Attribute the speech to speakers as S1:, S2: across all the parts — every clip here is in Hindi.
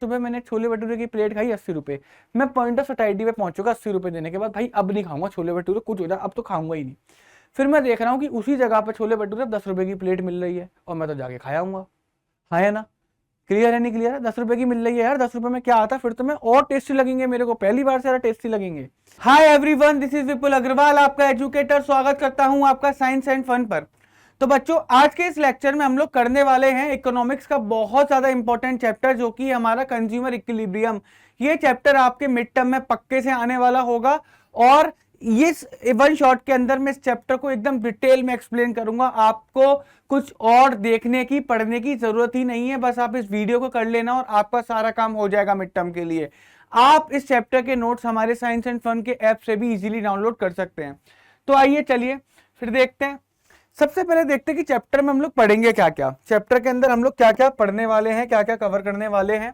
S1: सुबह मैंने छोले भटूरे की प्लेट खाई 80 रुपए, मैं पॉइंट ऑफ सटाइटी पे पहुंचूंगा 80 रुपए देने के बाद, भाई अब नहीं खाऊंगा छोले भटूरे, कुछ हो जाए अब तो खाऊंगा ही नहीं। फिर मैं देख रहा हूँ कि उसी जगह पे छोले भटूरे 10 रुपए की प्लेट मिल रही है और मैं तो जाके खाया हूँ। हाँ है ना? क्लियर है नहीं क्लियर है? 10 रुपए की मिल रही है यार, 10 रुपए में क्या आता है फिर, तो मैं और टेस्टी लगेंगे मेरे को, पहली बार से ज्यादा टेस्टी लगेंगे। हाय एवरीवन, दिस इज विपुल अग्रवाल, आपका एजुकेटर। स्वागत करता हूं आपका साइंस एंड फन पर। तो बच्चों, आज के इस लेक्चर में हम लोग करने वाले हैं इकोनॉमिक्स का बहुत ज्यादा इंपॉर्टेंट चैप्टर, जो कि हमारा कंज्यूमर इक्विलिब्रियम। ये चैप्टर आपके मिड टर्म में पक्के से आने वाला होगा और ये वन शॉट के अंदर मैं इस चैप्टर को एकदम डिटेल में एक्सप्लेन करूंगा। आपको कुछ और देखने की पढ़ने की जरूरत ही नहीं है, बस आप इस वीडियो को कर लेना और आपका सारा काम हो जाएगा मिड टर्म के लिए। आप इस चैप्टर के नोट्स हमारे साइंस एंड फन के ऐप से भी इजीली डाउनलोड कर सकते हैं। तो आइए चलिए फिर देखते हैं। सबसे पहले देखते हैं कि चैप्टर में हम लोग पढ़ेंगे क्या क्या, चैप्टर के अंदर हम लोग क्या क्या पढ़ने वाले हैं, क्या क्या कवर करने वाले हैं।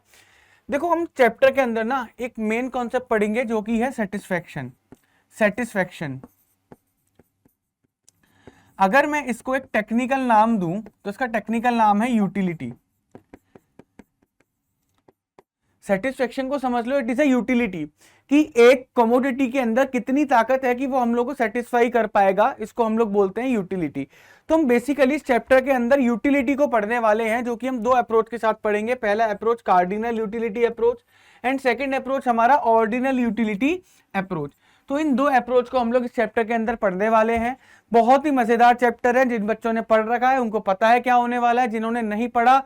S1: देखो, हम चैप्टर के अंदर ना एक मेन कॉन्सेप्ट पढ़ेंगे जो कि है सेटिस्फैक्शन। सेटिस्फैक्शन, अगर मैं इसको एक टेक्निकल नाम दूं तो इसका टेक्निकल नाम है यूटिलिटी। सेटिस्फेक्शन को समझ लो, इट इज अ यूटिलिटी, कि एक कमोडिटी के अंदर कितनी ताकत है कि वो हम लोग को सेटिस्फाई कर पाएगा, इसको हम लोग बोलते हैं यूटिलिटी। तो हम बेसिकली इस चैप्टर के अंदर यूटिलिटी को पढ़ने वाले हैं, जो कि हम दो अप्रोच के साथ पढ़ेंगे। पहला approach cardinal utility approach and second approach हमारा ऑर्डिनल यूटिलिटी अप्रोच। तो इन दो अप्रोच को हम लोग इस चैप्टर के अंदर पढ़ने वाले हैं। बहुत ही मजेदार चैप्टर है, जिन बच्चों ने पढ़ रखा है उनको पता है क्या होने वाला है, जिन्होंने नहीं पढ़ा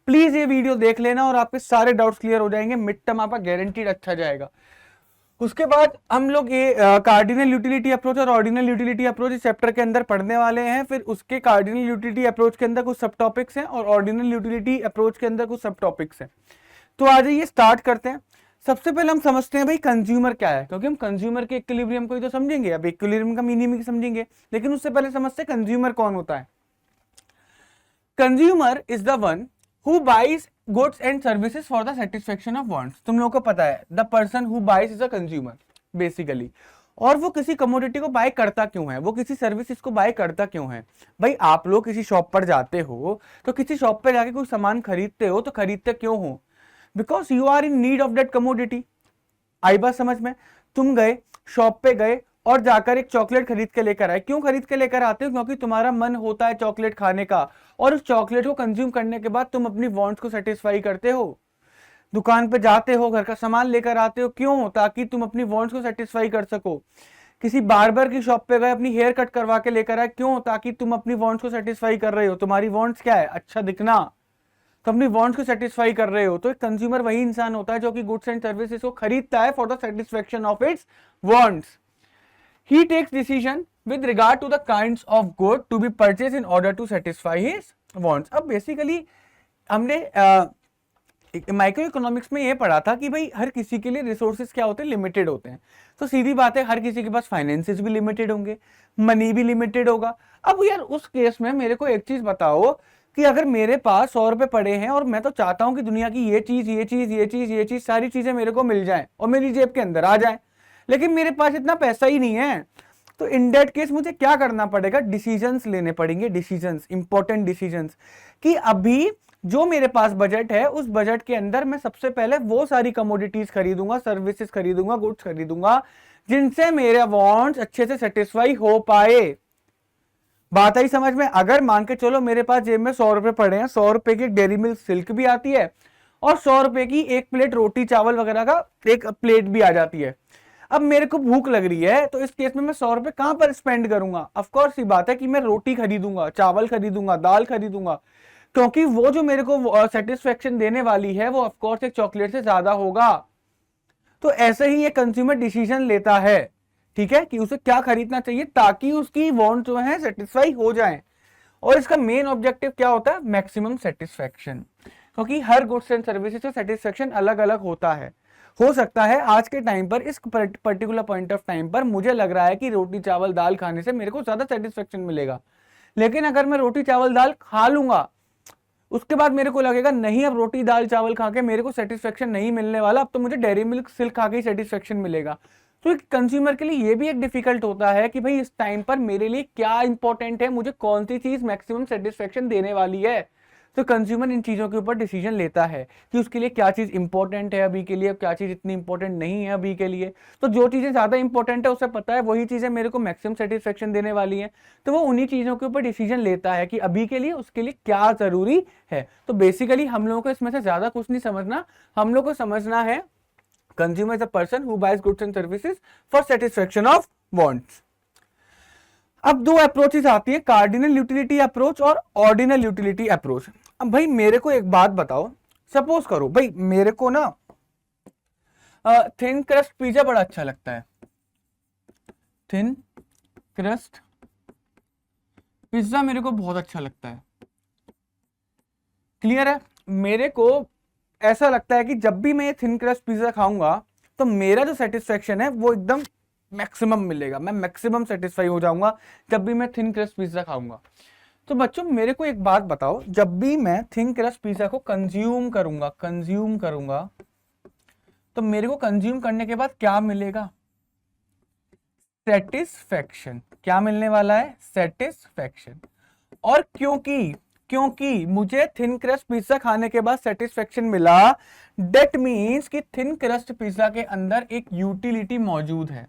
S1: प्लीज ये वीडियो देख लेना और आपके सारे डाउट्स क्लियर हो जाएंगे। मिड टर्म आपका गारंटीड अच्छा जाएगा। उसके बाद हम लोग ये कार्डिनल यूटिलिटी अप्रोच और ऑर्डिनल यूटिलिटी अप्रोच इस चैप्टर के अंदर पढ़ने वाले हैं। फिर उसके कार्डिनल यूटिलिटी अप्रोच के अंदर कुछ सब टॉपिक्स हैं और ऑर्डिनल यूटिलिटी अप्रोच के अंदर कुछ सब टॉपिक्स हैं। तो आ जाइए स्टार्ट करते हैं। सबसे पहले हम समझते हैं भाई कंज्यूमर क्या है, क्योंकि हम कंज्यूमर के इक्विलिब्रियम को ही तो समझेंगे। अब इक्विलिब्रियम का मीनिंग समझेंगे, लेकिन उससे पहले समझते हैं कंज्यूमर कौन होता है। Consumer is the one who buys goods and services for the satisfaction of wants। तुम लोगों को पता है the person who buys is a consumer basically. और वो किसी कमोडिटी को बाय करता क्यों है, वो किसी सर्विसेज को बाय करता क्यों है। भाई आप लोग किसी शॉप पर जाते हो तो किसी शॉप पर जाके कोई सामान खरीदते हो, तो खरीदते क्यों हो? Because you are in need of that commodity. आई बात समझ में? तुम गए शॉप पे गए और जाकर एक चॉकलेट खरीद के लेकर आए। क्यों खरीद के लेकर आते हो? क्योंकि तुम्हारा मन होता है चॉकलेट खाने का, और उस चॉकलेट को कंज्यूम करने के बाद तुम अपनी वांट्स को सेटिस्फाई करते हो। दुकान पे जाते हो, घर का सामान लेकर आते हो, क्यों? ताकि तुम अपनी वांट्स को सेटिस्फाई कर सको। किसी बार्बर की शॉप पे गए, अपनी हेयर कट करवा के लेकर आए, क्यों? ताकि तुम अपनी वांट्स को सेटिस्फाई कर रहे हो। तुम्हारी वांट्स क्या है? अच्छा दिखना। तो अपनी वांट्स को सेटिस्फाई कर रहे हो। तो एक कंज्यूमर वही इंसान होता है जो कि गुड्स एंड सर्विसेज को खरीदता है for the satisfaction of its wants. He takes decision with regard to the kinds of good to be purchased in order to satisfy his wants। अब बेसिकली हमने माइक्रो इकोनॉमिक्स में ये पढ़ा था कि भाई हर किसी के लिए रिसोर्सेज क्या होते हैं? लिमिटेड होते हैं। तो सीधी बात है, हर किसी के पास फाइनेंसेस भी लिमिटेड होंगे, मनी भी लिमिटेड होगा। अब यार उस केस में मेरे को एक चीज बताओ कि अगर मेरे पास 100 रुपए पड़े हैं और मैं तो चाहता हूं कि दुनिया की ये चीज ये चीज ये चीज ये चीज सारी चीजें मेरे को मिल जाएं और मेरी जेब के अंदर आ जाए, लेकिन मेरे पास इतना पैसा ही नहीं है, तो इन दैट केस मुझे क्या करना पड़ेगा? डिसीजंस लेने पड़ेंगे। डिसीजंस, इंपॉर्टेंट डिसीजंस, कि अभी जो मेरे पास बजट है उस बजट के अंदर मैं सबसे पहले वो सारी कमोडिटीज खरीदूंगा, सर्विसेज खरीदूंगा, गुड्स खरीदूंगा जिनसे मेरे वांट्स अच्छे से सेटिस्फाई हो पाए। बात आई समझ में? अगर मान के चलो मेरे पास जेब में 100 रुपए पड़े हैं, 100 रुपए की डेयरी मिल्क सिल्क भी आती है और 100 रुपए की एक प्लेट रोटी चावल वगैरह का एक प्लेट भी आ जाती है। अब मेरे को भूख लग रही है, तो इस केस में मैं 100 रुपए कहां पर स्पेंड करूंगा? ऑफकोर्स ये बात है कि मैं रोटी खरीदूंगा, चावल खरीदूंगा, दाल खरीदूंगा, क्योंकि वो जो मेरे को सेटिस्फेक्शन देने वाली है वो ऑफकोर्स एक चॉकलेट से ज्यादा होगा। तो ऐसे ही ये कंज्यूमर डिसीजन लेता है, ठीक है, कि उसे क्या खरीदना चाहिए ताकि उसकी वांट जो है सेटिस्फाई हो जाए। और इसका मेन ऑब्जेक्टिव क्या होता है? मैक्सिमम सेटिस्फेक्शन, क्योंकि हर गुड्स एंड सर्विसेज का सेटिस्फेक्शन अलग अलग होता है। हो सकता है आज के टाइम पर, इस पर्टिकुलर पॉइंट ऑफ टाइम पर मुझे लग रहा है कि रोटी चावल दाल खाने से मेरे को ज्यादा सेटिस्फेक्शन मिलेगा, लेकिन अगर मैं रोटी चावल दाल खा लूंगा उसके बाद मेरे को लगेगा नहीं, अब रोटी दाल चावल खा के मेरे को सेटिस्फेक्शन नहीं मिलने वाला, अब तो मुझे डेयरी मिल्क सिल्क खा के ही सेटिस्फेक्शन मिलेगा। तो एक कंज्यूमर के लिए ये भी एक डिफिकल्ट होता है कि भाई इस टाइम पर मेरे लिए क्या इंपॉर्टेंट है, मुझे कौन सी चीज मैक्सिमम सेटिस्फेक्शन देने वाली है। तो कंज्यूमर इन चीज़ों के ऊपर डिसीजन लेता है कि उसके लिए क्या चीज़ इंपॉर्टेंट है अभी के लिए, क्या चीज़ इतनी इंपॉर्टेंट नहीं है अभी के लिए। तो जो चीज़ें ज़्यादा इंपॉर्टेंट है उसे पता है वही चीज़ें मेरे को मैक्सिमम सेटिस्फेक्शन देने वाली हैं, तो वो उन्हीं चीज़ों के ऊपर डिसीजन लेता है कि अभी के लिए उसके लिए क्या ज़रूरी है। तो बेसिकली हम लोगों को इसमें से ज़्यादा कुछ नहीं समझना, हम लोग को समझना है consumer is a person who buys goods and services for satisfaction of wants. अब दो अप्रोचेस आती है, कार्डिनल यूटिलिटी अप्रोच और ऑर्डिनल यूटिलिटी अप्रोच। अब भाई मेरे को एक बात बताओ, सपोज करो भाई मेरे को ना थिन क्रस्ट पिज्जा बड़ा अच्छा लगता है, थिन क्रस्ट पिज्जा मेरे को बहुत अच्छा लगता है, क्लियर है। मेरे को ऐसा लगता है कि जब भी मैं थिन क्रस्ट पिज्जा खाऊंगा तो मेरा जो सेटिस्फेक्शन है वो एकदम मैक्सिमम मिलेगा, मैं मैक्सिमम सेटिस्फाई हो जाऊंगा जब भी मैं थिन क्रस्ट पिज्जा खाऊंगा। तो बच्चों मेरे को एक बात बताओ, जब भी मैं थिन क्रस्ट पिज्जा को कंज्यूम करूंगा तो मेरे को कंज्यूम करने के बाद क्या मिलेगा? सेटिस्फेक्शन। क्या मिलने वाला है? सेटिस्फेक्शन। और क्योंकि मुझे थिन क्रस्ट पिज्जा खाने के बाद सेटिस्फेक्शन मिला, डेट मीन्स कि थिन क्रस्ट पिज्जा के अंदर एक यूटिलिटी मौजूद है,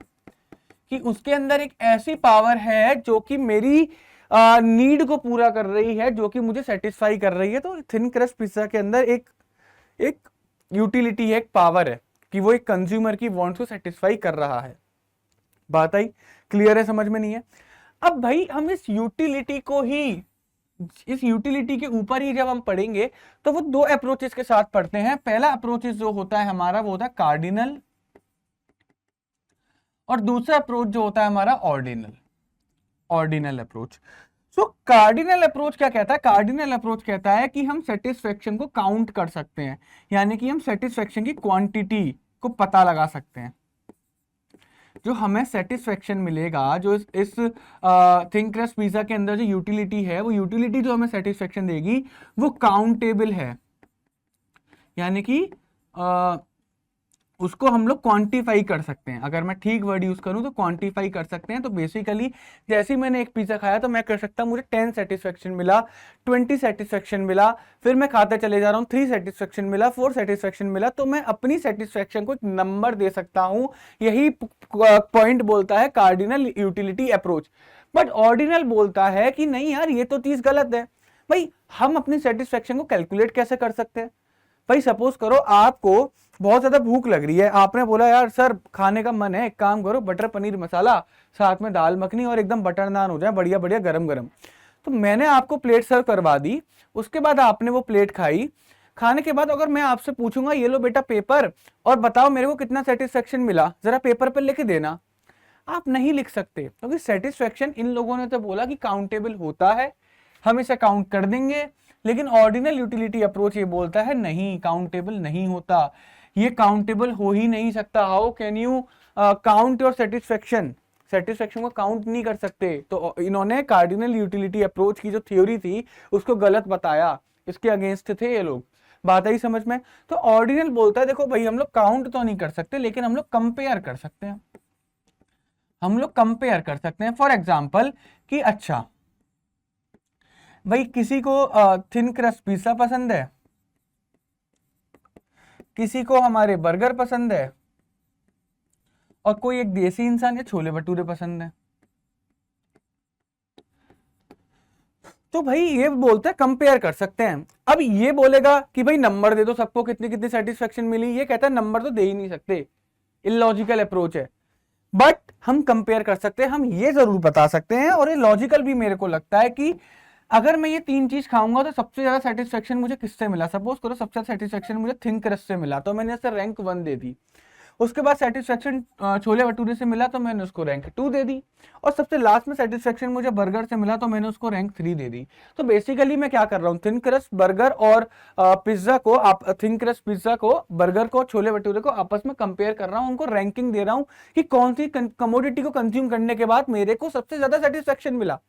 S1: कि उसके अंदर एक ऐसी पावर है जो कि मेरी नीड को पूरा कर रही है, जो कि मुझे सेटिस्फाई कर रही है। तो थिन क्रस्ट पिज्जा के अंदर एक यूटिलिटी है, एक पावर है कि वो एक कंज्यूमर की वांट्स को सेटिस्फाई कर रहा है। बात आई? क्लियर है? समझ में नहीं है? अब भाई हम इस यूटिलिटी के ऊपर ही जब हम पढ़ेंगे तो वो दो अप्रोचेस के साथ पढ़ते हैं। पहला अप्रोच जो होता है हमारा वो होता है कार्डिनल, और दूसरा अप्रोच जो होता है हमारा ऑर्डिनल अप्रोच। सो कार्डिनल अप्रोच क्या कहता है? कार्डिनल अप्रोच कहता है कि हम सेटिस्फेक्शन को काउंट कर सकते हैं, यानी कि हम सेटिस्फेक्शन की क्वांटिटी को पता लगा सकते हैं। जो हमें सेटिस्फेक्शन मिलेगा, जो इस थिन क्रस्ट पिज्जा के अंदर जो यूटिलिटी है, वो यूटिलिटी जो हमें सेटिस्फेक्शन देगी वो काउंटेबल है, यानी कि उसको हम लोग क्वांटिफाई कर सकते हैं। अगर मैं ठीक वर्ड यूज करूं तो क्वांटिफाई कर सकते हैं। तो बेसिकली जैसे ही मैंने एक पिज्जा खाया तो मैं कर सकता हूं मुझे 10 सेटिस्फेक्शन मिला, 20 सेटिस्फेक्शन मिला, फिर मैं खाते चले जा रहा हूं 3 सेटिस्फेक्शन मिला, 4 सेटिस्फेक्शन मिला, तो मैं अपनी सेटिस्फेक्शन को एक नंबर दे सकता हूं। यही पॉइंट बोलता है cardinal utility approach. But ordinal बोलता है कि नहीं यार, ये तो चीज गलत है। भाई हम अपनी सेटिस्फेक्शन को कैलकुलेट कैसे कर सकते हैं? भाई सपोज करो आपको बहुत ज्यादा भूख लग रही है, आपने बोला यार सर खाने का मन है, एक काम करो बटर पनीर मसाला साथ में दाल मखनी और एकदम बटर नान हो जाए बढ़िया बढ़िया गरम गरम। तो मैंने आपको प्लेट सर्व करवा दी, उसके बाद आपने वो प्लेट खाई। खाने के बाद अगर मैं आपसे पूछूंगा ये लो बेटा पेपर और बताओ मेरे को कितना सेटिस्फेक्शन मिला, जरा पेपर पर लिख देना, आप नहीं लिख सकते, क्योंकि सेटिस्फेक्शन इन लोगों ने तो बोला कि काउंटेबल होता है, हम इसे काउंट कर देंगे। लेकिन ऑर्डिनल यूटिलिटी अप्रोच ये बोलता है नहीं, काउंटेबल नहीं होता, ये काउंटेबल हो ही नहीं सकता। How can you count your satisfaction? Satisfaction को काउंट नहीं कर सकते। तो इन्होंने कार्डिनल यूटिलिटी अप्रोच की जो थ्योरी थी उसको गलत बताया, इसके अगेंस्ट थे ये लोग। बात आई समझ में? तो ऑर्डिनल बोलता है देखो भाई हम लोग काउंट तो नहीं कर सकते, लेकिन हम लोग कंपेयर कर सकते हैं, हम लोग कंपेयर कर सकते हैं। फॉर एग्जाम्पल कि अच्छा भाई किसी को थिन क्रस्ट पिज्जा पसंद है, किसी को हमारे बर्गर पसंद है, और कोई एक देसी इंसान या छोले भटूरे पसंद है। तो भाई ये बोलता है कंपेयर कर सकते हैं। अब ये बोलेगा कि भाई नंबर दे दो सबको कितनी कितनी सेटिस्फेक्शन मिली, ये कहता है नंबर तो दे ही नहीं सकते, इलॉजिकल अप्रोच है। बट हम कंपेयर कर सकते हैं, हम ये जरूर बता सकते हैं, और ये लॉजिकल भी मेरे को लगता है कि अगर मैं ये तीन चीज खाऊंगा तो सबसे ज्यादा सेटिस्फेक्शन मुझे किससे मिला? सपोज करो सबसे ज्यादा सेटिस्फेक्शन मुझे थिन क्रस्ट से मिला, तो मैंने इसे रैंक 1 दे दी। उसके बाद सेटिस्फेक्शन छोले भटूरे से मिला तो मैंने उसको रैंक 2 दे दी, और सबसे लास्ट में सेटिस्फेक्शन मुझे बर्गर से मिला तो मैंने उसको रैंक 3 दे दी। तो बेसिकली मैं क्या कर रहा हूँ, थिन क्रस्ट बर्गर और पिज्जा को, थिन क्रस्ट पिज्जा को, बर्गर को, छोले भटूरे को आपस में कंपेयर कर रहा हूँ, उनको रैंकिंग दे रहा हूँ कि कौन सी कमोडिटी को कंज्यूम करने के बाद मेरे को सबसे ज्यादा सेटिस्फेक्शन मिला।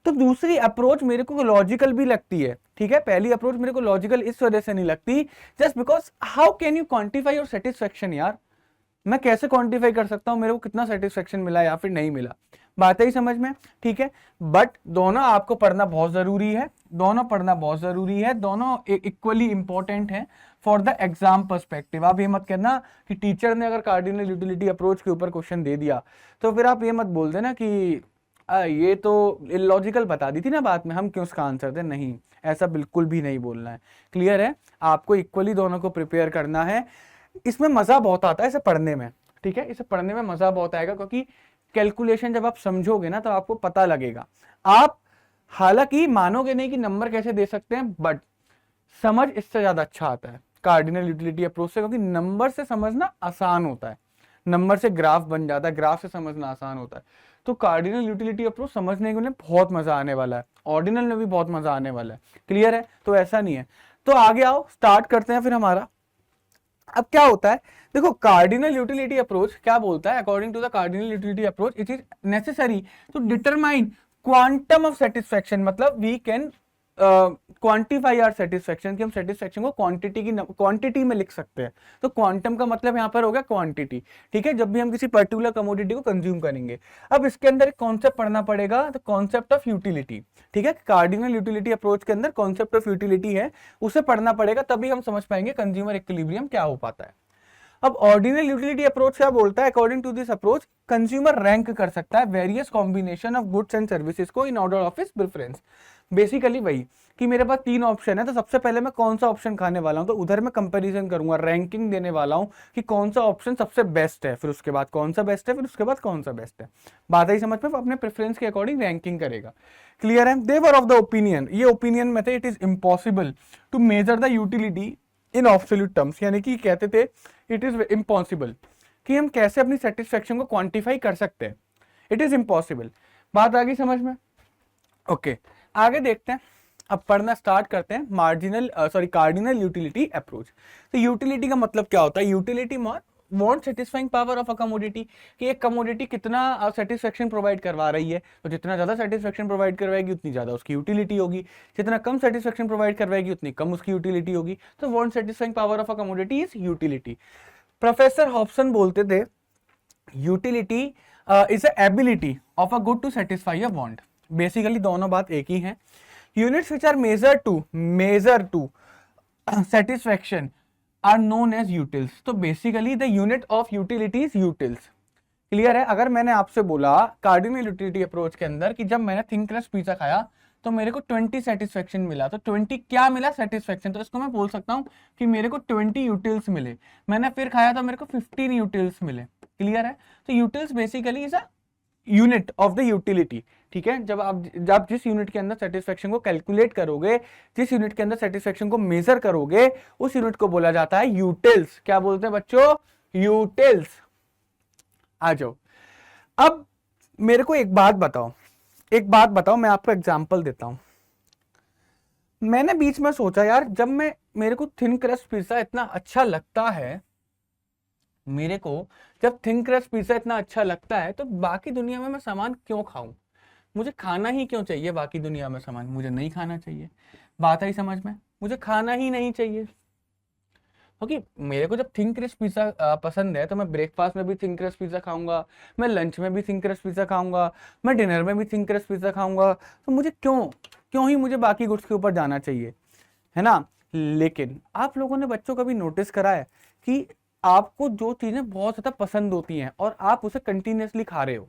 S1: तो दूसरी अप्रोच मेरे को लॉजिकल भी लगती है, ठीक है। पहली अप्रोच मेरे को लॉजिकल इस वजह से नहीं लगती, just because how can you quantify your satisfaction यार? मैं कैसे क्वांटिफाई कर सकता हूं मेरे को कितना सेटिस्फेक्शन मिला या फिर नहीं मिला? बात है ही समझ में, ठीक है। बट दोनों आपको पढ़ना बहुत जरूरी है, दोनों पढ़ना बहुत जरूरी है, दोनों इक्वली इंपॉर्टेंट है फॉर द एग्जाम पर्सपेक्टिव। आप ये मत कहना कि टीचर ने अगर कार्डिनल यूटिलिटी अप्रोच के ऊपर क्वेश्चन दे दिया तो फिर आप ये मत बोल देना कि ये तो इलॉजिकल बता दी थी ना बात में, हम क्यों उसका आंसर दें। नहीं, ऐसा बिल्कुल भी नहीं बोलना है। क्लियर है? आपको इक्वली दोनों को प्रिपेयर करना है। इसमें मजा बहुत आता है इसे पढ़ने में, ठीक है। इसे पढ़ने में मजा बहुत आएगा क्योंकि कैलकुलेशन जब आप समझोगे ना तो आपको पता लगेगा। आप हालांकि मानोगे नहीं कि नंबर कैसे दे सकते हैं, बट समझ इससे ज्यादा अच्छा आता है कार्डिनल यूटिलिटी अप्रोच से, क्योंकि नंबर से समझना आसान होता है, नंबर से ग्राफ बन जाता है, ग्राफ से समझना आसान होता है। तो कार्डिनल यूटिलिटी अप्रोच समझने के लिए बहुत मजा आने वाला है, ऑर्डिनल में भी बहुत मजा आने वाला है। क्लियर है? तो ऐसा नहीं है। तो आगे आओ, स्टार्ट करते हैं फिर हमारा। अब क्या होता है, देखो कार्डिनल यूटिलिटी अप्रोच क्या बोलता है, according to the cardinal utility approach it is necessary to determine quantum of satisfaction. मतलब we can quantify our satisfaction, कि हम सेटिस्फैक्शन को क्वांटिटी में लिख सकते हैं। तो क्वांटम का मतलब यहां पर हो गया क्वांटिटी, ठीक है, जब भी हम किसी पर्टिकुलर कमोडिटी को कंज्यूम करेंगे। अब इसके अंदर एक कॉन्सेप्ट पढ़ना पड़ेगा, द कॉन्सेप्ट ऑफ यूटिलिटी, ठीक है। कार्डिनल यूटिलिटी अप्रोच के अंदर कॉन्सेप्ट ऑफ यूटिलिटी है, उसे पढ़ना पड़ेगा, तभी हम समझ पाएंगे कंज्यूमर इक्विलिब्रियम क्या हो पाता है। अब ऑर्डिनल यूटिलिटी अप्रोच क्या बोलता है, according to this approach consumer rank कर सकता है various combination of goods and services को in order of his preference. Basically वही कि मेरे पास 3 ऑप्शन है, तो सबसे पहले मैं कौन सा ऑप्शन खाने वाला हूं, तो उधर मैं कंपैरिजन करूंगा, रैंकिंग देने वाला हूं कि कौन सा ऑप्शन सबसे बेस्ट है, फिर उसके बाद कौन सा बेस्ट है, फिर उसके बाद कौन सा बेस्ट है। बात आई समझ में? अपने प्रेफरेंस के अकॉर्डिंग रैंकिंग करेगा। क्लियर है? They were of the opinion, ये ओपिनियन में थे, it is impossible to measure the utility in absolute terms, यानी कि कहते थे इट इज इम्पॉसिबल कि हम कैसे अपनी सेटिस्फेक्शन को क्वांटिफाई कर सकते हैं, इट इज इम्पॉसिबल। बात आ गई समझ में? ओके, आगे देखते हैं। अब पढ़ना स्टार्ट करते हैं कार्डिनल यूटिलिटी अप्रोच। तो यूटिलिटी का मतलब क्या होता है, utility want satisfying power of a commodity, कि एक कमोडिटी कितना सेटिस्फेक्शन प्रोवाइड करवा रही है, तो जितना ज्यादा सेटिस्फेक्शन प्रोवाइड करवाएगी उतनी ज्यादा उसकी यूटिलिटी होगी, जितना कम सेटिस्फेक्शन प्रोवाइड करवाएगी उतनी कम उसकी यूटिलिटी होगी। तो want satisfying power of a commodity is utility. Professor Hobson बोलते थे utility is a ability of a good to satisfy a want. Basically दोनों बात एक ही है। Units which are measure to satisfaction are known as utils. तो basically the unit of utility is utils. Clear है? अगर मैंने आपसे बोला कार्डिनल यूटिलिटी अप्रोच के अंदर कि जब मैंने थिन क्रस्ट पिज्जा खाया तो मेरे को 20 सेटिस्फेक्शन मिला, तो 20 क्या मिला? सेटिस्फेक्शन। तो इसको मैं बोल सकता हूं कि मेरे को 20 यूटिल्स मिले। मैंने फिर खाया तो मेरे को 15 यूटिल्स मिले। क्लियर है? तो utils basically is a unit of the utility, ठीक है। जब जिस यूनिट के अंदर सेटिस्फेक्शन को कैलकुलेट करोगे, जिस यूनिट के अंदर सेटिस्फेक्शन को मेजर करोगे, उस यूनिट को बोला जाता है यूटिल्स। क्या बोलते हैं बच्चों? यूटिल्स। आ जाओ, अब मेरे को एक बात बताओ, मैं आपको एग्जांपल देता हूं। मैंने बीच में सोचा यार, जब मेरे को थिन क्रस्ट पिज्जा इतना अच्छा लगता है, जब थिन क्रस्ट पिज्जा इतना अच्छा लगता है तो बाकी दुनिया में मैं सामान क्यों खाऊं? मुझे खाना ही क्यों चाहिए बाकी दुनिया में सामान? मुझे नहीं खाना चाहिए। बात आई समझ में? मुझे खाना ही नहीं चाहिए, क्योंकि मेरे को जब थिन क्रस्ट पिज्जा पसंद है तो मैं ब्रेकफास्ट में भी थिन क्रस्ट पिज्जा खाऊंगा, मैं लंच में भी थिन क्रस्ट पिज्जा खाऊंगा, मैं डिनर में भी थिन क्रस्ट पिज्जा खाऊंगा। तो मुझे क्यों ही मुझे बाकी गुड्स के ऊपर जाना चाहिए, है ना। लेकिन आप लोगों ने बच्चों कभी नोटिस करा है कि आपको जो चीजें बहुत ज्यादा पसंद होती हैं और आप उसे कंटिन्यूअसली खा रहे हो,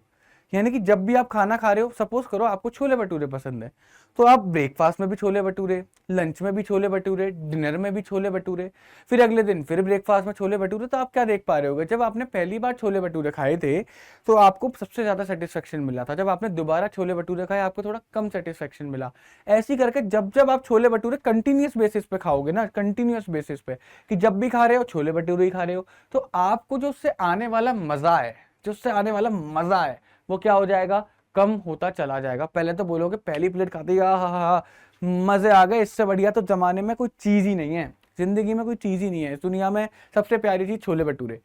S1: यानी कि जब भी आप खाना खा रहे हो, सपोज करो आपको छोले भटूरे पसंद है, तो आप ब्रेकफास्ट में भी छोले भटूरे, लंच में भी छोले भटूरे, डिनर में भी छोले भटूरे, फिर अगले दिन फिर ब्रेकफास्ट में छोले भटूरे। तो आप क्या देख पा रहे होगे, जब आपने पहली बार छोले भटूरे खाए थे तो आपको सबसे ज्यादा सेटिस्फेक्शन मिला था, जब आपने दोबारा छोले भटूरे खाए आपको थोड़ा कम सेटिस्फेक्शन मिला। ऐसी करके जब जब आप छोले भटूरे कंटिन्यूअस बेसिस पे खाओगे ना, कंटिन्यूअस बेसिस पे, कि जब भी खा रहे हो छोले भटूरे ही खा रहे हो, तो आपको जो उससे आने वाला मजा है वो क्या हो जाएगा? कम होता चला जाएगा। पहले तो बोलोगे, पहली प्लेट खाते ही हा मजे आ गए, इससे बढ़िया तो जमाने में कोई चीज ही नहीं है, जिंदगी में कोई चीज ही नहीं है, इस दुनिया में सबसे प्यारी चीज छोले भटूरे।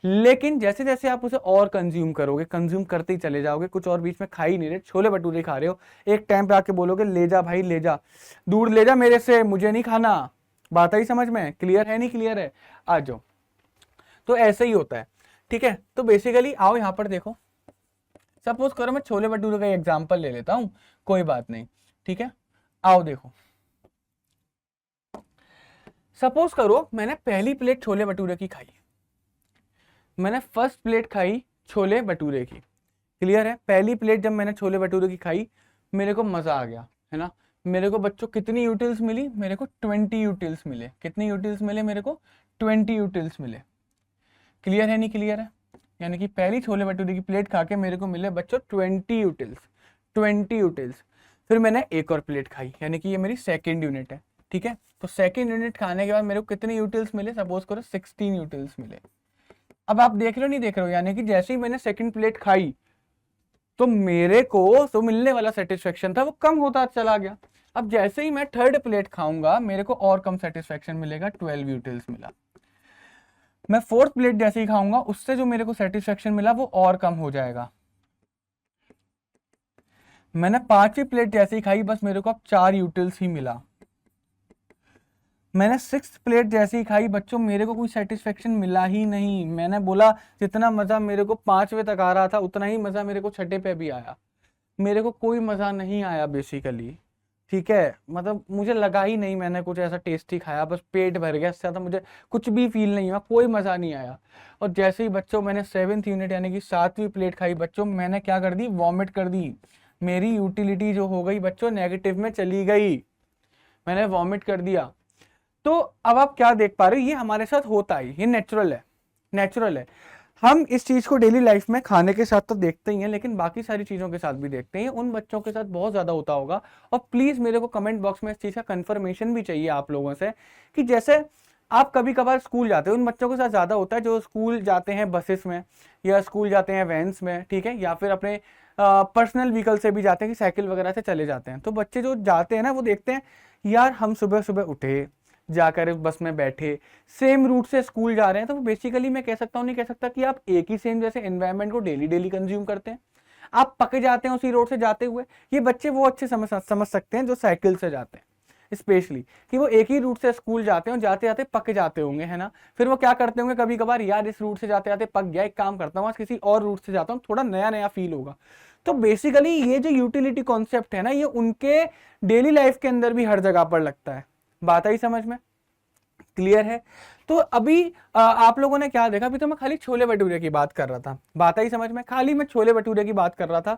S1: लेकिन जैसे जैसे आप उसे और कंज्यूम करोगे, कंज्यूम करते ही चले जाओगे, कुछ और बीच में खा ही नहीं रहे, छोले भटूरे खा रहे हो, एक टाइम पे आके बोलोगे ले जा भाई ले जा, दूर ले जा मेरे से, मुझे नहीं खाना। बात आई समझ में? क्लियर है नहीं क्लियर है? आ जाओ। तो ऐसे ही होता है, ठीक है। तो बेसिकली आओ यहां पर देखो, सपोज करो मैं छोले भटूरे का एग्जाम्पल ले लेता हूँ, कोई बात नहीं, ठीक है। आओ देखो, सपोज करो मैंने पहली प्लेट छोले भटूरे की खाई, मैंने फर्स्ट प्लेट खाई छोले भटूरे की, क्लियर है। पहली प्लेट जब मैंने छोले भटूरे की खाई, मेरे को मजा आ गया, है ना। मेरे को बच्चों कितनी यूटिल्स मिली, मेरे को 20 यूटिल्स मिले। कितनी यूटिल्स मिले मेरे को? 20 यूटिल्स मिले। क्लियर है नहीं क्लियर है? यानी कि पहली छोले भटूरे की प्लेट खा के मेरे को मिले बच्चों 20 यूटिल्स, 20 यूटिल्स। फिर मैंने एक और प्लेट खाई, यानी कि ये मेरी सेकेंड यूनिट है, ठीक है। तो सेकेंड यूनिट खाने के बाद मेरे को कितने यूटिल्स मिले? सपोज करो 16 यूटिल्स मिले। अब आप देख रहे हो नहीं देख रहे हो, यानी कि जैसे ही मैंने सेकेंड प्लेट खाई तो मेरे को तो मिलने वाला सेटिस्फेक्शन था वो कम होता चला गया। अब जैसे ही मैं थर्ड प्लेट खाऊंगा मेरे को और कम सेटिस्फेक्शन मिलेगा, 12 यूटिल्स मिला। मैं फोर्थ प्लेट जैसे ही खाऊंगा उससे जो मेरे को सेटिस्फेक्शन मिला वो और कम हो जाएगा। मैंने पांचवी प्लेट जैसे ही खाई, बस मेरे को अब 4 यूटिल्स ही मिला। मैंने सिक्स्थ प्लेट जैसे ही खाई बच्चों, मेरे को कोई सेटिस्फेक्शन मिला ही नहीं। मैंने बोला जितना मजा मेरे को 5वें तक आ रहा था उतना ही मजा मेरे को छठे पे भी आया। मेरे को कोई मजा नहीं आया बेसिकली, ठीक है। मतलब मुझे लगा ही नहीं मैंने कुछ ऐसा टेस्टी खाया, बस पेट भर गया, इससे ज्यादा मुझे कुछ भी फील नहीं हुआ, कोई मजा नहीं आया। और जैसे ही बच्चों मैंने 7th यूनिट यानी कि 7वीं प्लेट खाई बच्चों, मैंने क्या कर दी? वॉमिट कर दी। मेरी यूटिलिटी जो हो गई बच्चों नेगेटिव में चली गई, मैंने वॉमिट कर दिया। तो अब आप क्या देख पा रहे हो, ये हमारे साथ होता है, ये नेचुरल है, नेचुरल है। हम इस चीज को डेली लाइफ में खाने के साथ तो देखते ही हैं, लेकिन बाकी सारी चीजों के साथ भी देखते हैं। उन बच्चों के साथ बहुत ज्यादा होता होगा। और प्लीज मेरे को कमेंट बॉक्स में इस चीज का कंफर्मेशन भी चाहिए आप लोगों से, कि जैसे आप कभी कभार स्कूल जाते हो, उन बच्चों के साथ ज्यादा होता है जो स्कूल जाते हैं बसेस में, या स्कूल जाते हैं वैन्स में, ठीक है, या फिर अपने पर्सनल व्हीकल से भी जाते हैं कि साइकिल वगैरह से चले जाते हैं। तो बच्चे जो जाते हैं ना वो देखते हैं यार हम सुबह सुबह उठे, जाकर बस में बैठे, सेम रूट से स्कूल जा रहे हैं। तो बेसिकली मैं कह सकता हूँ, नहीं कह सकता कि आप एक ही सेम जैसे एनवायरनमेंट को डेली डेली कंज्यूम करते हैं, आप पके जाते हैं उसी रोड से जाते हुए। ये बच्चे वो अच्छे समझ सकते हैं जो साइकिल से जाते हैं, स्पेशली कि वो एक ही रूट से स्कूल जाते हैं और जाते जाते पक जाते होंगे, है ना। फिर वो क्या करते होंगे कभी कभार, यार इस रूट से जाते जाते पक गया, एक काम करता हूँ आज किसी और रूट से जाता हूँ, थोड़ा नया नया फील होगा। तो बेसिकली ये जो यूटिलिटी कॉन्सेप्ट है ना, ये उनके डेली लाइफ के अंदर भी हर जगह पर लगता है। बात आई समझ में? क्लियर है? तो अभी आप लोगों ने क्या देखा, अभी तो मैं खाली छोले भटूरे की बात कर रहा था, बात आई समझ में, खाली मैं छोले भटूरे की बात कर रहा था।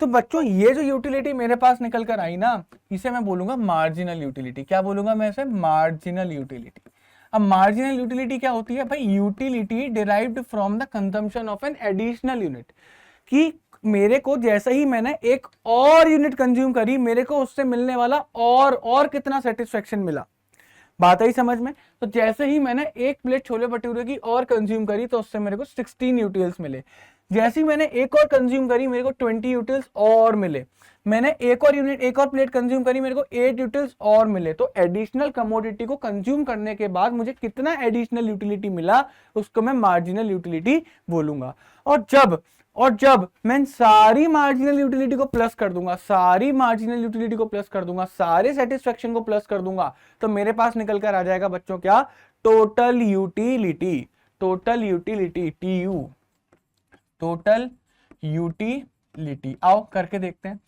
S1: तो बच्चों ये जो यूटिलिटी मेरे पास निकल कर आई ना, इसे मैं बोलूंगा मार्जिनल यूटिलिटी। क्या बोलूंगा मैं इसे? Marginal utility. अब मार्जिनल यूटिलिटी क्या होती है भाई? Utility derived from the consumption of an additional unit, कि मेरे को जैसे ही मैंने एक और यूनिट कंज्यूम करी मेरे को उससे मिलने वाला और कितना सेटिस्फेक्शन मिला। बात आई समझ में? तो जैसे ही मैंने एक प्लेट छोले भटूरे की और कंज्यूम करी तो उससे मेरे को 16 यूटिल्स मिले। जैसे ही मैंने एक और कंज्यूम करी मेरे को 20 यूटिल्स और मिले। मैंने एक और प्लेट कंज्यूम करी मेरे को 8 यूटिल्स और मिले। तो एडिशनल कमोडिटी को कंज्यूम करने के बाद मुझे कितना एडिशनल यूटिलिटी मिला उसको मैं मार्जिनल यूटिलिटी बोलूंगा। और जब मैं सारी मार्जिनल यूटिलिटी को प्लस कर दूंगा, सारी मार्जिनल यूटिलिटी को प्लस कर दूंगा, सारे सेटिस्फेक्शन को प्लस कर दूंगा, तो मेरे पास निकल कर आ जाएगा बच्चों क्या? Total utility. Total utility, TU, total utility. आओ करके देखते हैं।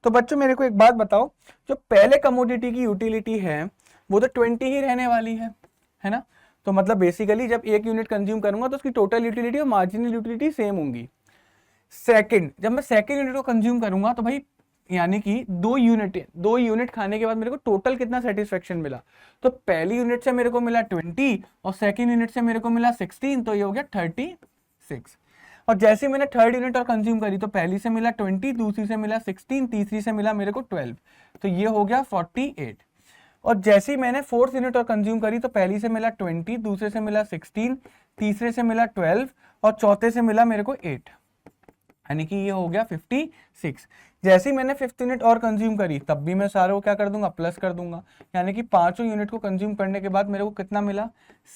S1: तो बच्चों मेरे को एक बात बताओ, जो पहले कमोडिटी की यूटिलिटी है वो तो 20 ही रहने वाली है ना। तो मतलब बेसिकली जब एक यूनिट कंज्यूम करूंगा तो उसकी टोटल यूटिलिटी और मार्जिनल यूटिलिटी सेम होंगी। जब मैं सेकंड यूनिट को कंज्यूम करूंगा तो भाई यानी कि 2 यूनिट खाने के बाद मेरे को टोटल कितना सेटिस्फेक्शन मिला? तो पहली यूनिट से मेरे को मिला 20 और सेकंड यूनिट से मेरे को मिला 16, तो ये हो गया 36। और जैसे मैंने थर्ड यूनिट और कंज्यूम करी तो पहली से मिला 20, दूसरी से मिला 16, तीसरी से मिला मेरे को 12, तो ये हो गया 48। और जैसे ही मैंने फोर्थ यूनिट और कंज्यूम करी तो पहली से मिला 20, दूसरे से मिला 16, तीसरे से मिला 12 और चौथे से मिला मेरे को 8, यानी कि ये हो गया 56। जैसे ही मैंने फिफ्थ यूनिट और कंज्यूम करी तब भी मैं सारे को क्या कर दूंगा? प्लस कर दूंगा। यानी कि पांचों यूनिट को कंज्यूम करने के बाद मेरे को कितना मिला?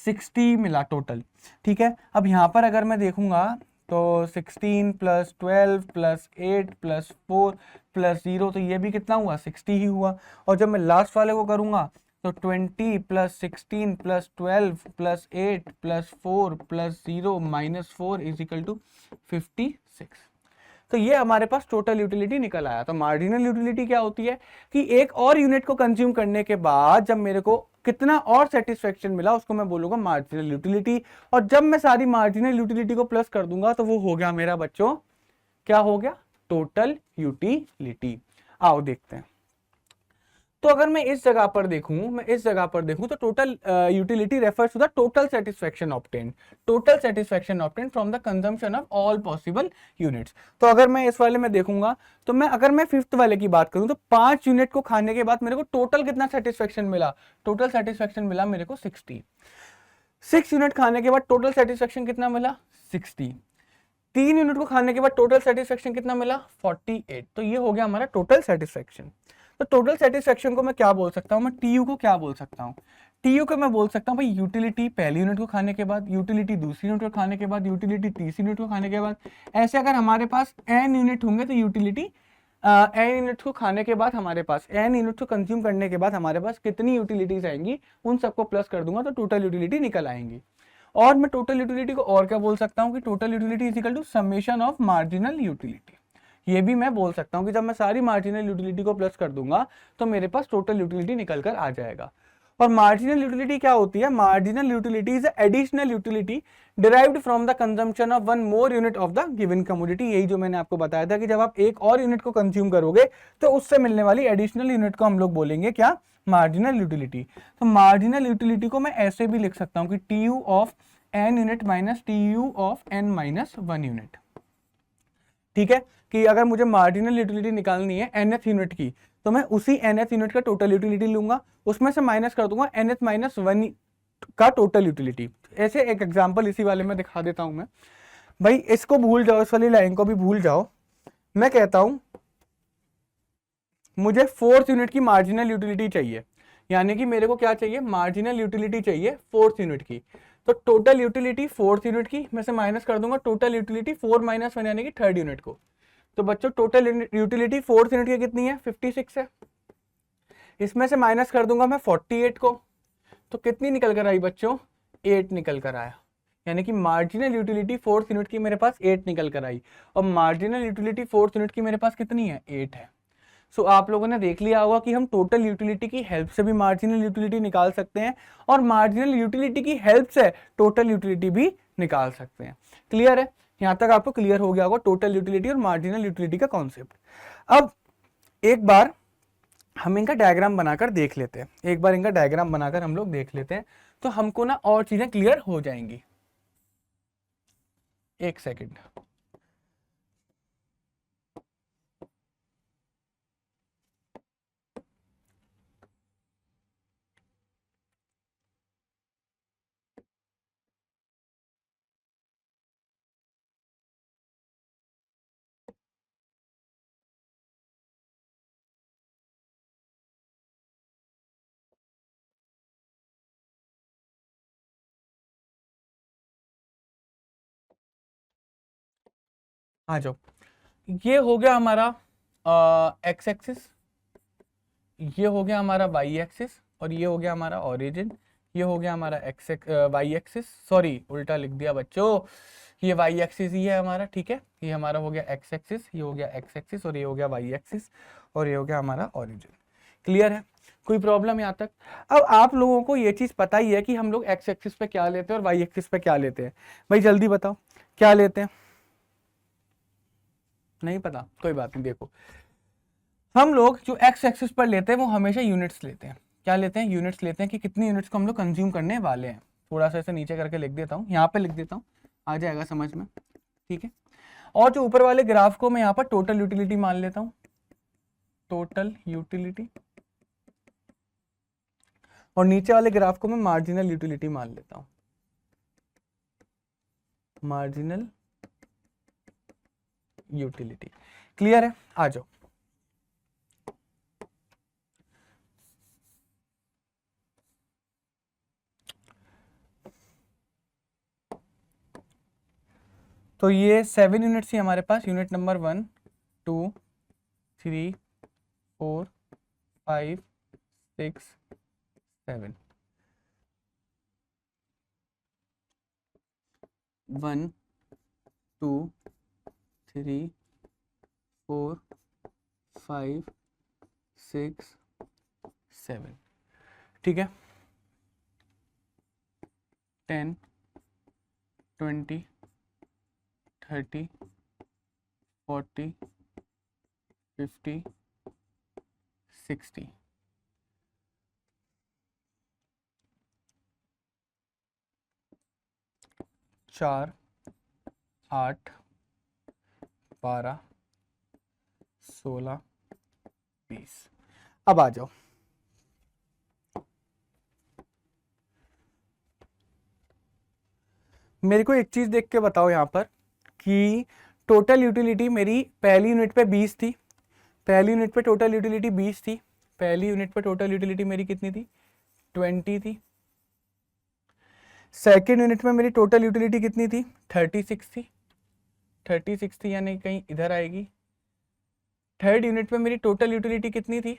S1: 60 मिला टोटल, ठीक है। अब यहाँ पर अगर मैं देखूंगा तो 16 + 12 + 8 + 4 + 0, तो ये भी कितना हुआ? 60 ही हुआ। और जब मैं लास्ट वाले को करूंगा तो 20 + 16 + 12 + 8 + 4 + 0 - 4 = 56। तो ये हमारे पास टोटल यूटिलिटी निकल आया। तो मार्जिनल यूटिलिटी क्या होती है कि एक और यूनिट को कंज्यूम करने के बाद जब मेरे को कितना और सेटिस्फेक्शन मिला उसको मैं बोलूंगा मार्जिनल यूटिलिटी। और जब मैं सारी मार्जिनल यूटिलिटी को प्लस कर दूंगा तो वो हो गया मेरा बच्चों, क्या हो गया, टोटल यूटिलिटी। आओ देखते हैं। तो अगर मैं इस जगह पर देखूं तो total utility refers to the total satisfaction obtained from the consumption of all possible units. तो अगर मैं इस वाले में देखूंगा तो अगर मैं फिफ्थ वाले की बात करूं तो 5 यूनिट को खाने के बाद मेरे को टोटल कितना सेटिस्फेक्शन मिला, टोटल सेटिस्फेक्शन मिला मेरे को 60। 6 यूनिट खाने के बाद टोटल सेटिस्फेक्शन कितना मिला, 60। 3 यूनिट को खाने के बाद टोटल सेटिस्फेक्शन कितना मिला, 48। तो ये हो गया हमारा टोटल सेटिस्फेक्शन। तो टोटल सेटिस्फेक्शन को मैं क्या बोल सकता हूँ, मैं टीयू को क्या बोल सकता हूँ, टीयू को मैं बोल सकता हूँ भाई यूटिलिटी पहली यूनिट को खाने के बाद, यूटिलिटी दूसरी यूनिट को खाने के बाद, यूटिलिटी तीसरी यूनिट को खाने के बाद। ऐसे अगर हमारे पास n यूनिट होंगे तो यूटिलिटी n यूनिट को खाने के बाद हमारे पास n यूनिट को कंज्यूम करने के बाद हमारे पास कितनी यूटिलिटीज आएंगी, उन सबको प्लस कर दूंगा तो टोटल यूटिलिटी निकल आएंगी। और मैं टोटल यूटिलिटी को और क्या बोल सकता हूँ कि total utility is equal to summation of marginal utility. ये भी मैं बोल सकता हूँ कि जब मैं सारी मार्जिनल यूटिलिटी को प्लस कर दूंगा तो मेरे पास टोटल यूटिलिटी निकल कर आ जाएगा। और मार्जिनल यूटिलिटी क्या होती है, marginal utility is additional utility derived from the consumption of one more unit of the given commodity. यही जो मैंने आपको बताया था कि जब आप एक और यूनिट को कंज्यूम करोगे तो उससे मिलने वाली एडिशनल यूनिट को हम लोग बोलेंगे क्या, मार्जिनल यूटिलिटी। तो मार्जिनल यूटिलिटी को मैं ऐसे भी लिख सकता हूँ कि T U of n unit minus T U of n minus 1 unit. ठीक है, कि अगर मुझे मार्जिनल यूटिलिटी निकालनी है nth यूनिट की तो मैं उसी nth यूनिट का टोटल यूटिलिटी लूंगा, उसमें से माइनस कर दूंगा nth माइनस 1 का टोटल यूटिलिटी। ऐसे एक एग्जांपल इसी वाले में दिखा देता हूं मैं। भाई इसको भूल जाओ, इस वाली लाइन को भी भूल जाओ। मैं कहता हूं मुझे फोर्थ यूनिट की मार्जिनल यूटिलिटी चाहिए, यानी कि मेरे को क्या चाहिए, मार्जिनल यूटिलिटी चाहिए फोर्थ यूनिट की। तो टोटल यूटिलिटी फोर्थ यूनिट की मैं से माइनस कर दूंगा टोटल यूटिलिटी 4 माइनस 1 यानी कि थर्ड यूनिट को। तो बच्चों टोटल यूटिलिटी फोर्थ यूनिट की कितनी है, 56 है। इसमें से माइनस कर दूंगा मैं 48 को, तो कितनी निकल कर आई बच्चों, 8 निकल कर आया। यानी कि मार्जिनल यूटिलिटी फोर्थ यूनिट की मेरे पास 8 निकल कर आई और मार्जिनल यूटिलिटी फोर्थ यूनिट की मेरे पास कितनी है, 8 है। सो आप लोगों ने देख लिया होगा कि हम टोटल यूटिलिटी की हेल्प से भी मार्जिनल यूटिलिटी निकाल सकते हैं और मार्जिनल यूटिलिटी की हेल्प से टोटल यूटिलिटी भी निकाल सकते हैं। क्लियर है, यहां तक आपको क्लियर हो गया होगा टोटल यूटिलिटी और मार्जिनल यूटिलिटी का कॉन्सेप्ट। अब एक बार हम इनका डायग्राम बनाकर देख लेते हैं, एक बार इनका डायग्राम बनाकर हम लोग देख लेते हैं तो हमको ना और चीजें क्लियर हो जाएंगी। एक सेकेंड। आ जाओ, ये हो गया हमारा एक्स एक्सिस, ये हो गया हमारा वाई एक्सिस और ये हो गया हमारा ओरिजिन। ये हो गया हमारा एक्स वाई एक्सिस, सॉरी उल्टा लिख दिया बच्चों, ये वाई एक्सिस ही है हमारा। ठीक है, ये हमारा हो गया एक्स एक्सिस, ये हो गया एक्स एक्सिस और ये हो गया वाई एक्सिस और ये हो गया हमारा ओरिजिन। क्लियर है, कोई प्रॉब्लम यहाँ तक। अब आप लोगों को ये चीज पता ही है कि हम लोग एक्स एक्सिस पे क्या लेते हैं और वाई एक्सिस पे क्या लेते हैं। भाई जल्दी बताओ क्या लेते हैं, नहीं पता, कोई बात नहीं। देखो हम लोग जो एक्स एक्सिस पर लेते हैं वो हमेशा यूनिट्स लेते हैं। क्या लेते हैं, यूनिट्स लेते हैं कि कितनी यूनिट्स को हम लोग कंज्यूम करने वाले हैं। थोड़ा सा ऐसे नीचे करके लिख देता हूँ, यहाँ पे लिख देता हूँ, आ जाएगा समझ में। ठीक है, और जो ऊपर वाले ग्राफ को मैं यहाँ पर टोटल यूटिलिटी मान लेता हूँ, टोटल यूटिलिटी, और नीचे वाले ग्राफ को मैं मार्जिनल यूटिलिटी मान लेता हूँ, मार्जिनल यूटिलिटी। क्लियर है, आ जाओ। तो ये 7 यूनिट्स ही हमारे पास, यूनिट नंबर 1 2 3 4 5 6 7, 1 2 3 4 5 6 7, ठीक है। 10 20 30 40 50 60, 4 8 12 16 20। अब आ जाओ, मेरे को एक चीज देख के बताओ यहाँ पर कि टोटल यूटिलिटी मेरी पहली यूनिट पे 20 थी, पहली यूनिट पे टोटल यूटिलिटी 20 थी, पहली यूनिट पे टोटल यूटिलिटी मेरी कितनी थी 20 थी। सेकेंड यूनिट में मेरी टोटल यूटिलिटी कितनी थी 36 थी, 36 थी यानी कहीं इधर आएगी। थर्ड यूनिट में मेरी टोटल यूटिलिटी कितनी थी,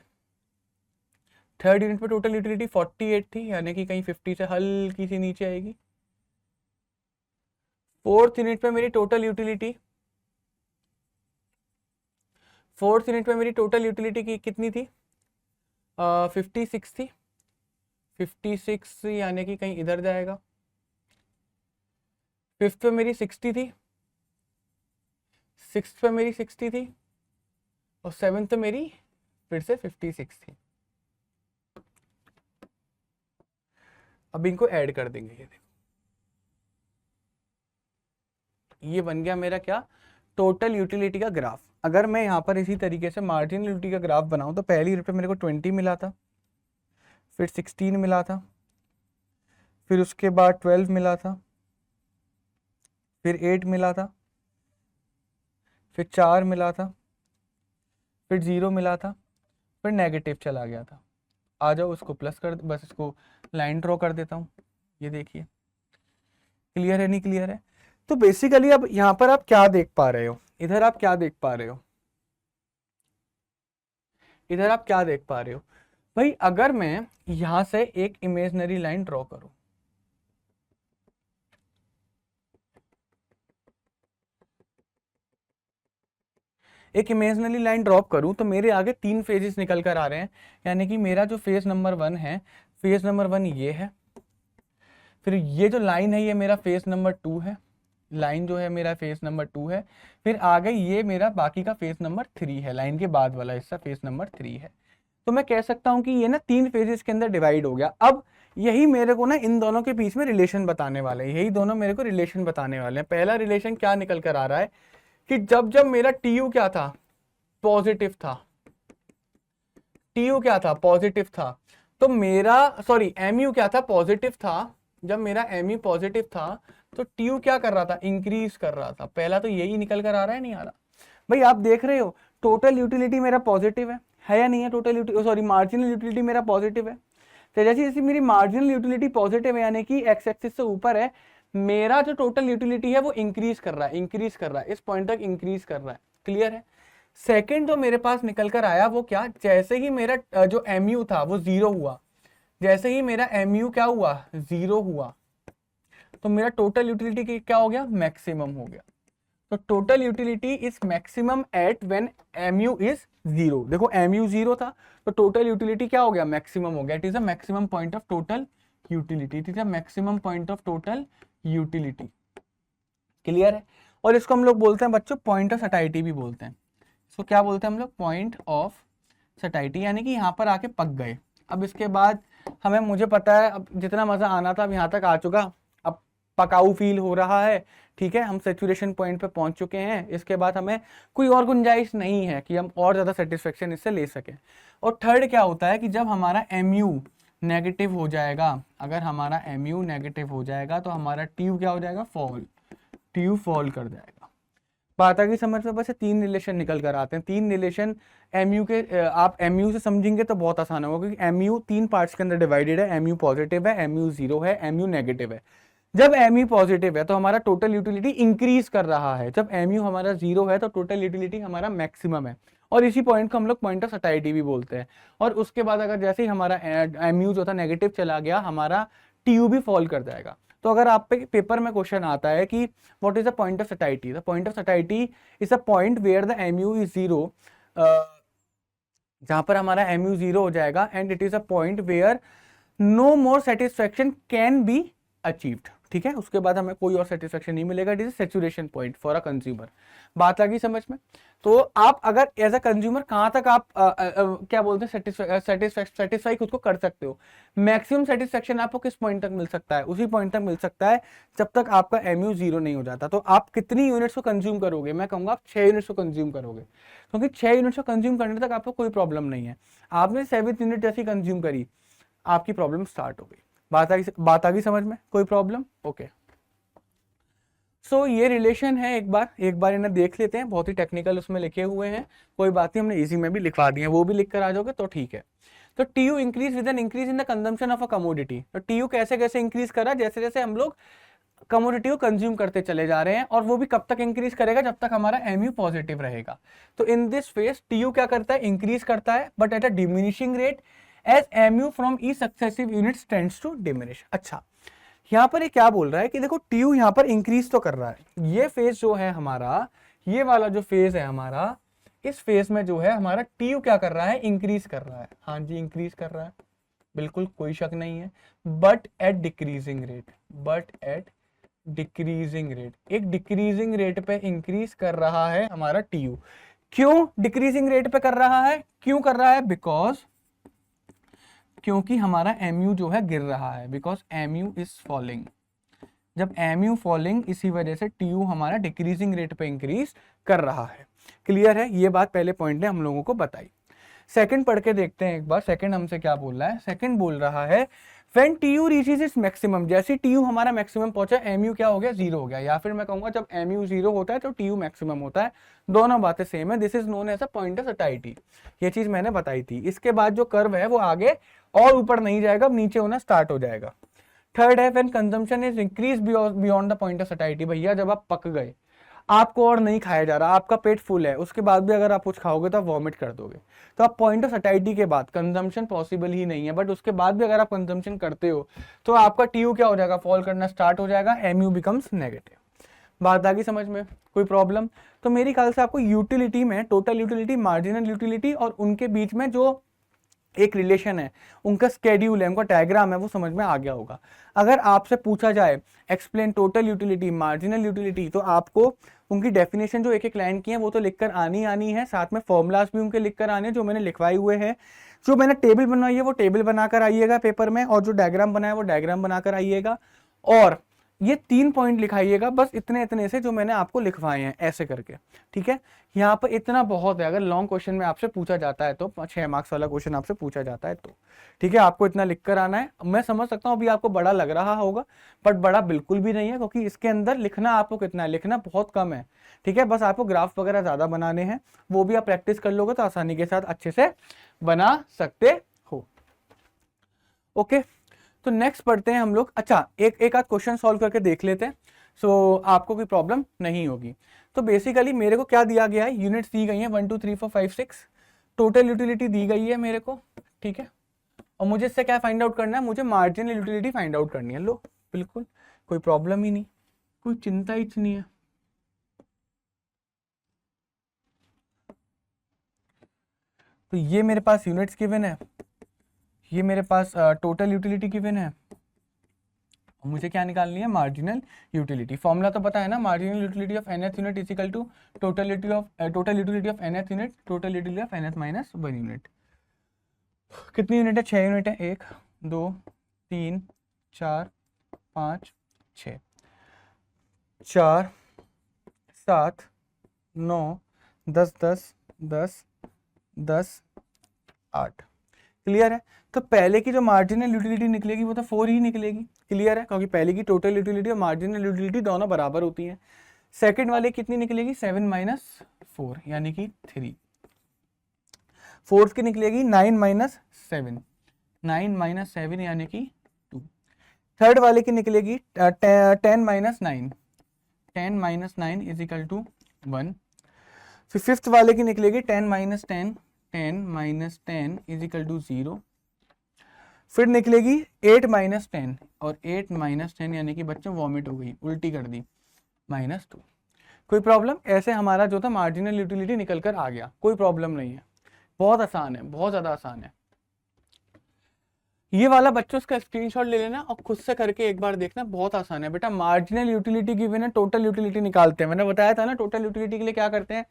S1: थर्ड यूनिट में टोटल यूटिलिटी 48 थी यानी कि कहीं 50 से हल्की सी नीचे आएगी। फोर्थ यूनिट में मेरी टोटल यूटिलिटी, फोर्थ यूनिट में मेरी टोटल यूटिलिटी की कितनी थी 56 थी, 56 यानी कि कहीं इधर जाएगा। फिफ्थ पे मेरी 60 थी, सिक्स्थ पे मेरी 60 थी, और सेवेंथ पे मेरी फिर से 56 थी। अब इनको ऐड कर देंगे, ये देखो ये बन गया मेरा क्या टोटल यूटिलिटी का ग्राफ। अगर मैं यहाँ पर इसी तरीके से मार्जिनल यूटिलिटी का ग्राफ बनाऊं तो पहली यूनिट पे मेरे को 20 मिला था, फिर 16 मिला था, फिर उसके बाद 12 मिला था, फिर 8 मिला था, फिर 4 मिला था, फिर 0 मिला था, फिर नेगेटिव चला गया था। आ जाओ उसको प्लस कर, बस इसको लाइन ड्रॉ कर देता हूँ, ये देखिए क्लियर है नहीं क्लियर है। तो बेसिकली अब यहाँ पर आप क्या देख पा रहे हो, इधर आप क्या देख पा रहे हो, इधर आप क्या देख पा रहे हो भाई। अगर मैं यहां से एक इमेजिनरी लाइन ड्रॉ करूं, एक इमेजिनरी लाइन ड्रॉप करूं तो मेरे आगे 3 फेजेस निकल कर आ रहे हैं, यानी कि मेरा जो फेज नंबर 1 है, फेज नंबर 1 ये है, फिर ये जो लाइन है ये मेरा फेज नंबर 2 है, लाइन जो है मेरा फेज नंबर 2 है, फिर आगे ये मेरा बाकी का फेज नंबर 3 है, लाइन के बाद वाला हिस्सा फेज नंबर 3 है। तो मैं कह सकता हूं कि ये ना 3 फेजेस के अंदर डिवाइड हो गया। अब यही मेरे को ना इन दोनों के बीच में रिलेशन बताने वाले हैं, यही दोनों मेरे को रिलेशन बताने वाले हैं। पहला रिलेशन क्या निकल कर आ रहा है कि जब जब मेरा टीयू क्या था पॉजिटिव था, टीयू क्या था पॉजिटिव था, तो मेरा सॉरी एमयू क्या था पॉजिटिव था, जब मेरा एमयू पॉजिटिव था तो टीयू क्या कर रहा था इंक्रीज कर रहा था। पहला तो यही निकल कर आ रहा है नहीं आ रहा भाई। आप देख रहे हो टोटल यूटिलिटी मेरा पॉजिटिव है या नहीं है, total utility sorry marginal utility मेरा पॉजिटिव है। तो जैसे जैसे मेरी मार्जिनल यूटिलिटी पॉजिटिव है यानी कि एक्स एक्सिस से ऊपर है, मेरा जो टोटल यूटिलिटी है वो इंक्रीज कर रहा है, इंक्रीज कर रहा है, इस पॉइंट तक इंक्रीज कर रहा है। क्लियर है। सेकंड जो मेरे पास निकल कर आया वो क्या, जैसे ही मेरा जो एमयू था वो 0 हुआ, जैसे ही मेरा एमयू क्या हुआ 0 हुआ, तो मेरा टोटल यूटिलिटी क्या हो गया मैक्सिमम हो गया। तो total utility is maximum at when MU is 0। देखो एमयू 0 था तो टोटल यूटिलिटी क्या हो गया मैक्सिमम हो गया। It is a maximum point of total utility, it is a maximum point of total utility. Clear है। और इसको हम लोग बोलते हैं बच्चों पॉइंट ऑफ सटाइटी भी बोलते हैं। इसको क्या बोलते हैं हम लोग पॉइंट ऑफ सटाइटी, यानी कि यहाँ पर आके पक गए। अब इसके बाद हमें मुझे पता है अब जितना मजा आना था अब यहाँ तक आ चुका, अब पकाऊ फील हो रहा है, ठीक है, हम सेचुरेशन पॉइंट पे पहुंच चुके हैं। इसके बाद हमें कोई और गुंजाइश नहीं है कि हम और ज़्यादा सेटिस्फेक्शन इससे ले सकें। और थर्ड क्या होता है कि जब हमारा एमयू नेगेटिव हो जाएगा, अगर हमारा एमयू नेगेटिव हो जाएगा तो हमारा टीयू क्या हो जाएगा फॉल, टीयू फॉल कर जाएगा। बात आ गई समझ में। बस 3 रिलेशन निकल कर आते हैं, 3 रिलेशन एमयू के। आप एमयू से समझेंगे तो बहुत आसान होगा क्योंकि एमयू 3 पार्ट्स के अंदर डिवाइडेड है, एमयू पॉजिटिव है, एमयू 0 है, एमयू नेगेटिव है। जब एमयू पॉजिटिव है तो हमारा टोटल यूटिलिटी इंक्रीज कर रहा है, जब एमयू हमारा 0 है तो टोटल यूटिलिटी हमारा मैक्सिमम है। और इसी पॉइंट को हम लोग पॉइंट ऑफ सटाइटी भी बोलते हैं। और उसके बाद अगर जैसे ही हमारा एमयू जो था नेगेटिव चला गया, हमारा टीयू भी फॉल कर जाएगा। तो अगर आप पे पेपर में क्वेश्चन आता है कि what is the point of satisfaction, the point of satisfaction is a point where the MU is 0, जहां पर हमारा MU 0 हो जाएगा, and it is a point where no more satisfaction can be achieved. ठीक है, उसके बाद हमें कोई और सेटिस्फैक्शन नहीं मिलेगा। It is saturation point for a consumer. बात आ गई समझ में? तो आप अगर एज अ कंज्यूमर कहां तक आप क्या बोलते हैं सेटिस्फाई खुद को कर सकते हो, मैक्सिमम सेटिस्फैक्शन आपको किस पॉइंट तक मिल सकता है? उसी पॉइंट तक मिल सकता है जब तक आपका MU 0 नहीं हो जाता। तो आप कितनी यूनिट्स को कंज्यूम करोगे? मैं कहूंगा आप 6 यूनिट्स को कंज्यूम करोगे, क्योंकि 6 यूनिट्स को कंज्यूम करने तक आपको कोई प्रॉब्लम नहीं है। आपने 7th यूनिट जैसी कंज्यूम करी, आपकी प्रॉब्लम स्टार्ट हो गई। बात आ गई समझ में? कोई प्रॉब्लम? ओके। सो ये रिलेशन है, एक बार इन्हें देख लेते हैं। बहुत ही टेक्निकल उसमें लिखे हुए हैं, कोई बात नहीं, हमने इजी में भी लिखवा दिए हैं, वो भी लिख कर आ जाओगे तो ठीक है। तो TU increase with an increase in the consumption of a commodity. तो TU कैसे कैसे इंक्रीज करा? जैसे जैसे हम लोग कमोडिटी को कंज्यूम करते चले जा रहे हैं, और वो भी कब तक इंक्रीज करेगा? जब तक हमारा MU पॉजिटिव रहेगा। तो इन दिस फेज TU क्या करता है? इंक्रीज करता है, but at a diminishing rate as MU from each successive units tends to diminish. अच्छा, यहाँ पर ये क्या बोल रहा है कि देखो TU यहाँ पर इंक्रीज तो कर रहा है। ये फेज जो है हमारा, ये वाला जो फेज है हमारा, इस फेज में जो है हमारा TU क्या कर रहा है? इंक्रीज कर रहा है। हाँ जी, इंक्रीज कर रहा है, बिल्कुल कोई शक नहीं है, बट एट डिक्रीजिंग रेट। एक डिक्रीजिंग रेट पे इंक्रीज कर रहा है हमारा TU। क्यों डिक्रीजिंग रेट पे कर रहा है? क्यों कर रहा है? क्योंकि हमारा MU जो है गिर रहा है, बिकॉज MU इज फॉलिंग। जब MU फॉलिंग, इसी वजह से TU हमारा डिक्रीजिंग रेट पे इंक्रीज कर रहा है। क्लियर है? ये बात पहले पॉइंट ने हम लोगों को बताई। सेकंड पढ़ के देखते हैं एक बार। सेकंड हमसे क्या बोल रहा है? सेकंड बोल रहा है when TU reaches its maximum, जैसे TU हमारा मैक्सिमम पहुंचा, MU क्या हो गया? 0 हो गया। या फिर मैं कहूंगा जब MU 0 होता है तो TU मैक्सिमम होता है। दोनों बातें सेम है। This is known as a point of satisfaction. ये चीज मैंने बताई थी। इसके बाद जो कर्व है वो आगे और ऊपर नहीं जाएगा, अब नीचे होना स्टार्ट हो जाएगा। थर्ड है when consumption is increased beyond the point of satiety। भैया जब आप पक गए, आपको और नहीं खाया जा रहा, आपका पेट फुल है, उसके बाद भी अगर आप कुछ खाओगे तो आप वॉमिट कर दोगे। तो आप पॉइंट ऑफ सैटिस्फैक्शन के बाद कंजम्पशन पॉसिबल ही नहीं है, बट उसके बाद भी अगर आप कंजम्पशन करते हो तो आपका TU क्या हो जाएगा? फॉल करना स्टार्ट हो जाएगा, MU बिकम्स नेगेटिव। बात आ गई समझ में? कोई प्रॉब्लम? तो मेरी ख्याल से आपको यूटिलिटी में टोटल यूटिलिटी, मार्जिनल यूटिलिटी और उनके बीच में जो एक रिलेशन है, उनका स्केड्यूल है, उनका डायग्राम है, वो समझ में आ गया होगा। अगर आपसे पूछा जाए explain total utility, marginal utility, तो आपको उनकी डेफिनेशन जो एक एक लाइन की है वो तो लिखकर आनी है, साथ में फॉर्मूलाज भी उनके लिखकर आने, जो मैंने लिखवाए हुए हैं। जो मैंने टेबल बनवाई है वो टेबल बनाकर आइएगा पेपर में, और जो डायग्राम बनाया वो डायग्राम बनाकर आइएगा। और ये 3 पॉइंट लिखाइएगा, बस इतने इतने से जो मैंने आपको लिखवाए हैं ऐसे करके। ठीक है, यहाँ पर इतना बहुत है। अगर लॉन्ग क्वेश्चन में आपसे पूछा जाता है तो 6 मार्क्स वाला क्वेश्चन आपसे पूछा जाता है तो ठीक है, आपको इतना लिख कर आना है। मैं समझ सकता हूँ अभी आपको बड़ा लग रहा होगा, बट बड़ा बिल्कुल भी नहीं है, क्योंकि इसके अंदर लिखना आपको कितना है? लिखना बहुत कम है। ठीक है, बस आपको ग्राफ वगैरह ज्यादा बनाने हैं, वो भी आप प्रैक्टिस कर लोगे तो आसानी के साथ अच्छे से बना सकते हो। ओके, तो नेक्स्ट पढ़ते हैं हम लोग। अच्छा, एक आध क्वेश्चन सॉल्व करके देख लेते हैं, सो आपको कोई प्रॉब्लम नहीं होगी। तो बेसिकली मेरे को क्या दिया गया है? यूनिट्स दी गई हैं 1 2 3 4 5 6, टोटल यूटिलिटी दी गई है मेरे को। ठीक है, और मुझे इससे क्या फाइंड आउट करना है? मुझे मार्जिनल यूटिलिटी फाइंड आउट करनी है। लो, बिल्कुल कोई प्रॉब्लम ही नहीं, कोई चिंता ही नहीं है। तो ये मेरे पास यूनिट्स गिवन है, ये मेरे पास टोटल यूटिलिटी गिवन है, मुझे क्या निकालनी है? Marginal utility. फॉर्मूला तो पता है ना, marginal utility of nth unit is equal to total utility of nth unit, total utility of nth minus 1 unit. कितनी यूनिट है? 6 यूनिट है। 1 2 3 4 5 6, 4 7 9 10 10 10 10 8। क्लियर है? तो पहले की जो मार्जिनल यूटिलिटी निकलेगी वो तो 4 ही निकलेगी। क्लियर है? क्योंकि पहले की टोटल यूटिलिटी और मार्जिनल यूटिलिटी दोनों बराबर होती हैं। सेकंड वाले कितनी निकलेगी? 7 माइनस 4 यानी कि 3। फोर्थ की निकलेगी 9 माइनस 7, 9 माइनस 7 यानी कि 2। थर्ड वाले की निकलेगी 10 minus 9, 10 minus 9 is equal to 1। फिर फिफ्थ वाले की निकलेगी 10 minus 10, 10 minus 10 is equal to 0। फिर निकलेगी 8 माइनस 10, और 8 माइनस 10 यानी कि बच्चों वॉमिट हो गई, उल्टी कर दी, -2। कोई प्रॉब्लम? ऐसे हमारा जो था मार्जिनल यूटिलिटी निकल कर आ गया, कोई प्रॉब्लम नहीं है, बहुत आसान है, बहुत ज़्यादा आसान है। ये वाला बच्चों इसका स्क्रीनशॉट ले लेना और खुद से करके एक बार देखना, बहुत आसान है बेटा। मार्जिनल यूटिलिटी की बिना टोटल यूटिलिटी निकालते हैं, मैंने बताया था ना टोटल यूटिलिटी के लिए क्या करते हैं,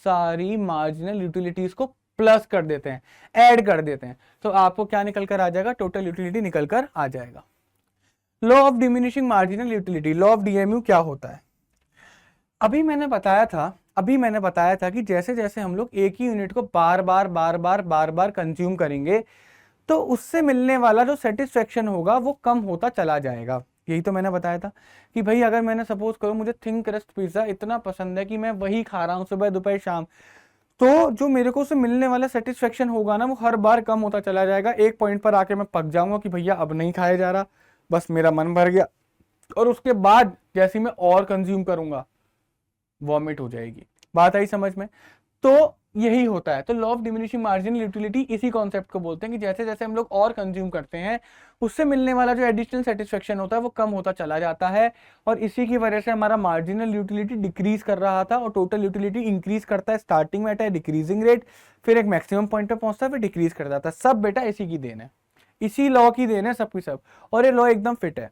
S1: सारी मार्जिनल यूटिलिटीज को प्लस कर देते हैं, ऐड कर देते हैं, तो आपको क्या निकल कर आ जाएगा, टोटल यूटिलिटी निकल कर आ जाएगा। Law of diminishing marginal utility, law of DMU क्या होता है? अभी मैंने बताया था कि जैसे जैसे हम लोग एक ही यूनिट को बार बार कंज्यूम करेंगे तो उससे मिलने वाला जो सेटिस्फेक्शन होगा वो कम होता चला जाएगा। यही तो मैंने बताया था कि भाई अगर मैंने सपोज करो मुझे थिन क्रस्ट पिज्जा इतना पसंद है कि मैं वही खा रहा हूँ सुबह दोपहर शाम, तो जो मेरे को उससे मिलने वाला सेटिस्फेक्शन होगा ना वो हर बार कम होता चला जाएगा। एक पॉइंट पर आके मैं पक जाऊंगा कि भैया अब नहीं खाया जा रहा, बस मेरा मन भर गया, और उसके बाद जैसे मैं और कंज्यूम करूंगा वॉमिट हो जाएगी। बात आई समझ में? तो यही होता है। तो law of diminishing marginal utility इसी कॉन्सेप्ट को बोलते हैं कि जैसे जैसे हम लोग और कंज्यूम करते हैं उससे मिलने वाला जो एडिशनल सेटिस्फेक्शन होता है वो कम होता चला जाता है, और इसी की वजह से हमारा मार्जिनल यूटिलिटी डिक्रीज कर रहा था और टोटल यूटिलिटी इंक्रीज करता है। स्टार्टिंग में है डिक्रीजिंग रेट, फिर एक मैक्सिमम पॉइंट पे पहुंचता है, फिर डिक्रीज कर जाता है। सब बेटा इसी की देन है, इसी लॉ की देन है सब की सब, और ये लॉ एकदम फिट है।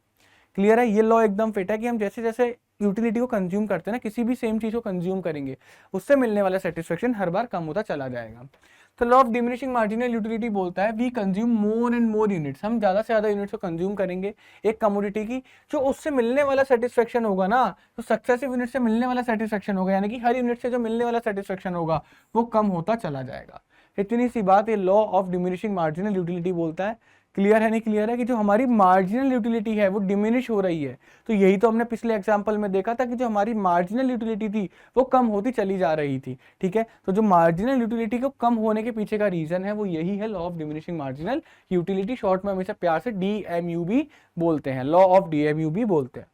S1: क्लियर है? ये लॉ एकदम फिट है कि हम जैसे जैसे यूटिलिटी को कंज्यूम करते हैं ना, किसी भी सेम चीज को कंज्यूम करेंगे उससे मिलने वाला सेटिस्फेक्शन हर बार कम होता चला जाएगा। तो law of diminishing marginal utility बोलता है we consume more and more units, हम ज्यादा से ज्यादा यूनिट्स को कंज्यूम करेंगे एक कमोडिटी की, जो उससे मिलने वाला सेटिस्फेक्शन होगा ना, तो सक्सेसिव यूनिट से मिलने वाला सेटिस्फेक्शन होगा, यानी कि हर यूनिट से जो मिलने वाला सेटिस्फेक्शन होगा वो कम होता चला जाएगा। इतनी सी बात ये law of diminishing marginal utility बोलता है। क्लियर है? नहीं क्लियर है कि जो हमारी मार्जिनल यूटिलिटी है वो डिमिनिश हो रही है, तो यही तो हमने पिछले एग्जांपल में देखा था कि जो हमारी मार्जिनल यूटिलिटी थी वो कम होती चली जा रही थी। ठीक है, तो जो मार्जिनल यूटिलिटी को कम होने के पीछे का रीजन है वो यही है, law of diminishing marginal utility. Short में हमेशा प्यार से डीएमयू भी बोलते हैं, लॉ ऑफ डीएमयू भी बोलते हैं।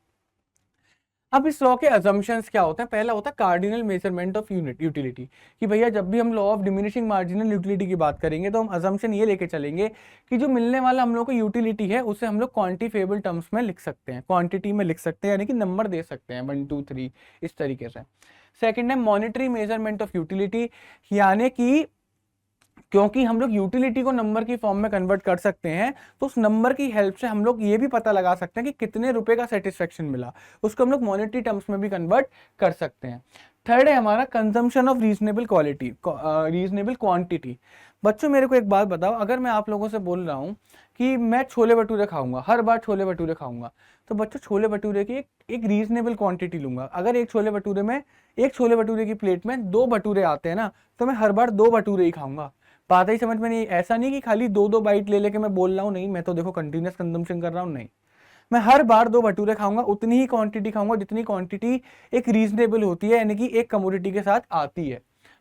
S1: अब इस लॉ के अजम्पशंस क्या होते हैं? पहला होता है cardinal measurement of unit utility, कि भैया जब भी हम law of diminishing marginal utility की बात करेंगे तो हम अजम्पशन ये लेके चलेंगे कि जो मिलने वाला हम लोग को यूटिलिटी है उसे हम लोग क्वांटिफेबल टर्म्स में लिख सकते हैं, क्वांटिटी में लिख सकते हैं, यानी कि नंबर दे सकते हैं 1 2 3 इस तरीके से। सेकेंड है मॉनिटरी मेजरमेंट ऑफ यूटिलिटी, यानी कि क्योंकि हम लोग यूटिलिटी को नंबर की फॉर्म में कन्वर्ट कर सकते हैं तो उस नंबर की हेल्प से हम लोग ये भी पता लगा सकते हैं कि कितने रुपए का सेटिस्फेक्शन मिला, उसको हम लोग मॉनेटरी टर्म्स में भी कन्वर्ट कर सकते हैं। थर्ड है हमारा consumption of reasonable quality, reasonable quantity. बच्चों मेरे को एक बात बताओ, अगर मैं आप लोगों से बोल रहा हूँ कि मैं छोले भटूरे खाऊंगा, हर बार छोले भटूरे खाऊंगा, तो बच्चों छोले भटूरे की एक रीजनेबल क्वांटिटी लूंगा। अगर एक छोले भटूरे की प्लेट में 2 भटूरे आते हैं ना, तो मैं हर बार 2 भटूरे ही खाऊंगा। बात ही समझ में नहीं? ऐसा नहीं कि खाली 2 बाइट ले लेके मैं बोल रहा हूँ, नहीं मैं तो देखो कंटिन्यूस कंजम्पशन कर रहा हूँ, नहीं, मैं हर बार 2 भटूरे खाऊंगा, उतनी ही क्वांटिटी खाऊंगा जितनी क्वांटिटी एक रीजनेबल होती है, यानी कि एक कमोडिटी के साथ आती है।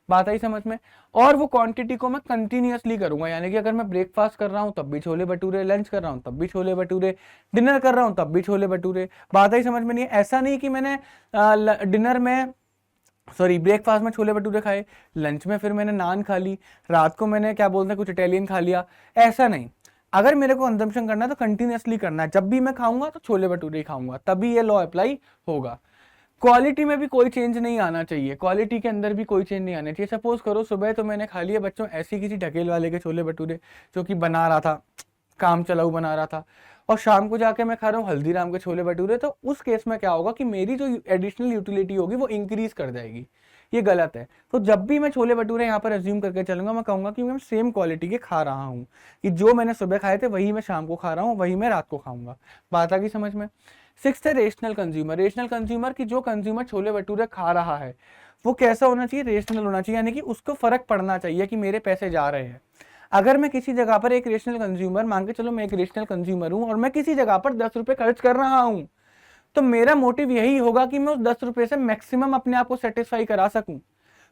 S1: बात आई समझ में? और वो क्वांटिटी को मैं कंटिन्यूअसली करूंगा, यानी कि अगर मैं ब्रेकफास्ट कर रहा हूँ तब भी छोले भटूरे, लंच कर रहा हूँ तब भी छोले भटूरे, डिनर कर रहा हूँ तब भी छोले भटूरे। बात आई समझ में? नहीं, ऐसा नहीं कि मैंने डिनर में ब्रेकफास्ट में छोले भटूरे खाए, लंच में फिर मैंने नान खा ली, रात को मैंने क्या बोलते हैं कुछ इटालियन खा लिया, ऐसा नहीं। अगर मेरे को कंजम्पशन करना है तो कंटिन्यूअसली करना है, जब भी मैं खाऊंगा तो छोले भटूरे ही खाऊंगा, तभी ये लॉ अप्लाई होगा। क्वालिटी में भी कोई चेंज नहीं आना चाहिए, क्वालिटी के अंदर भी कोई चेंज नहीं आना चाहिए। सपोज करो सुबह तो मैंने खा लिया बच्चों ऐसी किसी ढकेल वाले के छोले भटूरे जो कि बना रहा था, काम चलाऊ बना रहा था, और शाम को जाके मैं खा रहा हूँ हल्दीराम के छोले भटूरे, तो उस केस में क्या होगा कि मेरी जो एडिशनल यूटिलिटी होगी वो इंक्रीज कर जाएगी। ये गलत है। तो जब भी मैं छोले भटूरे यहाँ पर अज्यूम करके चलूंगा, मैं कहूंगा कि मैं सेम क्वालिटी के खा रहा हूँ, कि जो मैंने सुबह खाए थे वही मैं शाम को खा रहा हूँ, वही मैं रात को खाऊंगा। बात आ गई समझ में? 6th है रेशनल कंज्यूमर। रेशनल कंज्यूमर की जो कंज्यूमर छोले भटूरे खा रहा है वो कैसा होना चाहिए? रेशनल होना चाहिए, यानी कि उसको फर्क पड़ना चाहिए कि मेरे पैसे जा रहे हैं। अगर मैं किसी जगह पर एक रेशनल कंज्यूमर, मान के चलो मैं एक रेशनल कंज्यूमर हूं और मैं किसी जगह पर 10 रुपए खर्च कर रहा हूं, तो मेरा मोटिव यही होगा कि मैं उस 10 रुपए से मैक्सिमम अपने आप को सेटिस्फाई करा सकूं।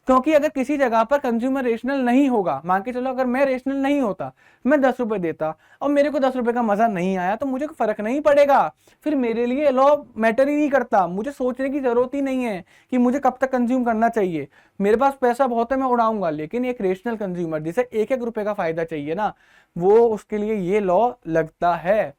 S1: क्योंकि अगर किसी जगह पर कंज्यूमर रेशनल नहीं होगा, मान के चलो अगर मैं रेशनल नहीं होता, मैं 10 रुपए देता और मेरे को 10 रुपए का मजा नहीं आया, तो मुझे फर्क नहीं पड़ेगा, फिर मेरे लिए लॉ मैटर ही नहीं करता, मुझे सोचने की जरूरत ही नहीं है कि मुझे कब तक कंज्यूम करना चाहिए। मेरे पास पैसा बहुत है, मैं उड़ाऊंगा, लेकिन एक रेशनल कंज्यूमर जिसे एक एक रुपए का फायदा चाहिए ना, वो उसके लिए ये लॉ लगता है,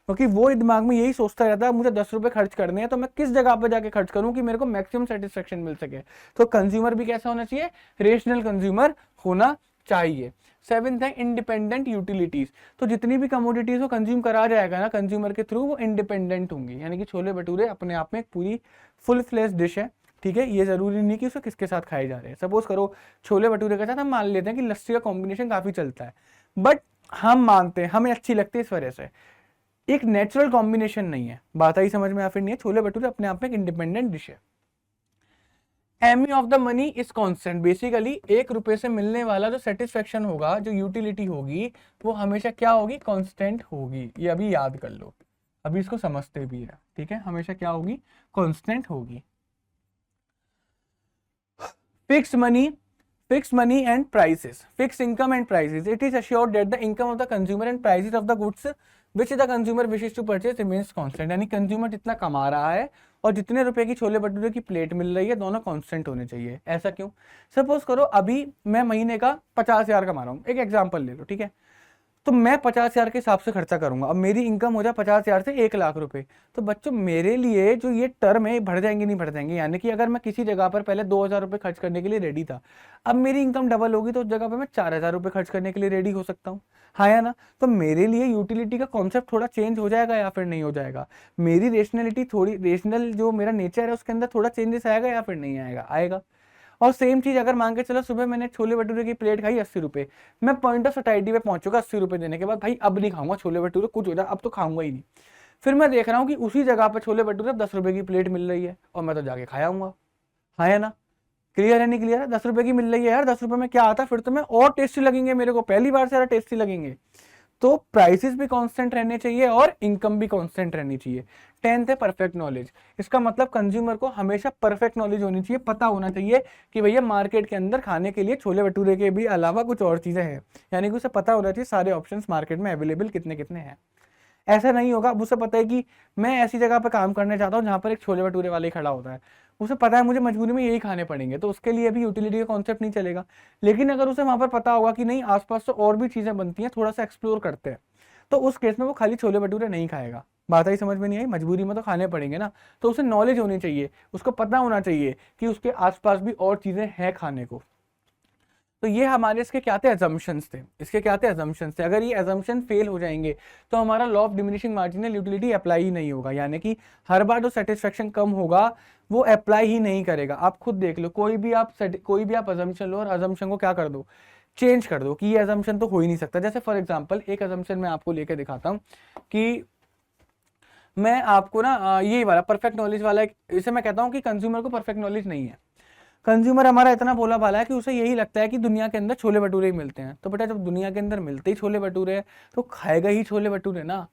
S1: क्योंकि वो दिमाग में यही सोचता रहता है मुझे 10 रुपए खर्च करने हैं, तो मैं किस जगह पर जाके खर्च करूं कि मेरे को मैक्सिमम सेटिस्फेक्शन मिल सके। तो कंज्यूमर भी कैसा होना चाहिए, रेशनल कंज्यूमर होना चाहिए। सेवेंथ है इंडिपेंडेंट यूटिलिटीज। तो जितनी भी कमोडिटीज को कंज्यूम करा जाएगा ना कंज्यूमर के थ्रू, वो इंडिपेंडेंट होंगी, यानी कि छोले भटूरे अपने आप में एक पूरी फुल फ्लेश डिश है, ठीक है। ये जरूरी नहीं कि उसे किसके साथ खाए जा रहे हैं। सपोज करो छोले भटूरे के साथ हम मान लेते हैं कि लस्सी का कॉम्बिनेशन काफी चलता है, बट हम मानते हैं हमें अच्छी लगती है इस वजह से, एक नेचुरल कॉम्बिनेशन नहीं है। बात आई समझ में या फिर नहीं है? छोले भटूरे अपने आप में एक इंडिपेंडेंट डिश है। MU of the money is constant. Basically 1 रुपए से मिलने वाला जो सेटिस्फेक्शन होगा, जो यूटिलिटी होगी, वो हमेशा क्या होगी, कांस्टेंट होगी। ये अभी याद कर लो, अभी इसको समझते भी है, ठीक है। हमेशा क्या होगी, कांस्टेंट होगी। Fix money and prices, fix income and prices. It is assured that the income of the consumer and prices of the goods which the consumer wishes to purchase remains constant। यानी कंज्यूमर जितना कमा रहा है और जितने रुपए की छोले भटूरे की प्लेट मिल रही है, दोनों कांस्टेंट होने चाहिए। ऐसा क्यों? सपोज करो अभी मैं महीने का 50,000 कमा रहा हूँ, एक एग्जांपल ले लो, ठीक है। तो मैं 50,000 के हिसाब से खर्चा करूंगा। अब मेरी इनकम हो जाए 50,000 से 1 लाख रुपए, तो बच्चों मेरे लिए जो ये टर्म है बढ़ जाएंगे नहीं बढ़ जाएंगे। यानी कि अगर मैं किसी जगह पर पहले 2,000 रुपए खर्च करने के लिए रेडी था, अब मेरी इनकम डबल होगी, तो उस जगह पर मैं 4,000 रुपए खर्च करने के लिए रेडी हो सकता हूँ, हाँ या ना? तो मेरे लिए यूटिलिटी का कॉन्सेप्ट थोड़ा चेंज हो जाएगा या फिर नहीं हो जाएगा? मेरी रेशनलिटी थोड़ी, रेशनल जो मेरा नेचर है उसके अंदर थोड़ा चेंजेस आएगा या फिर नहीं आएगा? आएगा। और सेम चीज अगर मान के चलो सुबह मैंने छोले भटूरे की प्लेट खाई 80 रुपए, मैं पॉइंट ऑफ सटाइटी पे पहुंचूंगा 80 रुपए देने के बाद, भाई अब नहीं खाऊंगा छोले भटूरे, कुछ हो जाए अब तो खाऊंगा ही नहीं। फिर मैं देख रहा हूँ कि उसी जगह पर छोले भटूरे 10 रुपए की प्लेट मिल रही है और मैं तो जाके खाऊंगा, हाँ है ना? क्लियर है नहीं क्लियर है? 10 रुपए की मिल रही है यार, 10 रुपए में क्या आता है, फिर तो मैं और टेस्टी लगेंगे मेरे को, पहली बार से ज्यादा टेस्टी लगेंगे। तो प्राइसेस भी कांस्टेंट रहने चाहिए और इनकम भी कांस्टेंट रहनी चाहिए। 10th है परफेक्ट नॉलेज। इसका मतलब कंज्यूमर को हमेशा परफेक्ट नॉलेज होनी चाहिए, पता होना चाहिए कि भैया मार्केट के अंदर खाने के लिए छोले भटूरे के भी अलावा कुछ और चीजें हैं, यानी कि उसे पता होना चाहिए सारे ऑप्शंस मार्केट में अवेलेबल कितने कितने हैं। ऐसा नहीं होगा, अब उसे पता है कि मैं ऐसी जगह पर काम करने चाहता हूँ जहाँ पर एक छोले भटूरे वाले खड़ा होता है, उसे पता है मुझे मजबूरी में यही खाने पड़ेंगे, तो उसके लिए भी यूटिलिटी का कॉन्सेप्ट नहीं चलेगा। लेकिन अगर उसे वहां पर पता होगा कि नहीं आसपास तो और भी चीजें बनती हैं, थोड़ा सा एक्सप्लोर करते हैं, तो उस केस में वो खाली छोले भटूरे नहीं खाएगा। बात आई समझ में नहीं आई? मजबूरी में तो खाने पड़ेंगे ना, तो उसे नॉलेज होनी चाहिए, उसको पता होना चाहिए कि उसके आसपास भी और चीजें हैं खाने को। तो ये हमारे इसके क्या थे, अजम्पशंस थे। इसके क्या थे, अजम्पशंस थे। अगर ये अजम्पशन फेल हो जाएंगे तो हमारा law of diminishing marginal utility apply ही नहीं होगा, यानी कि हर बार जो सेटिस्फेक्शन कम होगा वो अप्लाई ही नहीं करेगा। आप खुद देख लो, कोई भी आप अजम्पशन लो और अजम्पशन को क्या कर दो, चेंज कर दो कि ये अजम्पशन तो हो ही नहीं सकता। जैसे फॉर एग्जांपल एक अजम्पशन मैं आपको लेके दिखाता हूँ कि मैं आपको ना ये वाला परफेक्ट नॉलेज वाला इसे मैं कहता हूँ कि कंज्यूमर को परफेक्ट नॉलेज नहीं है। कंज्यूमर हमारा इतना भोला भाला है कि उसे यही लगता है कि दुनिया के अंदर छोले भटूरे ही मिलते हैं। तो बेटा जब दुनिया के अंदर मिलते ही छोले भटूरे हैं तो खाएगा ही छोले भटूरे ना,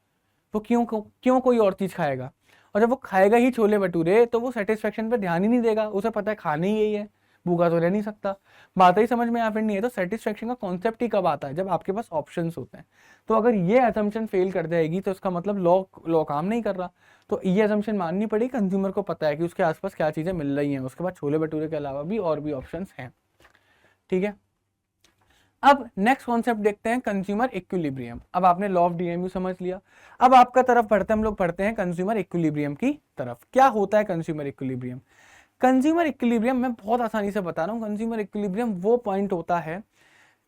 S1: तो क्यों कोई और चीज खाएगा? और जब वो खाएगा ही छोले भटूरे तो वो सेटिस्फेक्शन पे ध्यान ही नहीं देगा, उसे पता है खाने ही यही है, भूखा तो रह नहीं सकता। बात ही समझ में या फिर नहीं है? तो सेटिस्फेक्शन का कॉन्सेप्ट ही कब आता है, जब आपके पास ऑप्शंस होते हैं। तो अगर ये असम्पशन फेल कर जाएगी तो इसका मतलब लॉ काम नहीं कर रहा। तो ये असम्पशन माननी पड़ेगी, कंज्यूमर को पता है कि उसके आसपास क्या चीजें मिल रही हैं, उसके बाद छोले भटूरे के अलावा भी और भी ऑप्शंस हैं, ठीक है। अब नेक्स्ट कॉन्सेप्ट देखते हैं, कंज्यूमर इक्विलिब्रियम। अब आपने लॉ ऑफ डीएमयू समझ लिया, अब आपका तरफ बढ़ते हम लोग पढ़ते हैं कंज्यूमर इक्विलिब्रियम की तरफ। क्या होता है कंज्यूमर इक्विलिब्रियम? कंज्यूमर इक्विलिब्रियम मैं बहुत आसानी से बता रहा हूँ। कंज्यूमर इक्विलिब्रियम वो पॉइंट होता है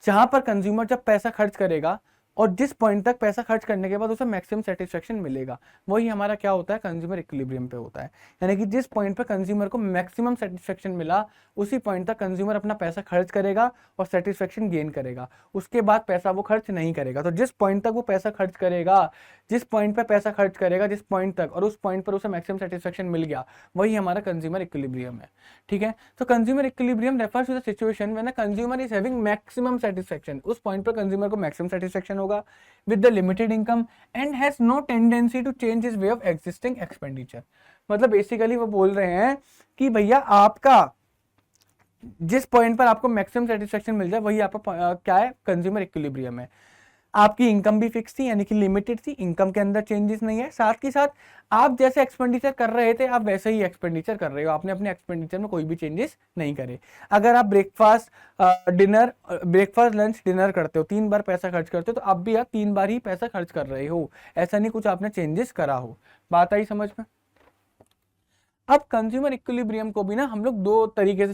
S1: जहां पर कंज्यूमर जब पैसा खर्च करेगा और जिस पॉइंट तक पैसा खर्च करने के बाद उसे मैक्सिमम सेटिस्फेक्शन मिलेगा, वही हमारा क्या होता है, कंज्यूमर इक्विलिब्रियम पे होता है। यानी कि जिस पॉइंट पर कंज्यूमर को मैक्सिमम सेटिस्फेक्शन मिला, उसी पॉइंट तक कंज्यूमर अपना पैसा खर्च करेगा और सेटिस्फेक्शन गेन करेगा। उसके बाद पैसा वो खर्च नहीं करेगा। तो जिस पॉइंट तक वो पैसा खर्च करेगा, जिस पॉइंट पर पैसा खर्च करेगा, जिस पॉइंट तक, और उस पॉइंट पर उसे मैक्सिमम सेटिस्फेक्शन मिल गया, वही हमारा कंज्यूमर इक्विलिब्रियम है, ठीक है। तो consumer equilibrium refers to the situation when the consumer is having maximum satisfaction. उस पॉइंट पर कंज्यूमर को मैक्सिमम सेटिस्फेक्शन होगा with the limited income and has no tendency to change his way of existing expenditure। मतलब बेसिकली वो बोल रहे हैं कि भैया आपका जिस पॉइंट पर आपको मैक्सिमम सेटिस्फेक्शन मिल जाए वही आपका क्या है, कंज्यूमर इक्विलिब्रियम है। आपकी इनकम भी फिक्स थी, यानी कि लिमिटेड थी, इनकम के अंदर चेंजेस नहीं है। साथ के साथ आप जैसे एक्सपेंडिचर कर रहे थे आप वैसे ही एक्सपेंडिचर कर रहे हो, आपने अपने एक्सपेंडिचर में कोई भी चेंजेस नहीं करे। अगर आप ब्रेकफास्ट लंच डिनर करते हो, 3 बार पैसा खर्च करते हो, तो अब भी आप 3 बार ही पैसा खर्च कर रहे हो, ऐसा नहीं कुछ आपने चेंजेस करा हो। बात आई समझ में? अब कंज्यूमर इक्विलिब्रियम को भी ना हम लोग दो तरीके से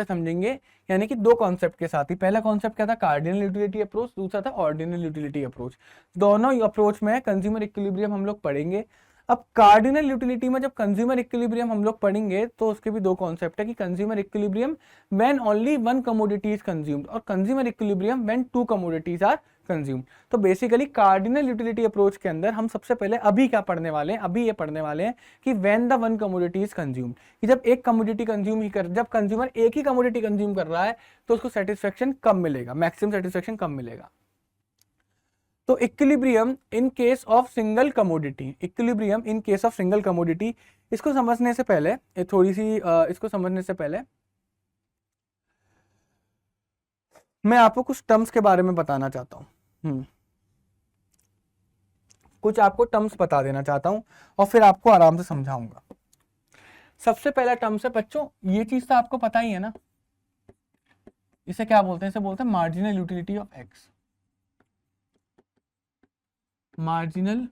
S1: समझेंगे, यानी कि दो कॉन्सेप्ट के साथ ही। पहला कॉन्सेप्ट क्या था, कार्डिनल यूटिलिटी अप्रोच, दूसरा था ऑर्डिनल यूटिलिटी अप्रोच। दोनों अप्रोच में कंज्यूमर इक्विलिब्रियम हम लोग पढ़ेंगे। अब कार्डिनल यूटिलिटी में जब कंज्यूमर इक्विलिब्रियम हम लोग पढ़ेंगे तो उसके भी दो कॉन्सेप्ट है कि consumer equilibrium when only one commodity is consumed और consumer equilibrium when 2 commodities are consumed. तो बेसिकली कार्डिनल यूटिलिटी अप्रोच के अंदर हम सबसे पहले अभी क्या पढ़ने वाले हैं, अभी ये पढ़ने वाले हैं कि when the one commodity is consumed, कि जब एक कमोडिटी कंज्यूम ही कर, जब कंज्यूमर एक ही कमोडिटी कंज्यूम कर रहा है तो उसको सेटिस्फेक्शन कम मिलेगा, मैक्सिमम सेटिस्फेक्शन कम मिलेगा। तो equilibrium in case of single commodity, equilibrium in case of single commodity, इसको समझने से पहले इसको समझने से पहले मैं आपको कुछ टर्म्स के बारे में बताना चाहता हूं। कुछ आपको टर्म्स बता देना चाहता हूं और फिर आपको आराम से समझाऊंगा। सबसे पहला टर्म्स है बच्चों, ये चीज तो आपको पता ही है ना, इसे क्या बोलते हैं, इसे बोलते हैं marginal utility of x. Marginal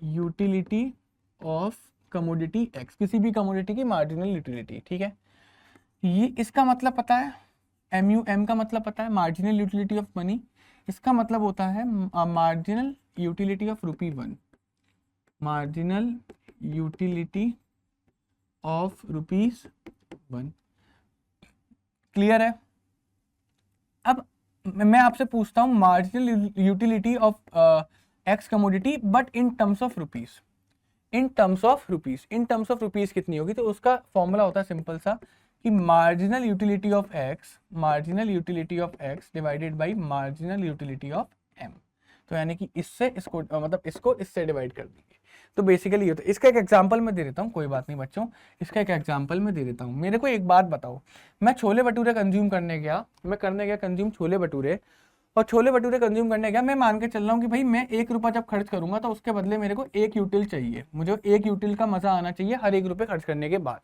S1: utility of commodity x, किसी भी कमोडिटी की मार्जिनल यूटिलिटी, ठीक है। ये इसका मतलब पता है, MUM का मतलब पता है, मार्जिनल यूटिलिटी ऑफ मनी। इसका मतलब होता है marginal utility of ₹1, marginal utility of ₹1। Clear है? अब मैं आपसे पूछता हूं marginal utility of x commodity but in terms of rupees, in terms of rupees कितनी होगी? तो उसका फॉर्मूला होता है सिंपल सा कि marginal utility of X divided by marginal utility of M. तो यानी कि इससे इसको मतलब इसको इससे डिवाइड कर देंगे। तो बेसिकली ये, तो इसका एक एग्जांपल मैं दे देता हूँ, कोई बात नहीं बच्चों, इसका एक एग्जांपल मैं दे देता हूँ। मेरे को एक बात बताओ, मैं छोले भटूरे कंज्यूम करने गया, कंज्यूम छोले भटूरे, और छोले भटूरे कंज्यूम करने गया, मैं मान के चल रहा हूँ कि भाई मैं 1 रुपया जब खर्च करूंगा तो उसके बदले मेरे को 1 यूटिल चाहिए, मुझे 1 यूटिल का मजा आना चाहिए हर 1 रुपये खर्च करने के बाद।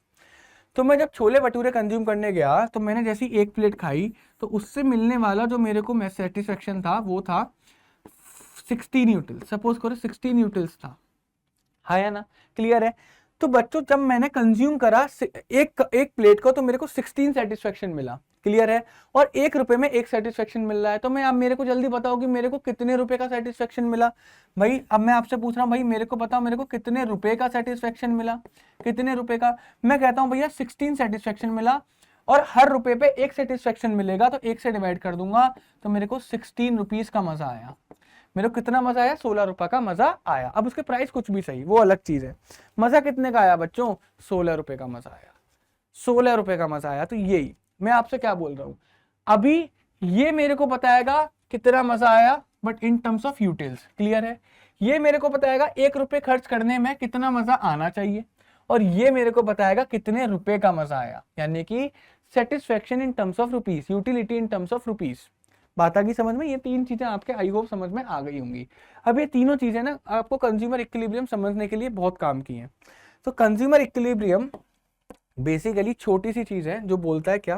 S1: तो मैं जब छोले भटूरे कंज्यूम करने गया तो मैंने जैसी 1 प्लेट खाई तो उससे मिलने वाला जो मेरे को सेटिस्फेक्शन था वो था 16 यूटिल, सपोज करो 16 यूटिल्स था, हाँ या ना? क्लियर है? तो बच्चों जब मैंने कंज्यूम करा एक प्लेट को तो मेरे को 16 सेटिस्फेक्शन मिला, क्लियर है? और 1 रुपए में 1 सेटिस्फेक्शन मिल रहा है। तो मैं अब मेरे को जल्दी बताओ कि मेरे को कितने रुपए का सेटिस्फेक्शन मिला। भाई अब मैं आपसे पूछ रहा हूँ, भाई मेरे को बताओ मेरे को कितने रुपए का सेटिस्फेक्शन मिला, कितने रुपए का? मैं कहता हूँ भैया 16 सेटिस्फेक्शन मिला, और हर रुपए पे 1 सेटिस्फेक्शन मिलेगा तो 1 से डिवाइड कर दूंगा, तो मेरे को 16 रुपीज का मजा आया। मेरे को कितना मजा आया? 16 रुपए का मजा आया। अब उसके प्राइस कुछ भी सही, वो अलग चीज है। मजा कितने का आया बच्चों? 16 रुपए का मजा आया, 16 रुपए का मजा आया। तो यही मैं आपसे क्या बोल रहा हूं, अभी ये मेरे को बताएगा कितना मजा आया but in terms of utils, clear है? ये मेरे को बताएगा 1 रुपए खर्च करने में कितना मजा आना चाहिए, और ये मेरे को बताएगा कितने रुपए का मजा आया, यानी कि satisfaction in terms of rupees, utility in terms of rupees. बात आ गई समझ में? ये 3 चीजें आपके आई होप समझ में आ गई होंगी। अब ये तीनों चीजें ना आपको कंज्यूमर इक्विलिब्रियम समझने के लिए बहुत काम की हैं। तो कंज्यूमर इक्विलिब्रियम बेसिकली छोटी सी चीज है जो बोलता है क्या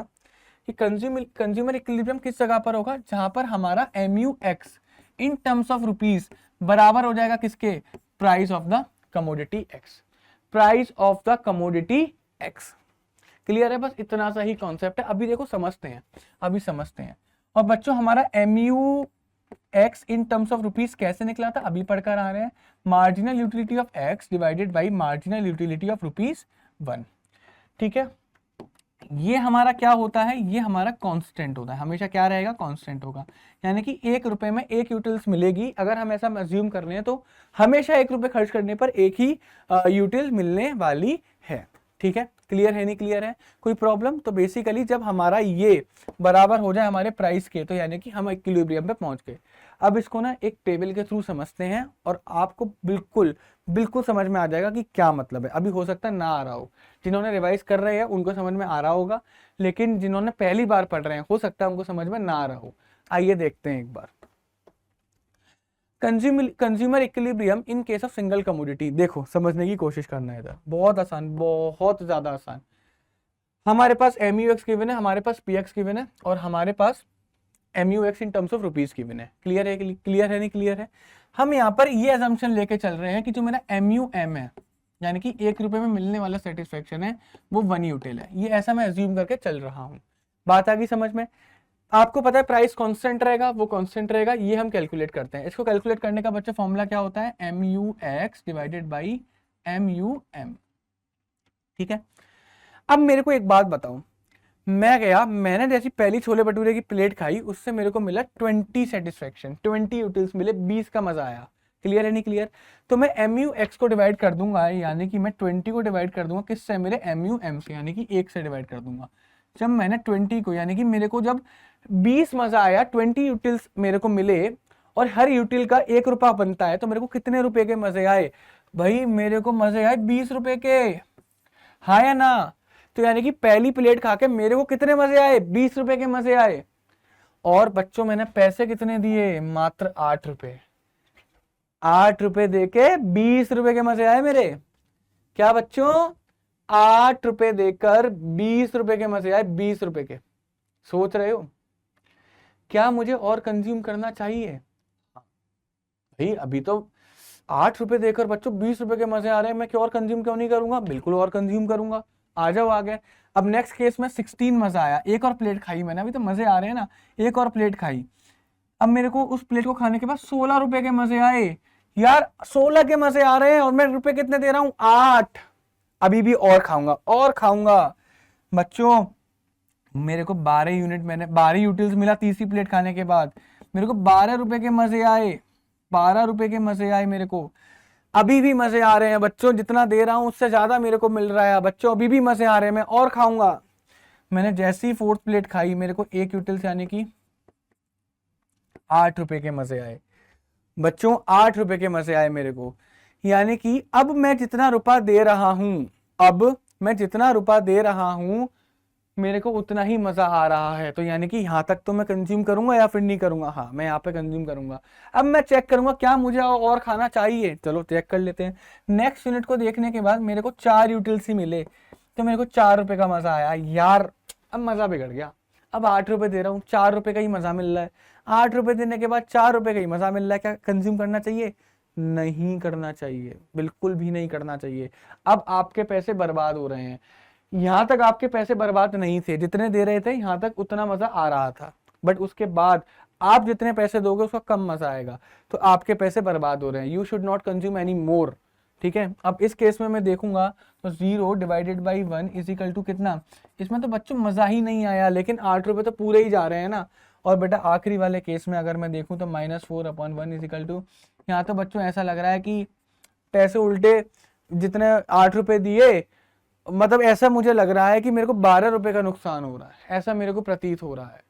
S1: कि कंज्यूमर इक्विलिब्रियम किस जगह पर होगा? जहां पर हमारा MUX in terms of rupees बराबर हो जाएगा किसके? Price of the commodity x, price of the commodity x. Clear है? बस इतना सा ही कॉन्सेप्ट है। अभी देखो समझते हैं। और बच्चों हमारा MUX in terms of rupees कैसे निकला था? अभी पढ़कर आ रहे हैं, marginal utility of X divided by marginal utility of ₹1। ठीक है, ये हमारा क्या होता है? ये हमारा कांस्टेंट होता है, हमेशा क्या रहेगा? कांस्टेंट होगा। यानी कि 1 रुपए में 1 यूटिल्स मिलेगी, अगर हम ऐसा अज्यूम कर रहे हैं तो हमेशा 1 रुपए खर्च करने पर 1 ही यूटिल मिलने वाली है। ठीक है, क्लियर है नहीं क्लियर है, कोई प्रॉब्लम? तो बेसिकली जब हमारा ये बराबर हो जाए हमारे प्राइस के, तो यानी कि हम इक्विलिब्रियम पे पहुंच गए। अब इसको ना एक टेबल के थ्रू समझते हैं और आपको बिल्कुल बिल्कुल समझ में आ जाएगा कि क्या मतलब है। अभी हो सकता है ना आ रहा हो, जिन्होंने रिवाइज कर रहे हैं उनको समझ में आ रहा होगा, लेकिन जिन्होंने पहली बार पढ़ रहे हैं हो सकता है उनको समझ में ना आ रहा हो। आइए देखते हैं एक बार। Consumer equilibrium in case of single commodity. देखो समझने की कोशिश करना है इधर, बहुत आसान, बहुत ज्यादा आसान। हमारे पास MUX गिवन है, हमारे पास PX गिवन है, और हमारे पास MUX in terms of rupees given है। क्लियर है, क्लियर है नहीं क्लियर है? हम यहाँ पर ये अजम्पशन लेके चल रहे हैं कि जो मेरा MUM है, यानी कि 1 रुपए में मिलने वाला सेटिस्फेक्शन है, वो 1 यूटिल है। ये ऐसा मैं अज्यूम करके चल रहा हूँ। बात आ गई समझ में? आपको पता है प्राइस कांस्टेंट रहेगा, वो कांस्टेंट रहेगा, ये हम कैलकुलेट करते हैं। इसको कैलकुलेट करने का बच्चा फॉर्मूला क्या होता है? MUX divided by MUM। ठीक है, अब मेरे को एक बात बताओ, मैं गया, मैंने जैसी पहली छोले भटूरे की प्लेट खाई, उससे मेरे को मिला 20 सेटिस्फेक्शन, 20 यूटिल्स मिले, 20 का मजा आया। क्लियर है नहीं क्लियर? तो मैं MUX को डिवाइड कर दूंगा, यानी कि मैं 20 को डिवाइड कर दूंगा किससे? मेरे MUM से, यानी कि 1 से डिवाइड कर दूंगा। जब मैंने 20 को, यानी कि मेरे को जब 20 मजा आया, 20 यूटिल्स मेरे को मिले, और हर यूटिल का 1 रुपया बनता है, तो मेरे को कितने रुपए के मजे आए? भाई मेरे को मजे आए 20 रुपए के, हाँ या ना? तो यानी कि पहली प्लेट खा के मेरे को कितने मजे आए? 20 रुपए के मजे आए। और बच्चों मैंने पैसे कितने दिए? मात्र 8 रुपए। 8 रुपए देके 20 रुपए के मजे आए मेरे। क्या बच्चों? 8 रुपए देकर 20 रुपए के मजे आए, 20 रुपए के। सोच रहे हो क्या मुझे और कंज्यूम करना चाहिए? भाई अभी तो 8 रुपए देकर बच्चों 20 रुपए के मजे आ रहे हैं, मैं क्यों और कंज्यूम क्यों नहीं करूंगा? बिल्कुल और कंज्यूम करूंगा। आ जाओ आगे। अब नेक्स्ट केस में 16 मजा आया, एक और प्लेट खाई मैंने, अभी तो मजे आ रहे हैं ना, एक और प्लेट खाई। अब मेरे को उस प्लेट को खाने के बाद 16 रुपए के मजे आए। यार 16 के मजे आ रहे हैं और मैं रुपए कितने दे रहा हूं? 8। अभी भी और खाऊंगा और खाऊंगा। बच्चों मेरे को 12 यूनिट, मैंने 12 यूटिल्स मिला तीसरी प्लेट खाने के बाद, मेरे को 12 रुपए के मजे आए, 12 रुपए के मजे आए मेरे को। अभी भी मजे आ रहे हैं बच्चों, जितना दे रहा हूं उससे ज्यादा मेरे को मिल रहा है बच्चों, अभी भी मजे आ रहे हैं, मैं और खाऊंगा। मैंने जैसी ही 4th प्लेट खाई, मेरे को 1 यूटिल्स यानी कि 8 रुपए के मजे आए बच्चों, 8 रुपए के मजे आए मेरे को। यानी कि अब मैं जितना रुपया दे रहा हूं, अब मैं जितना रुपया दे रहा हूं, मेरे को उतना ही मजा आ रहा है। तो यानी कि यहां तक तो मैं कंज्यूम करूंगा या फिर नहीं करूंगा? हाँ, मैं यहाँ पे कंज्यूम करूंगा। अब मैं चेक करूंगा क्या मुझे और खाना चाहिए। चलो चेक कर लेते हैं। नेक्स्ट यूनिट को देखने के बाद मेरे को 4 यूटिल्स ही मिले, तो मेरे को 4 रुपए का मजा आया। यार अब मजा बिगड़ गया, अब 8 रुपए दे रहा हूँ, 4 रुपए का ही मजा मिल रहा है। 8 रुपए देने के बाद 4 रुपए का ही मजा मिल रहा है, क्या कंज्यूम करना चाहिए? नहीं करना चाहिए, बिल्कुल भी नहीं करना चाहिए। अब आपके पैसे बर्बाद हो रहे हैं। यहां तक आपके पैसे बर्बाद नहीं थे, जितने दे रहे थे यहां तक उतना मजा आ रहा था, बट उसके बाद आप जितने पैसे दोगे उसका कम मजा आएगा, तो आपके पैसे बर्बाद हो रहे हैं। You should not consume any more. ठीक है, अब इस केस में मैं देखूंगा तो 0 divided by 1 is equal to कितना? इसमें तो बच्चों मजा ही नहीं आया, लेकिन 8 रुपए तो पूरे ही जा रहे हैं ना। और बेटा आखिरी वाले केस में अगर मैं देखूं तो -4/1 इज इक्वल टू, यहाँ तो बच्चों ऐसा लग रहा है कि पैसे उल्टे, जितने 8 रुपए दिए, मतलब ऐसा मुझे लग रहा है कि मेरे को 12 रुपए का नुकसान हो रहा है, ऐसा मेरे को प्रतीत हो रहा है।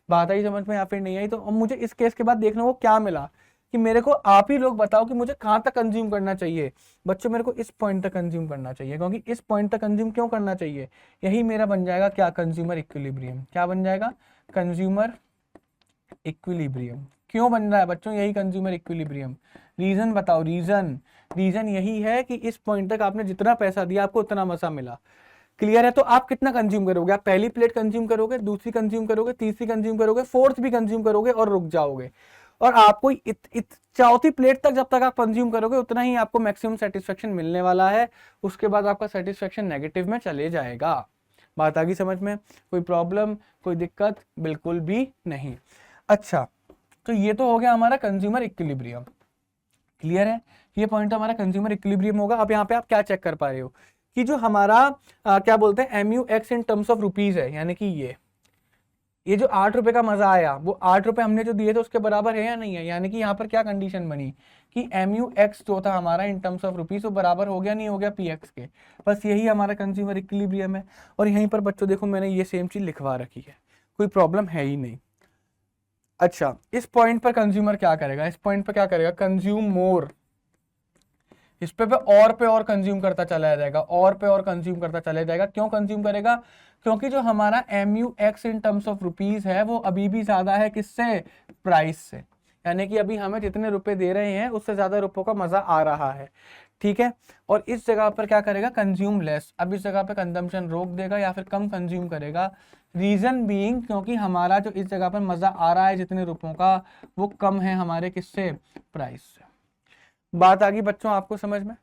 S1: बात आई समझ में या फिर नहीं आई? तो अब मुझे इस केस के बाद देखने को क्या मिला कि मेरे को आप ही लोग बताओ कि मुझे कहाँ तक कंज्यूम करना चाहिए। बच्चों मेरे को इस पॉइंट तक कंज्यूम करना चाहिए, क्योंकि इस पॉइंट तक कंज्यूम क्यों करना चाहिए? यही मेरा बन जाएगा क्या? Consumer equilibrium. क्या बन जाएगा? Consumer equilibrium. क्यों बन रहा है बच्चों यही कंज्यूमर इक्विलिब्रियम? रीजन बताओ, रीजन। रीजन यही है कि इस पॉइंट तक आपने जितना पैसा दिया आपको उतना मजा मिला। क्लियर है? तो आप कितना कंज्यूम करोगे? आप पहली प्लेट कंज्यूम करोगे, दूसरी कंज्यूम करोगे, तीसरी कंज्यूम करोगे, 4th भी कंज्यूम करोगे और रुक जाओगे। और आपको 4थी प्लेट तक जब तक आप कंज्यूम करोगे उतना ही आपको मैक्सिमम सेटिस्फेक्शन मिलने वाला है। उसके बाद आपका सेटिस्फेक्शन नेगेटिव में चले जाएगा। बात आ गई समझ में? कोई प्रॉब्लम, कोई दिक्कत? बिल्कुल भी नहीं। अच्छा, तो ये तो हो गया हमारा कंज्यूमर इक्विलिब्रियम। क्लियर है? ये पॉइंट हमारा कंज्यूमर इक्विलिब्रियम होगा। अब यहाँ पे आप क्या चेक कर पा रहे हो कि जो हमारा क्या बोलते हैं MUX in terms of rupees है, यानी कि ये जो 8 रुपए का मजा आया वो 8 रुपए हमने जो दिए थे उसके बराबर है या नहीं है, यानी कि यहाँ पर क्या कंडीशन बनी कि MUX जो था हमारा इन टर्म्स ऑफ रुपीज वो बराबर हो गया नहीं हो गया PX के। बस यही हमारा कंज्यूमर इक्विलिब्रियम है। और यहीं पर बच्चों देखो मैंने ये सेम चीज लिखवा रखी है, कोई प्रॉब्लम है ही नहीं। अच्छा, इस पॉइंट पर कंज्यूमर क्या करेगा, इस पॉइंट पर क्या करेगा, कंज्यूम मोर। इस पे और कंज्यूम करता चला जाएगा, और पे और कंज्यूम करता चला जाएगा। क्यों कंज्यूम करेगा? क्योंकि जो हमारा MUX in terms of rupees है वो अभी भी ज्यादा है किससे, प्राइस से। यानी कि अभी हमें जितने रुपए दे रहे हैं उससे ज्यादा रुपयों का मजा आ रहा है, ठीक है। और इस जगह पर क्या करेगा, कंज्यूम लेस। अब इस जगह पे कंजम्पशन रोक देगा या फिर कम कंज्यूम करेगा। रीजन बीइंग क्योंकि हमारा जो इस जगह पर मजा आ रहा है जितने रुपयों का वो कम है हमारे किससे, प्राइस से। बात आ गई बच्चों आपको समझ में,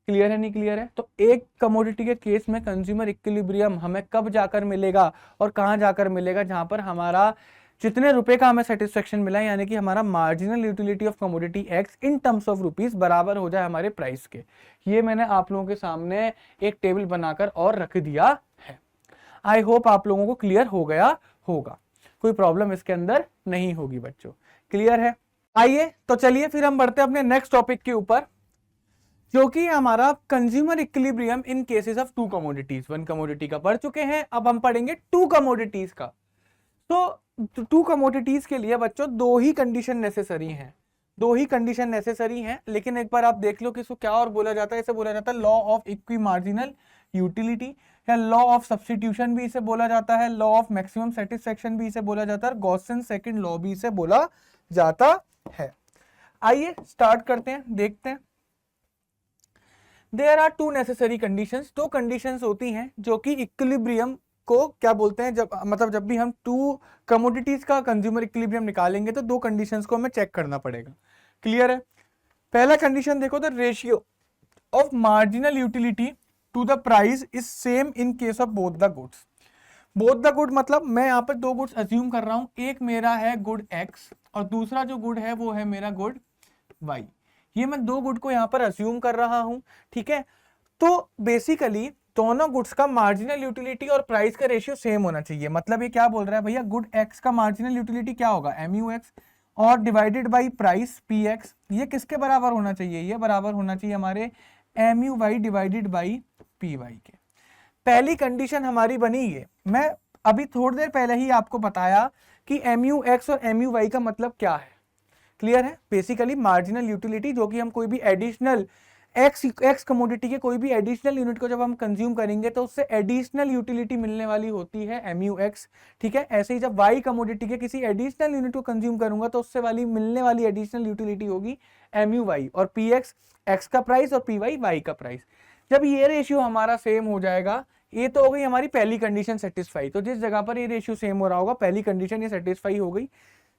S1: क्लियर है नहीं क्लियर है? तो एक कमोडिटी के केस में कंज्यूमर इक्विलिब्रियम हमें कब जाकर मिलेगा और कहां जाकर मिलेगा, जहां पर हमारा जितने रुपए का हमें सेटिस्फेक्शन मिला है, यानी कि हमारा marginal utility of commodity x in terms of rupees बराबर हो जाए हमारे प्राइस के। ये मैंने आप लोगों के सामने एक टेबल बनाकर और रख दिया है। आई होप आप लोगों को क्लियर हो गया होगा, कोई प्रॉब्लम इसके अंदर नहीं होगी बच्चों, क्लियर है? आइए तो चलिए फिर हम बढ़ते हैं अपने नेक्स्ट टॉपिक के ऊपर, जो कि हमारा consumer equilibrium in cases of to commodities. One commodity का पढ़ चुके हैं, अब हम पढ़ेंगे टू कमोडिटीज का। तो टू कमोडिटीज के लिए बच्चों दो ही कंडीशन नेसेसरी हैं, दो ही कंडीशन नेसेसरी हैं। लेकिन एक बार आप देख लो कि इसको क्या और बोला जाता है, इसे बोला जाता है law of equi marginal utility, या लॉ ऑफ सब्स्टिट्यूशन भी इसे बोला जाता है, लॉ ऑफ मैक्सिमम सेटिस्फेक्शन भी इसे बोला जाता है, गॉसन सेकंड लॉ भी इसे बोला जाता है। आइए स्टार्ट करते हैं, देखते हैं। There are two necessary conditions, दो कंडीशंस होती हैं जो कि इक्विलिब्रियम को क्या बोलते हैं, जब मतलब जब भी हम टू कमोडिटीज का कंज्यूमर इक्विलिब्रियम निकालेंगे तो दो कंडीशंस को हमें चेक करना पड़ेगा, क्लियर है? पहला कंडीशन देखो, the ratio of marginal utility to the price is same in case of both the goods. Both the good मतलब मैं यहाँ पर दो गुड्स अज्यूम कर रहा हूं, एक मेरा है गुड X और दूसरा जो गुड है वो है मेरा गुड Y। ये मैं दो गुड को यहाँ पर अज्यूम कर रहा हूं, ठीक है। तो बेसिकली दोनों गुड्स का मार्जिनल यूटिलिटी और प्राइस का रेशियो सेम होना चाहिए। मतलब ये क्या बोल रहा है भैया, गुड X का मार्जिनल यूटिलिटी क्या होगा, MUX, और डिवाइडेड बाई प्राइस PX। ये किसके बराबर होना चाहिए, ये बराबर होना चाहिए हमारे MUY डिवाइडेड बाई PY के। पहली कंडीशन हमारी बनी ये, मैं अभी थोड़ी देर पहले ही आपको बताया कि MUX और MUY का मतलब क्या है, क्लियर है? बेसिकली मार्जिनल यूटिलिटी, जो कि हम कोई भी एडिशनल एक्स कमोडिटी के कोई भी एडिशनल यूनिट को जब हम कंज्यूम करेंगे तो उससे एडिशनल यूटिलिटी मिलने वाली होती है MUX, ठीक है। ऐसे ही जब Y कमोडिटी के किसी एडिशनल यूनिट को कंज्यूम करूंगा तो उससे मिलने वाली एडिशनल यूटिलिटी होगी MUY, और PX X का प्राइस और PY Y का प्राइस। जब ये रेशियो हमारा सेम हो जाएगा, ये तो हो गई हमारी पहली कंडीशन सेटिस्फाई। तो जिस जगह पर ये रेशियो सेम हो रहा होगा पहली कंडीशन ये सेटिस्फाई हो गई।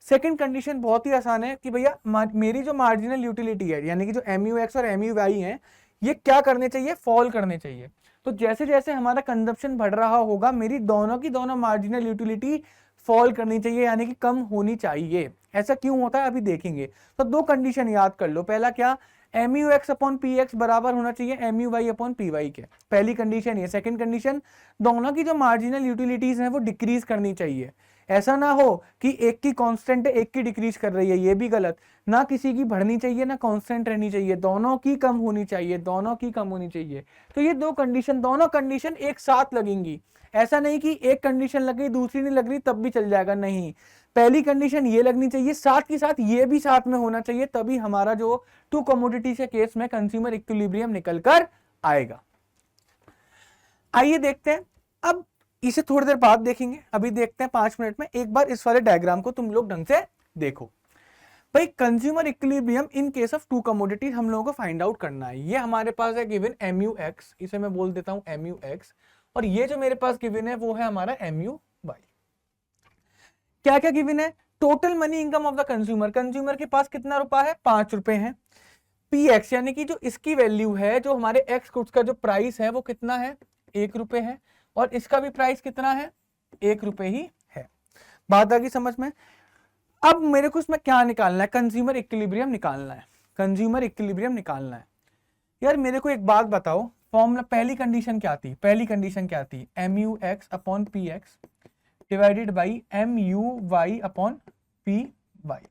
S1: सेकंड कंडीशन बहुत ही आसान है कि भैया मेरी जो मार्जिनल यूटिलिटी है, यानी कि जो MUX और MUY है, ये क्या करने चाहिए, फॉल करने चाहिए। तो जैसे जैसे हमारा कंजप्शन बढ़ रहा होगा मेरी दोनों की दोनों मार्जिनल यूटिलिटी फॉल करनी चाहिए, यानी कि कम होनी चाहिए। ऐसा क्यों होता है अभी देखेंगे। तो दो कंडीशन याद कर लो, पहला क्या, MUX अपॉन PX बराबर होना चाहिए MUY अपॉन PY के, पहली कंडीशन ये। सेकंड कंडीशन, दोनों की जो मार्जिनल यूटिलिटीज हैं वो डिक्रीज करनी चाहिए। ऐसा ना हो कि एक की कांस्टेंट है एक की डिक्रीज कर रही है, ये भी गलत। ना किसी की बढ़नी चाहिए ना कांस्टेंट रहनी चाहिए, दोनों की कम होनी चाहिए, दोनों की कम होनी चाहिए। तो ये दो कंडीशन, दोनों कंडीशन एक साथ लगेंगी। ऐसा नहीं कि एक कंडीशन लग गई दूसरी नहीं लग रही तब भी चल जाएगा, नहीं। पहली कंडीशन ये लगनी चाहिए, साथ के साथ ये भी साथ में होना चाहिए, तभी हमारा जो टू कमोडिटी के केस में कंज्यूमर इक्विलिब्रियम निकल कर आएगा। आइए देखते हैं, अब इसे थोड़ी देर बाद देखेंगे, अभी देखते हैं 5 मिनट में। एक बार इस वाले डायग्राम को तुम लोग ढंग से देखो भाई। Consumer equilibrium in case of to commodities हम लोगों को फाइंड आउट करना है। ये हमारे पास है गिवन MUX, इसे मैं बोल देता हूं MUX, और ये जो मेरे पास गिवन है वो है हमारा MUY। क्या क्या गिवन है, total money income of the consumer, consumer के पास कितना रुपया है, 5 रुपए है। PX यानी कि जो इसकी वैल्यू है, जो हमारे X गुड्स का जो प्राइस है वो कितना है, 1 रुपए है, और इसका भी प्राइस कितना है, 1 रुपए ही है। बात आ गई समझ में? अब मेरे को इसमें क्या निकालना है, कंज्यूमर इक्विलिब्रियम निकालना है, कंज्यूमर इक्विलिब्रियम निकालना है। यार मेरे को एक बात बताओ, फॉर्मूला पहली कंडीशन क्या थी, पहली कंडीशन क्या थी, MUX upon PX divided by M U Y upon P Y.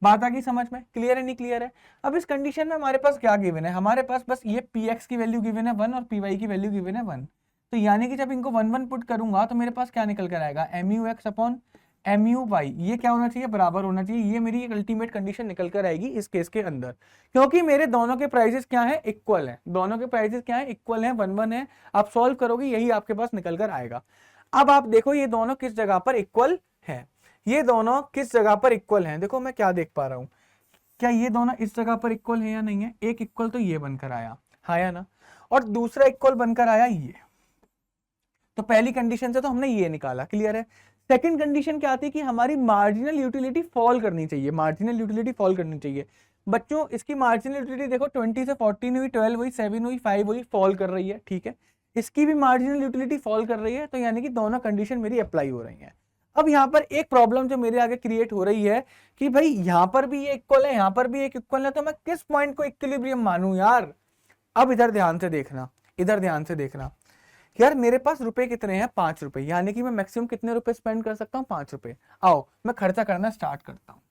S1: बात आ गई समझ में? क्लियर है नहीं क्लियर है? अब इस कंडीशन में हमारे पास क्या गिवन है? हमारे पास बस ये पी एक्स की वैल्यू गिवन है 1 और पी वाई की वैल्यू गिवन है 1। तो यानी कि जब इनको 1 1 पुट करूंगा तो मेरे पास क्या निकल कर आएगा? M U X upon M U Y. ये क्या होना चाहिए? बराबर होना चाहिए। ये मेरी एक अल्टीमेट कंडीशन निकल कर आएगी इस केस के अंदर, क्योंकि मेरे दोनों के प्राइसेस क्या है? इक्वल है। दोनों के प्राइसेस क्या है? इक्वल है, 1 1 है। आप सॉल्व करोगे यही आपके पास निकल कर आएगा। अब आप देखो ये दोनों किस जगह पर इक्वल है, ये दोनों किस जगह पर इक्वल हैं। देखो मैं क्या देख पा रहा हूं, क्या ये दोनों इस जगह पर इक्वल है या नहीं है? एक इक्वल तो ये बनकर आया, हाँ या ना, और दूसरा इक्वल बनकर आया ये। तो पहली कंडीशन से तो हमने ये निकाला, क्लियर है। सेकंड कंडीशन क्या आती है कि हमारी मार्जिनल यूटिलिटी फॉल करनी चाहिए, मार्जिनल यूटिलिटी फॉल करनी चाहिए। बच्चों इसकी मार्जिनल यूटिलिटी देखो 20 से 14 हुई, 12 हुई, 7 हुई, 5 हुई, फॉल कर रही है, ठीक है। इसकी भी मार्जिनल यूटिलिटी फॉल कर रही है, तो यानी कि दोनों कंडीशन मेरी अप्लाई हो रही है। अब यहाँ पर एक प्रॉब्लम जो मेरे आगे क्रिएट हो रही है कि भाई यहाँ पर भी ये इक्वल है, यहाँ पर भी एक इक्वल है, तो मैं किस पॉइंट को इक्विलिब्रियम मानूं यार? अब इधर ध्यान से देखना, इधर ध्यान से देखना यार, मेरे पास रुपए कितने हैं? 5 रुपए, यानी कि मैं मैक्सिमम कितने रुपए स्पेंड कर सकता हूँ? 5 रुपए। आओ मैं खर्चा करना स्टार्ट करता हूँ।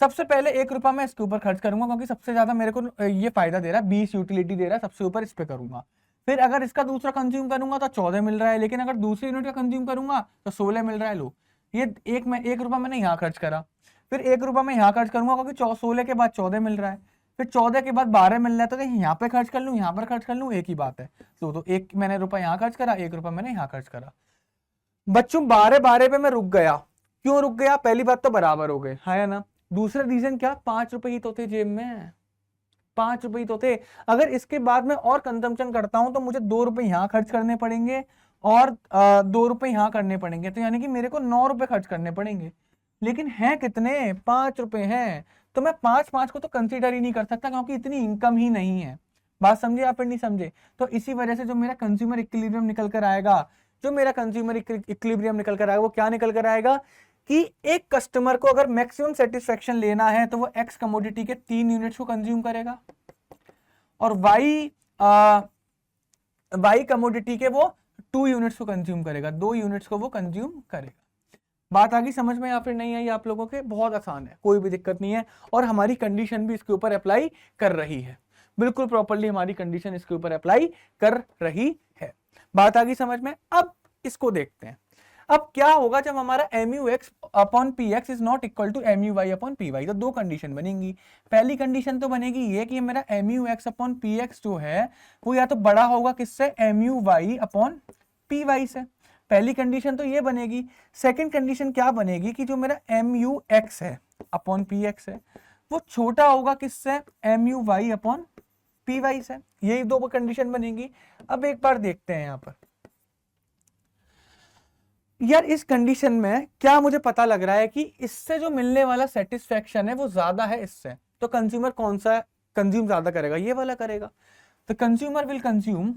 S1: सबसे पहले 1 रुपया मैं इसके ऊपर खर्च करूंगा, क्योंकि सबसे ज्यादा मेरे को ये फायदा दे रहा है, 20 यूटिलिटी दे रहा है, सबसे ऊपर इस पे करूंगा। फिर अगर इसका दूसरा कंज्यूम करूंगा तो 14 मिल रहा है, लेकिन अगर दूसरी यूनिट का कंज्यूम करूंगा तो 16 मिल रहा है। लो ये 1 रुपया मैंने यहाँ खर्च करा, फिर 1 रुपया मैं यहाँ खर्च करूंगा, क्योंकि 16 के बाद 14 मिल रहा है, फिर 14 के बाद 12 मिल रहा है, तो यहाँ पे खर्च कर लूँ, यहाँ पर खर्च कर लूँ, एक ही बात है। तो 1 मैंने रुपया यहाँ खर्च करा, 1 रुपया मैंने यहाँ खर्च करा। बच्चों 12 पे मैं रुक गया, क्यों रुक गया? पहली बात तो बराबर हो गए, है ना। दूसरा रीजन क्या? 5 रुपए ही तो थे जेब में, 5 रुपए ही तो थे। अगर इसके बाद में और कंजम्पशन करता हूं तो मुझे 2 रुपए यहाँ खर्च करने पड़ेंगे और 2 रुपए यहाँ करने पड़ेंगे, तो यानी कि मेरे को 9 रुपए खर्च करने पड़ेंगे। लेकिन हैं कितने? 5 रुपए हैं, तो मैं 5 को तो कंसीडर ही नहीं कर सकता, क्योंकि इतनी इनकम ही नहीं है। बात समझे या फिर नहीं समझे? तो इसी वजह से जो मेरा कंज्यूमर इक्विलिब्रियम निकल कर आएगा, जो मेरा कंज्यूमर इक्विलिब्रियम निकल कर आएगा, वो क्या निकल कर आएगा कि एक कस्टमर को अगर मैक्सिमम सेटिस्फेक्शन लेना है तो वो एक्स कमोडिटी के 3 यूनिट्स को कंज्यूम करेगा, और वाई कमोडिटी के वो 2 यूनिट्स को कंज्यूम करेगा, 2 यूनिट्स को वो कंज्यूम करेगा। बात आ गई समझ में या फिर नहीं आई आप लोगों के? बहुत आसान है, कोई भी दिक्कत नहीं है, और हमारी कंडीशन भी इसके ऊपर अप्लाई कर रही है, बिल्कुल प्रॉपर्ली हमारी कंडीशन इसके ऊपर अप्लाई कर रही है। बात आ गई समझ में? अब इसको देखते हैं, अब क्या होगा जब हमारा mu x upon P X is not equal to mu y upon P Y. तो दो कंडीशन बनेंगी। पहली कंडीशन तो बनेगी ये कि मेरा mu x upon P x जो है वो या तो बड़ा होगा किससे? mu y upon P Y से। पहली कंडीशन तो ये बनेगी। सेकंड कंडीशन क्या बनेगी कि जो मेरा mu x है अपॉन पी एक्स है वो छोटा होगा किससे? mu y upon P Y से। यही दो कंडीशन बनेगी। अब एक बार देखते हैं यहां पर यार, इस कंडीशन में क्या मुझे पता लग रहा है कि इससे जो मिलने वाला सेटिस्फेक्शन है वो ज्यादा है इससे, तो कंज्यूमर कौन सा कंज्यूम ज्यादा करेगा? ये वाला करेगा। तो consumer will consume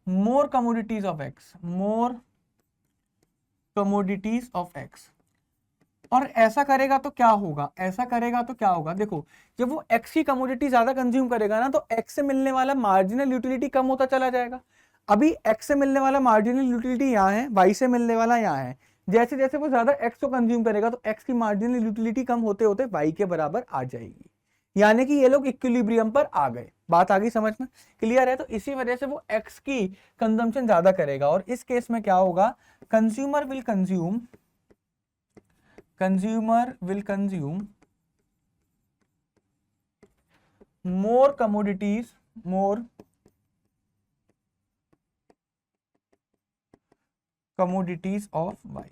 S1: more commodities of x, और ऐसा करेगा तो क्या होगा? ऐसा करेगा तो क्या होगा? देखो, जब वो एक्स की कमोडिटी ज्यादा कंज्यूम करेगा ना, तो एक्स से मिलने वाला मार्जिनल यूटिलिटी कम होता चला जाएगा। अभी एक्स से मिलने वाला मार्जिनल यूटिलिटी यहाँ है, वाई से मिलने वाला यहाँ है। जैसे जैसे वो ज्यादा एक्स को कंज्यूम करेगा तो एक्स की मार्जिनल यूटिलिटी कम होते होते वाई के बराबर आ जाएगी, यानी कि ये लोग इक्विलिब्रियम पर आ गए। बात आ गई समझ में? क्लियर है? तो इसी वजह से वो एक्स की कंजम्पशन ज्यादा करेगा, और इस केस में क्या होगा? Consumer will consume more commodities of y।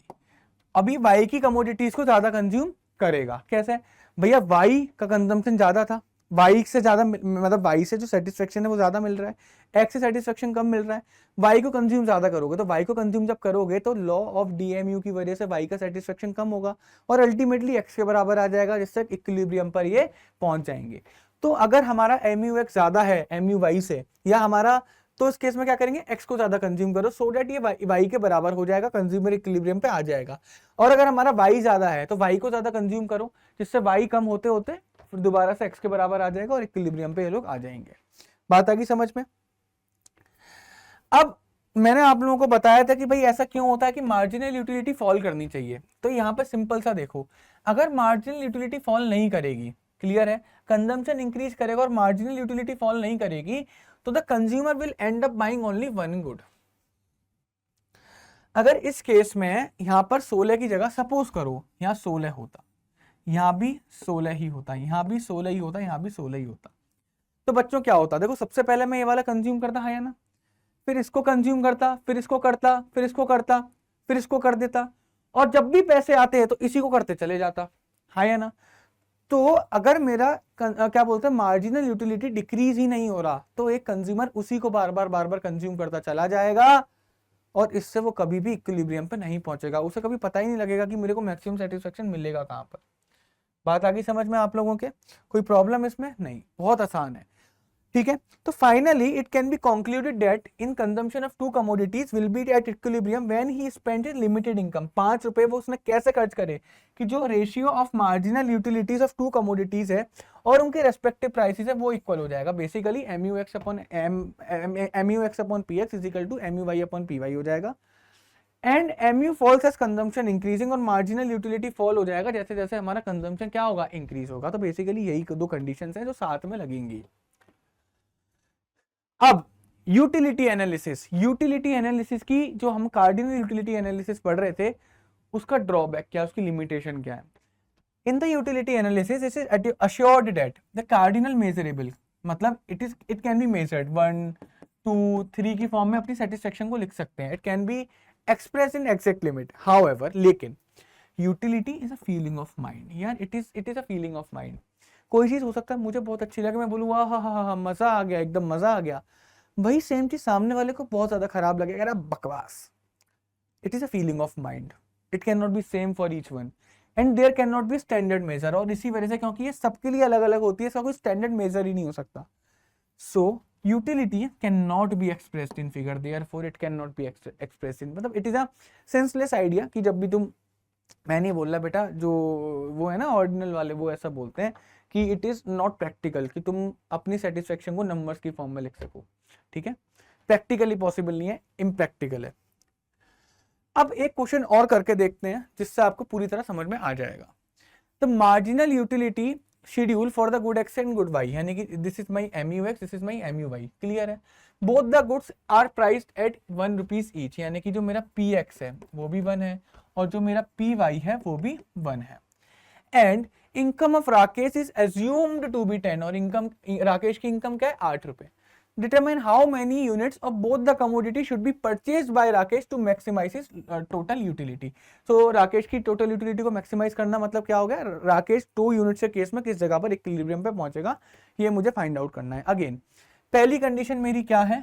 S1: अभी y की कमोडिटीज को ज्यादा कंज्यूम करेगा। कैसे भैया? y का कंजम्पशन ज्यादा था, y से ज्यादा, मतलब y से जो सेटिस्फेक्शन है वो ज्यादा मिल रहा है, x से सेटिस्फेक्शन कम मिल रहा है। y को कंज्यूम ज्यादा करोगे, तो y को कंज्यूम जब करोगे तो लॉ ऑफ डीएमयू की वजह से y का सेटिस्फेक्शन कम होगा और अल्टीमेटली x के बराबर आ जाएगा, जिससे इक्विलिब्रियम पर ये पहुंच जाएंगे। तो अगर हमारा mu x ज्यादा है mu y से, या हमारा, तो इस केस में क्या करेंगे? x को ज्यादा कंज्यूम करो, सो दैट ये y के बराबर हो जाएगा, कंज्यूमर इक्विलिब्रियम पे आ जाएगा। और अगर हमारा y ज्यादा है तो y को ज्यादा कंज्यूम करो, जिससे y कम होते होते फिर दोबारा से x के बराबर आ जाएगा और इक्विलिब्रियम पे ये लोग आ जाएंगे। बात आ गई समझ में? अब मैंने आप लोगों को बताया था कि भाई ऐसा क्यों होता है कि मार्जिनल यूटिलिटी फॉल करनी चाहिए। तो यहाँ पे सिंपल सा देखो, अगर मार्जिनल यूटिलिटी फॉल नहीं करेगी, क्लियर है, कंजम्पशन इंक्रीज करेगा और मार्जिनल यूटिलिटी फॉल नहीं करेगी, तो the consumer will and up buying only one good. अगर इस केस में यहां पर 16 की जगह सपोज करो यहां 16 होता, यहां भी 16 ही होता, यहां भी 16 ही होता, यहां भी 16 ही होता, तो बच्चों क्या होता? देखो सबसे पहले मैं ये वाला कंज्यूम करता है ना, फिर इसको कंज्यूम करता, फिर इसको करता, फिर इसको करता, फिर इसको कर देता, और जब भी पैसे आते हैं तो इसी को करते चले जाता, है ना? तो अगर मेरा क्या बोलते हैं मार्जिनल यूटिलिटी डिक्रीज ही नहीं हो रहा, तो एक कंज्यूमर उसी को बार बार कंज्यूम करता चला जाएगा और इससे वो कभी भी इक्विलिब्रियम पे नहीं पहुंचेगा, उसे कभी पता ही नहीं लगेगा कि मेरे को मैक्सिमम सेटिस्फेक्शन मिलेगा कहां पर। बात आ गई समझ में आप लोगों के? कोई प्रॉब्लम इसमें नहीं, बहुत आसान है, ठीक है? तो finally it can be concluded that in consumption of to commodities will be at equilibrium when he spend limited income. 5 रुपए वो उसने कैसे खर्च करे कि जो ratio of marginal utilities of to commodities है और उनके रेस्पेक्टिव प्राइसेस है वो इक्वल हो जाएगा। Basically MUX upon PX is equal to MUY upon PY हो जाएगा। And MU falls as consumption increasing और मार्जिनल यूटिलिटी फॉल हो जाएगा जैसे जैसे हमारा कंजम्पशन क्या होगा, इंक्रीज होगा। तो बेसिकली यही दो कंडीशंस हैं जो साथ में लगेंगी। अब यूटिलिटी एनालिसिस की जो हम कार्डिनल यूटिलिटी एनालिसिस पढ़ रहे थे उसका ड्रॉबैक क्या है, उसकी लिमिटेशन क्या है? In the utility analysis it is assured that the cardinal measurable, मतलब इट कैन बी मेजर्ड 1 2 3 की फॉर्म में अपनी सेटिस्फेक्शन को लिख सकते हैं। It can be express in exact limit, however लेकिन utility is a feeling of mind. यार it is a feeling of mind. कोई चीज हो सकता है मुझे बहुत अच्छी लगे, मैं बोलूँ वाह हा हा हा मजा आ गया, एकदम मजा आ गया, वही सेम चीज सामने वाले को बहुत ज्यादा खराब लगेगा, यार बकवास। It is a feeling of mind, it can not be same for each one and there can not be standard measure. और इसी वजह से क्योंकि ये सबके लिए अलग अलग होती है, इसका कोई स्टैंडर्ड मेजर ही नहीं हो सकता। So utility can not be expressed in figure, therefore it can not be expressed in, मतलब it is a senseless idea कि जब भी तुम, मैं नहीं बोल रहा बेटा, जो वो है ना ऑर्डिनल वाले वो ऐसा बोलते हैं कि इट इज नॉट प्रैक्टिकल कि तुम अपनी सेटिस्फेक्शन को नंबर्स की फॉर्म में लिख सको, ठीक है? प्रैक्टिकली पॉसिबल नहीं है, इम्प्रैक्टिकल है। अब एक क्वेश्चन और करके देखते हैं जिससे आपको पूरी तरह समझ में आ जाएगा। The marginal utility schedule for the good X and good Y, यानी कि this is my MUX, this is my MUY, clear है? Both the goods are priced at 1 rupees each, यानी कि जो मेरा PX है वो भी 1 है और जो मेरा PY है वो भी 1 है। And income of Rakesh is assumed to be 10, और इनकम, राकेश की इनकम क्या है, 8 रुपए। Determine how many units of both the commodity should be purchased by Rakesh to maximize his total utility. So Rakesh की टोटल यूटिलिटी को मैक्सिमाइज करना मतलब क्या हो गया, राकेश 2 यूनिट के केस में किस जगह पर इक्विलिब्रियम पे पहुंचेगा, ये मुझे फाइंड आउट करना है। अगेन पहली कंडीशन मेरी क्या है,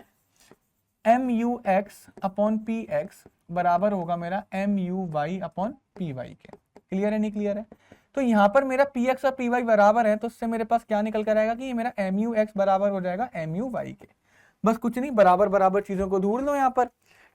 S1: MUX अपॉन PX बराबर होगा मेरा MUY अपॉन PY के। क्लियर है नहीं क्लियर है? तो यहाँ पर मेरा PX और PY बराबर है, तो उससे मेरे पास क्या निकल कर आएगा कि ये मेरा MUX बराबर हो जाएगा MUY के। बस कुछ नहीं, बराबर बराबर चीजों को ढूंढ लो यहाँ पर,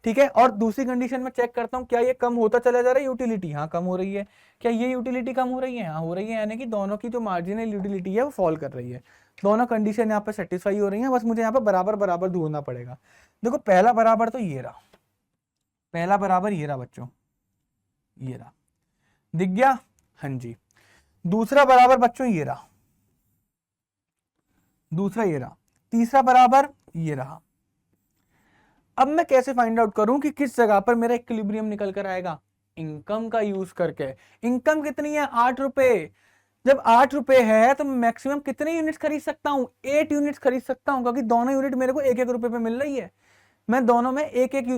S1: ठीक है? और दूसरी कंडीशन में चेक करता हूँ क्या ये कम होता चला जा रहा है यूटिलिटी, हाँ कम हो रही है। क्या ये यूटिलिटी कम हो रही है, हाँ हो रही है, यानी कि दोनों की जो मार्जिनल यूटिलिटी है वो फॉल कर रही है। दोनों कंडीशन यहाँ पर सेटिस्फाई हो रही है, बस मुझे यहाँ पर बराबर बराबर ढूंढना पड़ेगा। देखो पहला बराबर तो ये रहा, पहला बराबर ये रहा बच्चों, ये रहा, दिख गया? हाँ जी। दूसरा बराबर बच्चों ये रहा, दूसरा ये रहा, तीसरा बराबर ये रहा। अब मैं कैसे फाइंड आउट करूं कि किस जगह पर मेरा इक्विलिब्रियम निकल कर आएगा? इनकम का यूज करके। इनकम कितनी है, 8 रुपए। जब 8 रुपए है तो मैक्सिमम कितने यूनिट्स खरीद सकता हूं, 8 यूनिट्स खरीद सकता हूं, क्योंकि दोनों यूनिट मेरे को 1-1 रुपए पे मिल रही है। मैं दोनों में एक एक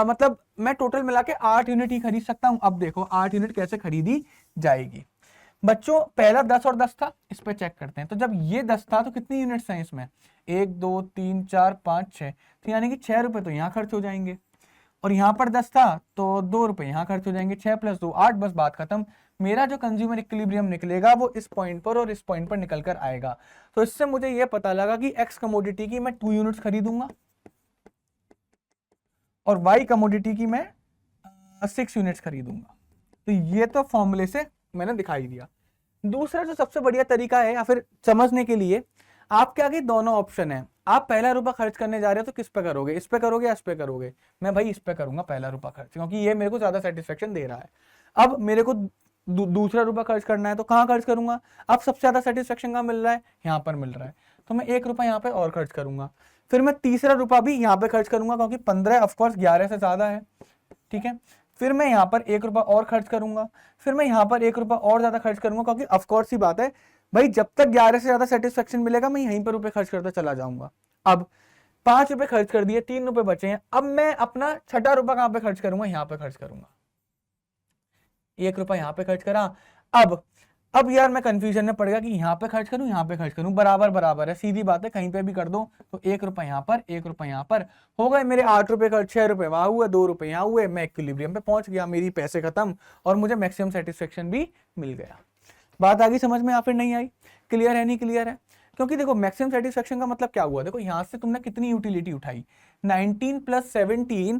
S1: मतलब मैं टोटल मिला के 8 यूनिट ही खरीद सकता हूं। अब देखो 8 यूनिट कैसे खरीदी जाएगी बच्चों। पहला 10 और 10 था, इस पे चेक करते हैं। तो जब ये 10 था तो कितनी यूनिट्स हैं इसमें, 1 2 3 4 5 6, तो यानी कि 6 रुपए तो यहाँ खर्च हो जाएंगे। और यहाँ पर 10 था तो 2 रुपए यहाँ खर्च हो जाएंगे, 6 + 2 8, बस बात खत्म। मेरा जो कंज्यूमर इक्विलिब्रियम निकलेगा वो इस पॉइंट पर और इस पॉइंट पर निकल कर आएगा। तो इससे मुझे ये पता लगा कि एक्स कमोडिटी की मैं 2 यूनिट्स खरीदूंगा और वाई कमोडिटी की मैं 6 यूनिट्स खरीदूंगा। तो ये तो फॉर्मूले से मैंने दिखाई दिया। दूसरा जो सबसे बढ़िया तरीका है या फिर समझने के लिए, आपके आगे दोनों ऑप्शन है। आप पहला रुपया खर्च करने जा रहे हो तो किस पे करोगे, इस पे करोगे या इस पे करोगे? मैं भाई इस पे करूंगा पहला रुपया खर्च, क्योंकि ये मेरे को ज्यादा सेटिस्फेक्शन दे रहा है। अब मेरे को दूसरा रुपया खर्च करना है तो कहाँ खर्च करूंगा? अब सबसे ज्यादा सेटिस्फेक्शन कहाँ मिल रहा है? यहाँ पर मिल रहा है, तो मैं 1 रुपया यहाँ पे और खर्च करूंगा। फिर मैं तीसरा रुपया भी यहाँ पे खर्च करूंगा, क्योंकि 15 ऑफकोर्स 11 से ज्यादा है, ठीक है। फिर मैं यहाँ पर 1 रुपया और खर्च करूंगा, फिर मैं यहाँ पर 1 रुपया और ज्यादा खर्च करूंगा, क्योंकि ऑफकोर्स ही बात है भाई, जब तक 11 से ज्यादा सेटिस्फेक्शन मिलेगा मैं यहीं पर रुपए खर्च करता चला जाऊंगा। अब 5 रुपए खर्च कर दिए, 3 रुपए बचे हैं, अब मैं अपना छठा रुपया कहाँ पे खर्च करूंगा? यहाँ पे खर्च करूंगा। 1 रुपया यहाँ पे खर्च करा। अब यार मैं कंफ्यूजन में पड़ गया कि यहाँ पे खर्च करूं यहाँ पे खर्च करूं, बराबर बराबर है, सीधी बात है, कहीं पे भी कर दो। तो 1 रुपया यहाँ पर 1 रुपया यहाँ पर, हो गए मेरे 8 रुपए खर्च, 6 रुपए वहां हुए, 2 रुपए यहाँ हुए, मैं इक्विलिब्रियम पे पहुंच गया, मेरी पैसे खत्म और मुझे मैक्सिमम सेटिस्फेक्शन भी मिल गया। बात आ गई समझ में या फिर नहीं आई? क्लियर है नहीं क्लियर है? क्योंकि देखो मैक्सिमम सेटिस्फेक्शन का मतलब क्या हुआ, देखो यहां से तुमने कितनी यूटिलिटी उठाई, 19 प्लस 17,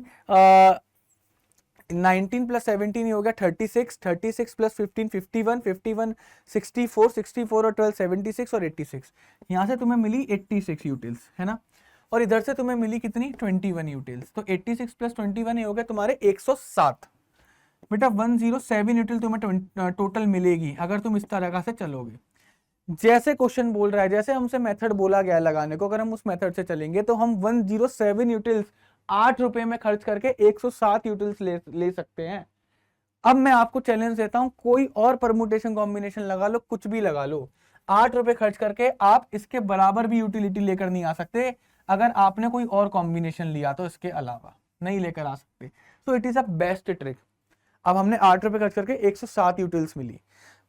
S1: 19 प्लस 17 हो गया 36, 36 प्लस 15 51, 51 64, 64 और 12 76 और 86, यहां से तुम्हें मिली 86 यूटिल्स, है ना। और इधर से तुम्हें मिली कितनी? 21 यूटिल्स। तो 86 प्लस 21 ये हो गया तुम्हारे 107। बेटा 107 यूटिल तुम्हें टोटल मिलेगी अगर तुम इस तरह से चलोगे, जैसे क्वेश्चन बोल रहा है, जैसे हमसे मेथड बोला गया है लगाने को, अगर हम उस मेथड से चलेंगे तो हम 107 यूटिल्स 8 रुपए में खर्च करके 107 यूटिल्स ले सकते हैं। अब मैं आपको चैलेंज देता हूं, कोई और परमुटेशन कॉम्बिनेशन लगा लो, कुछ भी लगा लो, 8 रुपए खर्च करके आप इसके बराबर भी यूटिलिटी लेकर नहीं आ सकते अगर आपने कोई और कॉम्बिनेशन लिया तो इसके अलावा नहीं लेकर आ सकते। So it is a best trick. अब हमने 8 रुपए खर्च करके 107 यूटिल्स मिली,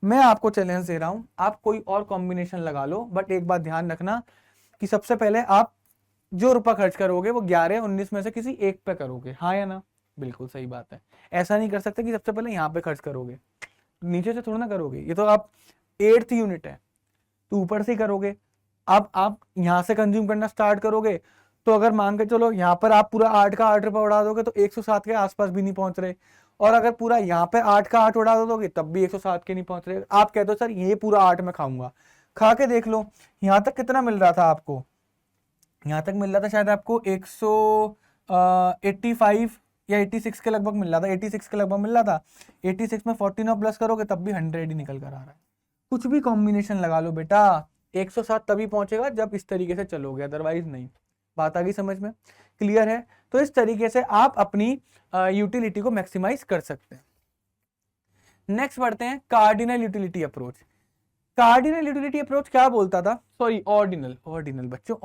S1: मैं आपको चैलेंज दे रहा हूं, आप कोई और कॉम्बिनेशन लगा लो, बट एक बात ध्यान रखना कि सबसे पहले आप जो रुपया खर्च करोगे वो 11 19 में से किसी एक पे करोगे, हाँ या ना? बिल्कुल सही बात है। ऐसा नहीं कर सकते कि सबसे पहले यहाँ पे खर्च करोगे, नीचे से थोड़ा ना करोगे, ये तो आप 8th यूनिट है तो ऊपर से ही करोगे। अब आप यहाँ से कंज्यूम करना स्टार्ट करोगे तो अगर मान के चलो यहाँ पर आप पूरा 8 का 8 रुपया उड़ा दोगे तो 107 के आसपास भी नहीं पहुंच रहे, और अगर पूरा यहाँ पे 8 का 8 उड़ा दोगे तब भी 107 के नहीं पहुंच रहे। आप कहते हो सर ये पूरा 8 में खाऊंगा, खा के देख लो यहाँ तक कितना मिल रहा था आपको, यहाँ तक मिल रहा था शायद आपको 185 या 86 के लगभग मिल रहा था, 86 के लगभग मिल रहा था। 86 में 14 प्लस करोगे तब भी 100 ही निकल कर आ रहा है। कुछ भी कॉम्बिनेशन लगा लो बेटा, 107 तभी पहुंचेगा जब इस तरीके से चलोगे, अदरवाइज नहीं। बात आ गई समझ में? क्लियर है? तो इस तरीके से आप अपनी यूटिलिटी को मैक्सिमाइज कर सकते हैं। नेक्स्ट बढ़ते हैं cardinal utility approach. Cardinal utility approach क्या बोलता था, सॉरी ऑर्डिनल बच्चों,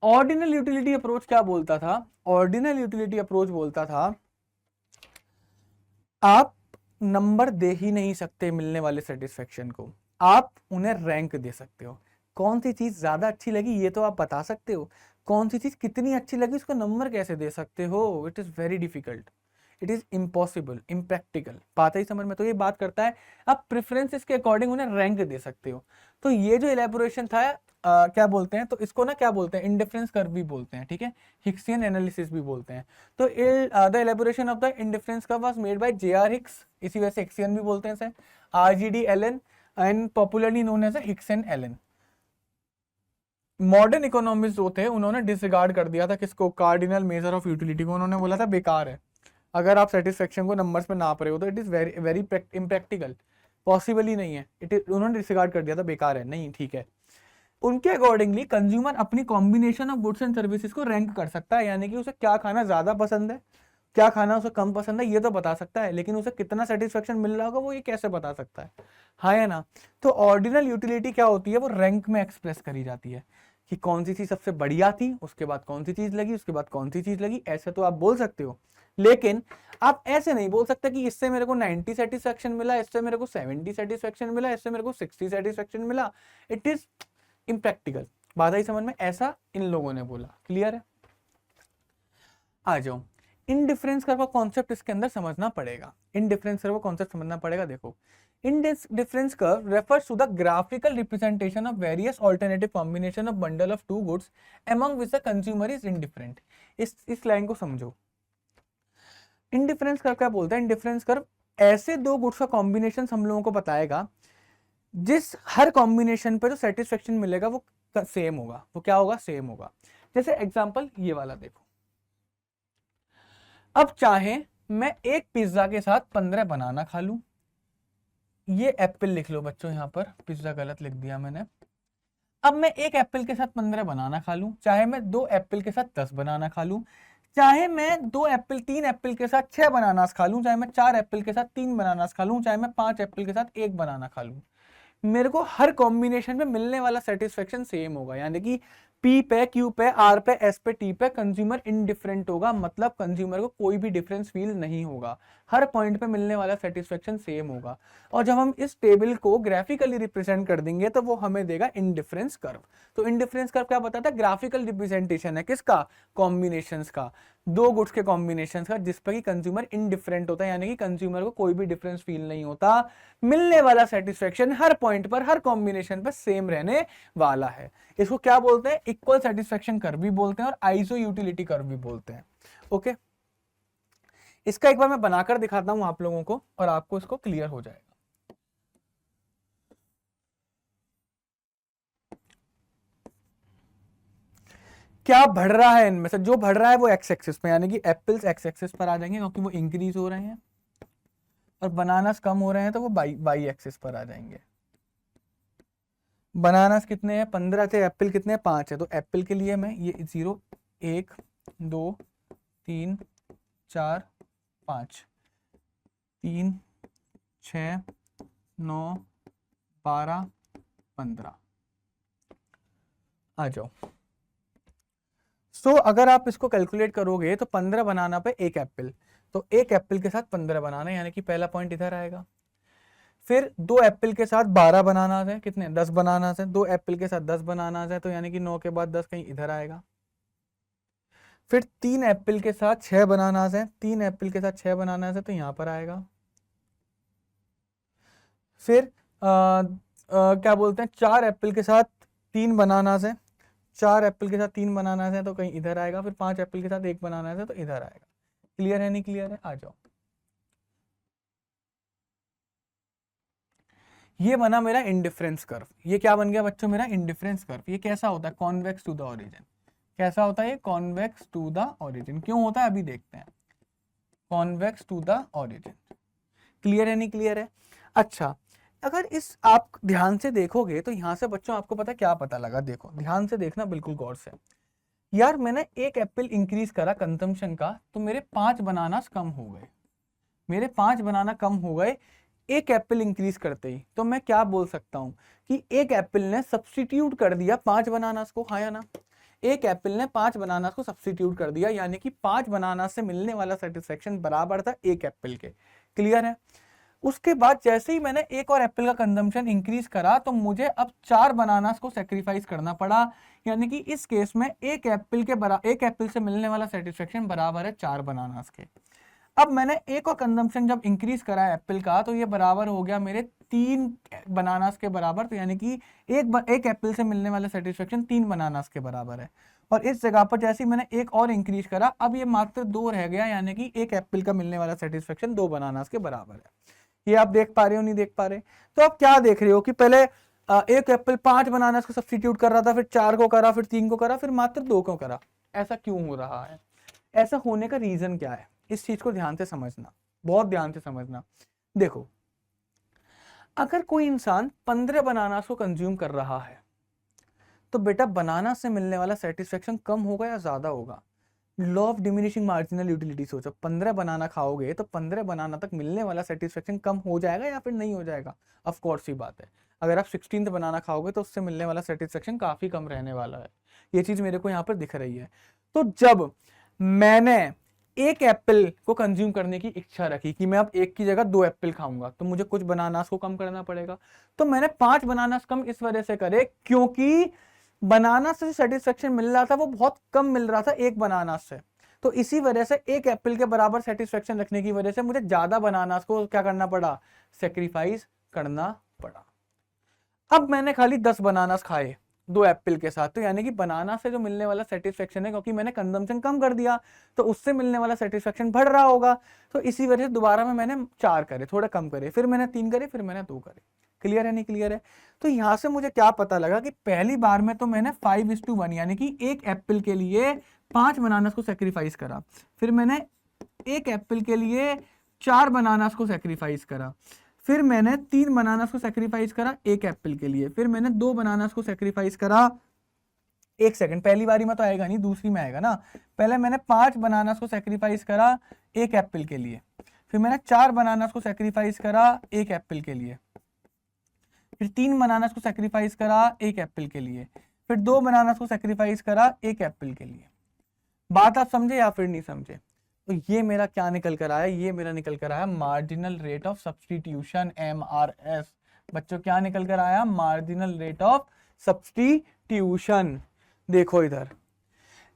S1: ऑर्डिनल यूटिलिटी अप्रोच क्या बोलता था? ऑर्डिनल यूटिलिटी अप्रोच बोलता था आप नंबर दे ही नहीं सकते मिलने वाले सेटिस्फेक्शन को, आप उन्हें रैंक दे सकते हो। कौन सी चीज ज्यादा अच्छी लगी ये तो आप बता सकते हो, कौन सी चीज कितनी अच्छी लगी उसका नंबर कैसे दे सकते हो? It is very difficult, it is impossible, impractical. बात ही समझ में? तो ये बात करता है आप प्रेफरेंसेस के अकॉर्डिंग उन्हें रैंक दे सकते हो। तो ये जो इलेबोरेशन था क्या बोलते हैं, तो इसको ना क्या बोलते हैं, इंडिफरेंस कर्व भी बोलते हैं, ठीक है, हिक्सियन एनालिसिस भी बोलते हैं। तो the elaboration of the indifference curve was made by J.R. Hicks, इसी वजह से हिक्सियन भी बोलते हैं इसे, RGD Allen and popularly known as Hicks and Allen. Modern economist जो थे उन्होंने डिसरिगार्ड कर दिया था किसको, कार्डिनल मेजर ऑफ यूटिलिटी को। उन्होंने बोला था बेकार है, अगर आप सेटिस्फेक्शन को नंबर्स में नाप रहे हो तो it is very very impractical, possible ही नहीं है, उन्होंने डिसरिगार्ड कर दिया था, बेकार है, नहीं ठीक है। उनके अकॉर्डिंगली कंज्यूमर अपनी combination of goods and services को रैंक कर सकता है, यानी कि उसे क्या खाना ज्यादा पसंद है, क्या खाना उसे कम पसंद है ये तो बता सकता है, लेकिन उसे कितना सेटिस्फेक्शन मिल रहा होगा वो ये कैसे बता सकता है, हाँ या ना? तो ऑर्डिनल यूटिलिटी क्या होती है, वो रैंक में एक्सप्रेस करी जाती है कि कौन सी चीज सबसे बढ़िया थी, उसके बाद कौन सी चीज लगी, उसके बाद कौन सी चीज लगी, ऐसे तो आप बोल सकते हो। लेकिन आप ऐसे नहीं बोल सकते कि इससे मेरे को 90 सेटिस्फेक्शन मिला, इससे मेरे को 70 सेटिस्फेक्शन मिला, इससे मेरे को 60 सेटिस्फेक्शन मिला, इट इज इम्प्रैक्टिकल। बात आई समझ में? ऐसा इन लोगों ने बोला। क्लियर है? आ जाओ, इनडिफरेंस कर्व का कॉन्सेप्ट इसके अंदर समझना पड़ेगा, इनडिफरेंस कर्व का कॉन्सेप्ट समझना पड़ेगा। देखो, indifference curve refers to the graphical representation of various alternative combination of bundle of two goods among which the consumer is indifferent। इस लाइन को समझो। इंडिफरेंस कर्व क्या बोलता है? इंडिफरेंस कर्व ऐसे दो गुड्स का कॉम्बिनेशन हम लोगों को बताएगा जिस हर कॉम्बिनेशन पे जो सेटिस्फेक्शन मिलेगा वो सेम होगा। वो क्या होगा? सेम होगा। जैसे एग्जांपल ये वाला देखो, अब चाहे मैं एक पिज्जा के साथ 15 बनाना खा लूं, ये एप्पल लिख लो बच्चों, यहां पर पिज्जा गलत लिख दिया मैंने। अब मैं एक एप्पल के साथ 15 बनाना खा लूं, चाहे मैं 2 एप्पल के साथ 10 बनाना खा लूं, चाहे मैं 3 एप्पल के साथ 6 बनानास खा लूं, चाहे मैं 4 एप्पल के साथ 3 बनानास खा लूं, चाहे मैं 5 एप्पल के साथ 1 बनाना खा लूं, मेरे को हर कॉम्बिनेशन में मिलने वाला सेटिस्फेक्शन सेम होगा। यानी कि पी पे, क्यू पे, आर पे, एस पे, टी पे कंज्यूमर इनडिफरेंट होगा, मतलब कंज्यूमर को कोई भी डिफरेंस फील नहीं होगा, हर पॉइंट पे मिलने वाला सेटिस्फेक्शन सेम होगा। और जब हम इस टेबल को ग्राफिकली रिप्रेजेंट कर देंगे तो वो हमें देगा इंडिफरेंस कर्व। तो इंडिफरेंस कर्व क्या बताता है? ग्राफिकल रिप्रेजेंटेशन है किसका? कॉम्बिनेशंस का, दो गुड्स के कॉम्बिनेशंस का, जिस पर कि कंज्यूमर इनडिफरेंट होता है, यानी कि कंज्यूमर को कोई भी डिफरेंस फील नहीं होता, मिलने वाला सेटिस्फेक्शन हर पॉइंट पर, हर कॉम्बिनेशन पर सेम रहने वाला है। इसको क्या बोलते हैं? इक्वल सेटिस्फेक्शन कर्व भी बोलते हैं और आइसो यूटिलिटी कर्व भी बोलते हैं। ओके, इसका एक बार मैं बनाकर दिखाता हूं आप लोगों को और आपको इसको क्लियर हो जाएगा। क्या बढ़ रहा है इनमें से? जो बढ़ रहा है वो एक्स एक्सिस पे, यानी कि एप्पल्स एक्स एक्सिस पर आ जाएंगे क्योंकि वो इंक्रीज हो रहे हैं, और बनानास कम हो रहे हैं तो वो बाई एक्सिस पर आ जाएंगे। बनानास कितने हैं? 15 थे, एप्पल कितने हैं? 5 है। तो एप्पल के लिए मैं ये 0 1 2 3 4 5 3 6 9 12 15 आ जाओ। अगर आप इसको कैलकुलेट करोगे तो 15 बनाना पे एक एप्पल, तो एक एप्पल के साथ 15 बनाना, यानी कि पहला पॉइंट इधर आएगा। फिर 2 एप्पल के साथ 12 बनाना है, कितने? 10 बनाना है। 2 एप्पल के साथ 10 बनाना है, तो यानी कि 9 के बाद 10 कहीं इधर आएगा। फिर 3 एप्पल के साथ 6 बनाना है, 3 एप्पल के साथ 6 बनाना है, तो यहां पर आएगा। फिर क्या बोलते हैं, 4 एप्पल के साथ 3 बनाना है, 4 एप्पल के साथ 3 बनाना है तो कहीं इधर आएगा। फिर 5 एप्पल के साथ 1 बनाना है तो इधर आएगा। क्लियर है? नहीं क्लियर है? आ जाओ। ये बना मेरा इंडिफरेंस कर्व। ये क्या बन गया बच्चों? मेरा इंडिफरेंस कर्व। ये कैसा होता है? Convex to the origin. कैसा होता है ये? Convex to the origin. क्यों होता है अभी देखते हैं। Convex to the origin. Clear है? नहीं क्लियर है? अच्छा, अगर इस आप ध्यान से देखोगे तो यहां से बच्चों आपको पता क्या पता लगा? देखो ध्यान से देखना बिल्कुल गौर से। यार मैंने एक एप्पल इंक्रीज करा कंजम्पशन का, तो मेरे 5 बनानास कम हो गए। मेरे 5 बनाना कम हो गए एक एप्पल इंक्रीज करते ही। तो मैं क्या बोल सकता हूं कि एक एप्पल ने सब्स्टिट्यूट कर दिया 5 बनानास को। हाँ या ना? एक एप्पल ने 5 बनानास को सब्स्टिट्यूट कर दिया, यानी कि 5 बनानास से मिलने वाला सेटिस्फेक्शन बराबर था एक एप्पल के। क्लियर है? उसके बाद जैसे ही मैंने एक और एप्पल का कंजम्पशन इंक्रीज करा तो मुझे अब 4 बनानास को सेक्रीफाइस करना पड़ा, यानी कि इस केस में एक एप्पल से मिलने वाला सेटिस्फेक्शन बराबर है 4 बनानास के। अब मैंने एक और कंजम्पशन जब इंक्रीज करा है एप्पल का, तो ये बराबर हो गया मेरे 3 बनानास के बराबर। तो यानी कि एक एप्पल से मिलने वाला सेटिस्फेक्शन 3 बनानास के बराबर है। और इस जगह पर जैसे ही मैंने एक और इंक्रीज करा, अब ये मात्र 2 रह गया, यानी कि एक एप्पल का मिलने वाला सेटिस्फेक्शन 2 बनानास के बराबर है। ये आप देख पा रहे हो? नहीं देख पा रहे? तो आप क्या देख रहे हो कि पहले एक एप्पल 5 बनानास को सब्स्टिट्यूट कर रहा था, फिर 4 को करा, फिर 3 को करा, फिर मात्र 2 को करा। ऐसा क्यों हो रहा है? ऐसा होने का रीजन क्या है? इस चीज को ध्यान से समझना, बहुत ध्यान से समझना। देखो, अगर कोई इंसान 15 बनानास को कंज्यूम कर रहा है तो बेटा बनाना से मिलने वाला सेटिस्फेक्शन कम होगा या ज्यादा होगा? Law of diminishing marginal utility सोचो, 15 बनाना खाओगे तो 15 बनाना तक मिलने वाला सेटिस्फेक्शन कम हो जाएगा या फिर नहीं हो जाएगा? ऑफ कोर्स ही बात है। अगर आप 16th बनाना खाओगे तो उससे मिलने वाला सेटिस्फेक्शन काफी कम रहने वाला है। ये चीज मेरे को यहाँ पर दिख रही है। तो जब मैंने एक एप्पल को कंज्यूम करने की इच्छा रखी कि मैं अब एक की जगह 2 एप्पल खाऊंगा, तो मुझे कुछ बनानास को कम करना पड़ेगा। तो मैंने 5 बनानास कम इस वजह से करे क्योंकि बनाना से सेटिस्फेक्शन मिल रहा था वो बहुत कम मिल रहा था एक बनाना से। तो इसी वजह से एक एप्पल के बराबर सेटिस्फेक्शन रखने की वजह से मुझे ज्यादा बनानास को क्या करना पड़ा? सेक्रीफाइस करना पड़ा। अब मैंने खाली 10 बनानास खाए 2 एप्पल के साथ, तो यानी कि बनाना से जो मिलने वाला सेटिस्फेक्शन है, क्योंकि मैंने कंजम्पशन कम कर दिया तो उससे मिलने वाला सेटिस्फेक्शन बढ़ रहा होगा। तो इसी वजह से दोबारा में मैंने 4 करे, थोड़े कम करे, फिर मैंने 3 करे, फिर मैंने 2 करे। क्लियर है नहीं क्लियर है? तो यहाँ से मुझे क्या पता लगा कि पहली बार में तो मैंने 5:1 यानी कि एक एप्पल के लिए 5 बनानास को सेक्रीफाइस करा, फिर मैंने एक एप्पल के लिए 4 बनानास को सेक्रीफाइस करा, फिर मैंने 3 बनानास को सेक्रीफाइस करा एक एप्पल के लिए, फिर मैंने 2 बनानास को सेक्रीफाइस करा, एक सेकंड, पहली बारी में तो आएगा नहीं, दूसरी में आएगा ना। पहले मैंने 5 बनानास को सेक्रीफाइस करा एक एप्पल के लिए, फिर मैंने 4 बनानास को सेक्रीफाइस करा एक एप्पल के लिए, फिर 3 बनानास को सेक्रीफाइस करा एक एप्पल के लिए, फिर 2 बनानास को सेक्रीफाइस करा एक एप्पल के लिए। बात आप समझे या फिर नहीं समझे? तो ये मेरा क्या निकल कर आया? ये मेरा निकल कर आया marginal rate of substitution, MRS। बच्चों क्या निकल कर आया? Marginal rate of substitution. देखो इधर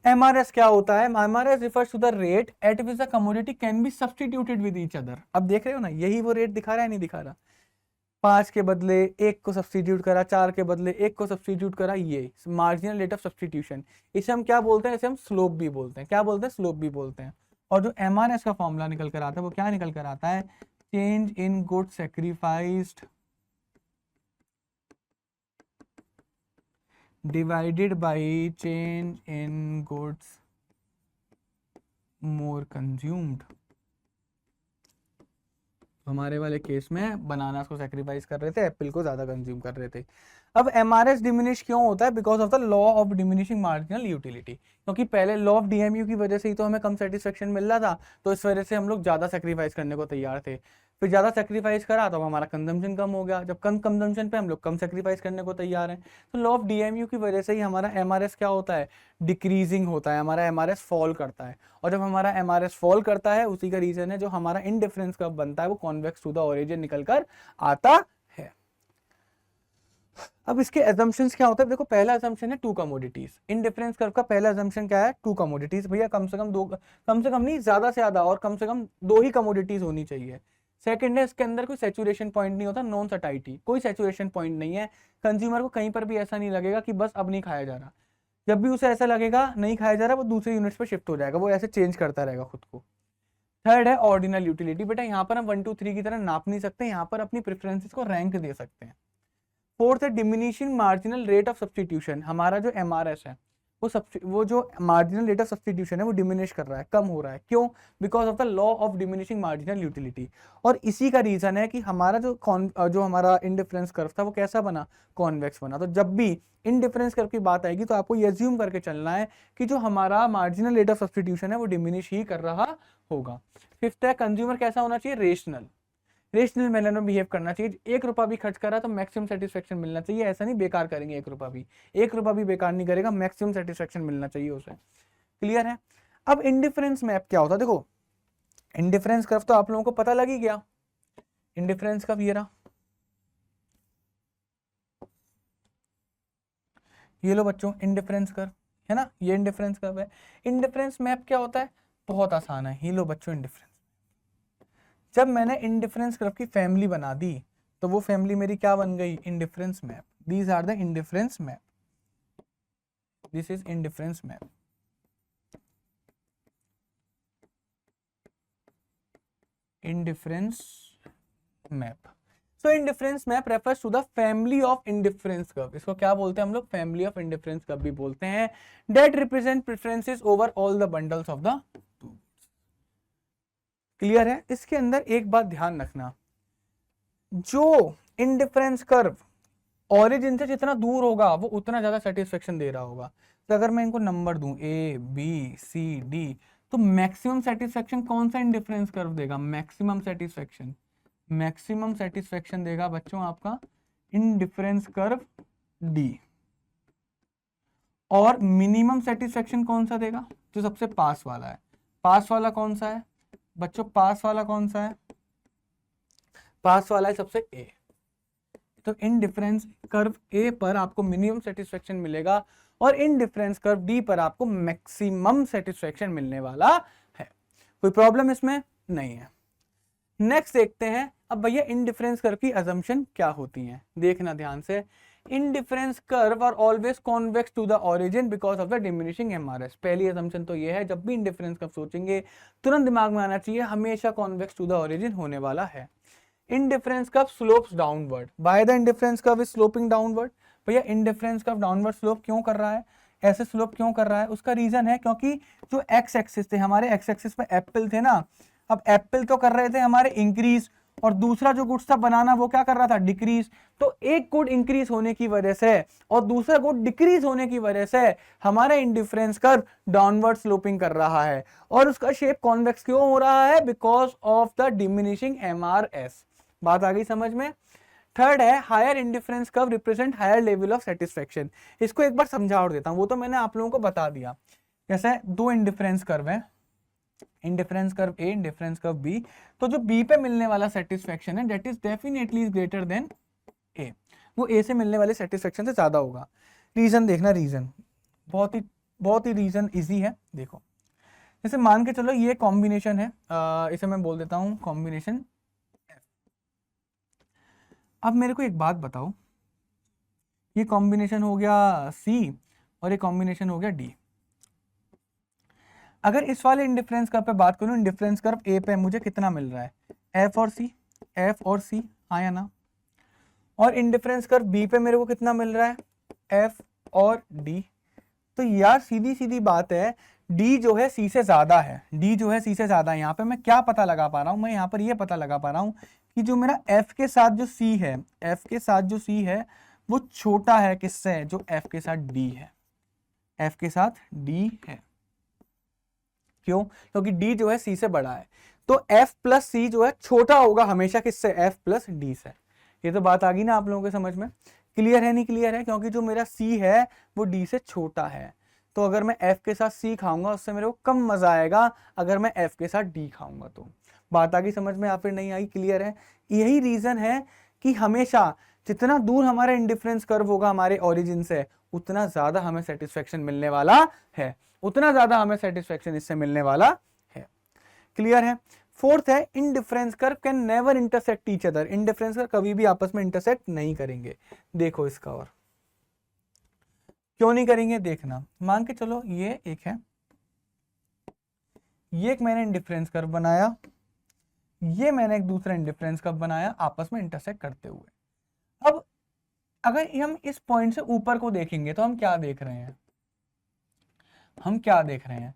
S1: MRS क्या होता है? MRS refers to the rate at which the commodity can be substituted with each other। अब देख रहे हो ना, यही वो रेट दिखा रहा है नहीं दिखा रहा? 5 के बदले 1 को सब्सटीट्यूट करा, 4 के बदले 1 को सब्सटीट्यूट करा, ये मार्जिनल रेट ऑफ सब्सटीट्यूशन। इसे हम क्या बोलते हैं? इसे हम स्लोप भी बोलते हैं। क्या बोलते हैं? स्लोप भी बोलते हैं। और जो MRS का फॉर्मूला निकल कर आता है वो क्या निकल कर आता है? Change in good sacrificed divided by change in goods more consumed. हमारे वाले केस में बनानास को सेक्रीफाइस कर रहे थे, एप्पल को ज्यादा कंज्यूम कर रहे थे। अब MRS डिमिनिश क्यों होता है? Because of the law of diminishing marginal utility. क्योंकि पहले लॉ ऑफ DMU की वजह से ही तो हमें कम सेटिस्फेक्शन मिल रहा था, तो इस वजह से हम लोग ज्यादा सेक्रीफाइस करने को तैयार थे। फिर ज्यादा सेक्रीफाइस करा तो हमारा कंजम्पशन कम हो गया, जब कम कंजम्पशन पे हम लोग कम सेक्रीफाइस करने को तैयार हैं। तो लॉ ऑफ DMU की वजह से ही हमारा MRS क्या होता है? डिक्रीजिंग होता है, हमारा MRS फॉल करता है। और जब हमारा MRS फॉल करता है, उसी का रीजन है जो हमारा इंडिफरेंस कर्व बनता है वो कॉन्वेक्स टू द ओरिजिन निकल कर आता है। अब इसके assumptions क्या होता है? देखो पहला assumption है 2 कमोडिटीज। इंडिफरेंस कर्व का पहला assumption क्या है? 2 कमोडिटीज। भैया कम से कम नहीं, ज्यादा से ज्यादा और कम से कम 2 ही कमोडिटीज होनी चाहिए। सेकंड है, इसके अंदर कोई सैचुरेशन पॉइंट नहीं होता, नॉन सटाइटी, कोई सैचुरेशन पॉइंट नहीं है। कंज्यूमर को कहीं पर भी ऐसा नहीं लगेगा कि बस अब नहीं खाया जा रहा। जब भी उसे ऐसा लगेगा नहीं खाया जा रहा, वो दूसरे यूनिट्स पर शिफ्ट हो जाएगा, वो ऐसे चेंज करता रहेगा खुद को। थर्ड है ऑर्डिनल यूटिलिटी। बेटा यहाँ पर हम 1 2 3 की तरह नाप नहीं सकते, यहाँ पर अपनी प्रेफरेंसेस को रैंक दे सकते हैं। फोर्थ है diminishing marginal rate of substitution. हमारा जो MRS है वो जो मार्जिनल रेट ऑफ सब्सटीट्यूशन है वो डिमिनिश कर रहा है, कम हो रहा है। क्यों? Because of the law of diminishing marginal utility. और इसी का रीजन है कि हमारा जो हमारा इंडिफरेंस कर्व था वो कैसा बना? कॉन्वेक्स बना। तो जब भी इंडिफरेंस कर्व की बात आएगी तो आपको ये अज्यूम करके चलना है कि जो हमारा मार्जिनल रेट ऑफ सब्सटीट्यूशन है वो डिमिनिश ही कर रहा होगा। फिफ्थ है कंज्यूमर कैसा होना चाहिए? रेशनल मैनर में बिहेव करना चाहिए। 1 रुपया भी खर्च करा तो मैक्सिमम सेटिस्फेक्शन मिलना चाहिए, ऐसा नहीं बेकार करेंगे 1 रुपया भी बेकार नहीं करेगा, मैक्सिमम सेटिस्फेक्शन मिलना चाहिए उसे। क्लियर है? अब इंडिफरेंस मैप क्या होता है? देखो इंडिफरेंस कर्व तो आप लोगों को पता लग ही गया। इंडिफरेंस कर्व ये रहा, ये लो बच्चों इंडिफरेंस कर्व है ना, ये इंडिफरेंस कर्व है। इंडिफरेंस मैप क्या होता है? बहुत आसान है, ये लो बच्चों इंडिफरेंस। जब मैंने इंडिफरेंस कर्व की फैमिली बना दी तो वो फैमिली मेरी क्या बन गई? Indifference map. These are the indifference map, this is indifference map. Indifference map. So indifference map refers to the family of indifference curve. इसको क्या बोलते हैं हम लोग? फैमिली ऑफ इंडिफरेंस कर्व भी बोलते हैं। That represent preferences over all the bundles of the. Clear है? इसके अंदर एक बात ध्यान रखना, जो इंडिफरेंस कर्व ओरिजिन से जितना दूर होगा वो उतना ज्यादा सेटिस्फेक्शन दे रहा होगा। तो अगर मैं इनको नंबर दूं ABCD, तो मैक्सिमम सेटिस्फेक्शन कौन सा इंडिफरेंस कर्व देगा? मैक्सिमम सेटिस्फेक्शन देगा बच्चों आपका इंडिफरेंस कर्व D। और मिनिमम सेटिस्फेक्शन कौन सा देगा? जो सबसे पास वाला है। पास वाला कौन सा है बच्चों? पास वाला कौन सा है? पास वाला है सबसे A। तो इंडिफरेंस कर्व A पर आपको मिनिमम सेटिस्फेक्शन मिलेगा और इंडिफरेंस कर्व D पर आपको मैक्सिमम सेटिस्फेक्शन मिलने वाला है। कोई प्रॉब्लम इसमें नहीं है। नेक्स्ट देखते हैं अब भैया इंडिफरेंस कर्व की अजम्पशन क्या होती हैं। देखना ध्यान से। Indifference curve are always convex to the origin because of the diminishing MRS। पहली अजम्पशन तो ये है, जब भी इंडिफरेंस कर्व सोचेंगे तुरंत दिमाग में आना चाहिए हमेशा कॉन्वेक्स टू द ओरिजिन होने वाला है। Indifference curve slopes downward, by the indifference curve is sloping downward. भैया इंडिफरेंस कर्व डाउनवर्ड स्लोप क्यों कर रहा है, ऐसे स्लोप क्यों कर रहा है, उसका रीजन है क्योंकि जो एक्स एक्सिस थे हमारे, एक्स एक्सिस पे एप्पल थे ना, अब एप्पल तो कर रहे थे हमारे इंक्रीज, और दूसरा जो गुड्स था बनाना वो क्या कर रहा था, डिक्रीज। तो एक गुड इंक्रीज होने की वजह से और दूसरा गुड डिक्रीज होने की वजह से हमारा इंडिफरेंस कर्व डाउनवर्ड स्लोपिंग कर रहा है, और उसका शेप कॉन्वेक्स क्यों हो रहा है, because of the diminishing MRS. बात आ गई समझ में। थर्ड है higher indifference curve represent higher level of satisfaction. इसको एक बार समझा और देता हूं, वो तो मैंने आप लोगों को बता दिया। जैसे दो इंडिफरेंस कर्व है, indifference curve A, indifference curve B, तो जो बी पे मिलने वाला सेटिस्फेक्शन है that is definitely is greater than A, वो ए से मिलने वाले सेटिस्फेक्शन से ज्यादा होगा। रीजन देखना, रीजन बहुत ही रीजन इजी है। देखो जैसे मान के चलो ये कॉम्बिनेशन है, इसे मैं बोल देता हूं कॉम्बिनेशन। अब मेरे को एक बात बताओ, ये कॉम्बिनेशन हो गया सी और ये कॉम्बिनेशन हो गया डी। अगर इस वाले इंडिफरेंस कर्व पे बात करूं, इंडिफरेंस कर्व ए पे मुझे कितना मिल रहा है, एफ और सी, आया ना। और इंडिफरेंस कर्व बी पे मेरे को कितना मिल रहा है, एफ और डी। तो यार सीधी सीधी बात है, डी जो है सी से ज्यादा है, डी जो है सी से ज्यादा है। यहाँ पे मैं क्या पता लगा पा रहा हूँ, मैं यहाँ पर ये पता लगा पा रहा हूँ कि जो मेरा एफ के साथ जो सी है, एफ के साथ जो सी है वो छोटा है किससे, जो एफ के साथ डी है, एफ के साथ डी है। क्यों, क्योंकि डी जो है सी से बड़ा है, तो एफ प्लस सी जो है छोटा होगा हमेशा किससे, एफ प्लस डी से। ये तो बात आ गई ना आप लोगों के समझ में, क्लियर है नहीं क्लियर है, क्योंकि जो मेरा सी है वो डी से छोटा है, तो अगर मैं एफ के साथ सी खाऊंगा उससे मेरे को कम मजा आएगा अगर मैं एफ के साथ डी खाऊंगा। तो बात आ गई समझ में या फिर नहीं आई, क्लियर है। यही रीजन है कि हमेशा जितना दूर हमारा इंडिफरेंस कर्व होगा हमारे ओरिजिन से, उतना ज्यादा हमें सेटिस्फेक्शन मिलने वाला है, उतना ज्यादा हमें सेटिस्फेक्शन इससे मिलने वाला है। क्लियर है। फोर्थ है indifference curve can never intersect each other, indifference curve कभी भी आपस में इंटरसेक्ट नहीं करेंगे। देखो इसका और क्यों नहीं करेंगे देखना, मान के चलो ये एक है, ये एक मैंने इंडिफरेंस कर्व बनाया, ये मैंने एक दूसरा इंडिफरेंस कर्व बनाया, आपस में इंटरसेक्ट करते हुए। अब अगर हम इस पॉइंट से ऊपर को देखेंगे तो हम क्या देख रहे हैं, हम क्या देख रहे हैं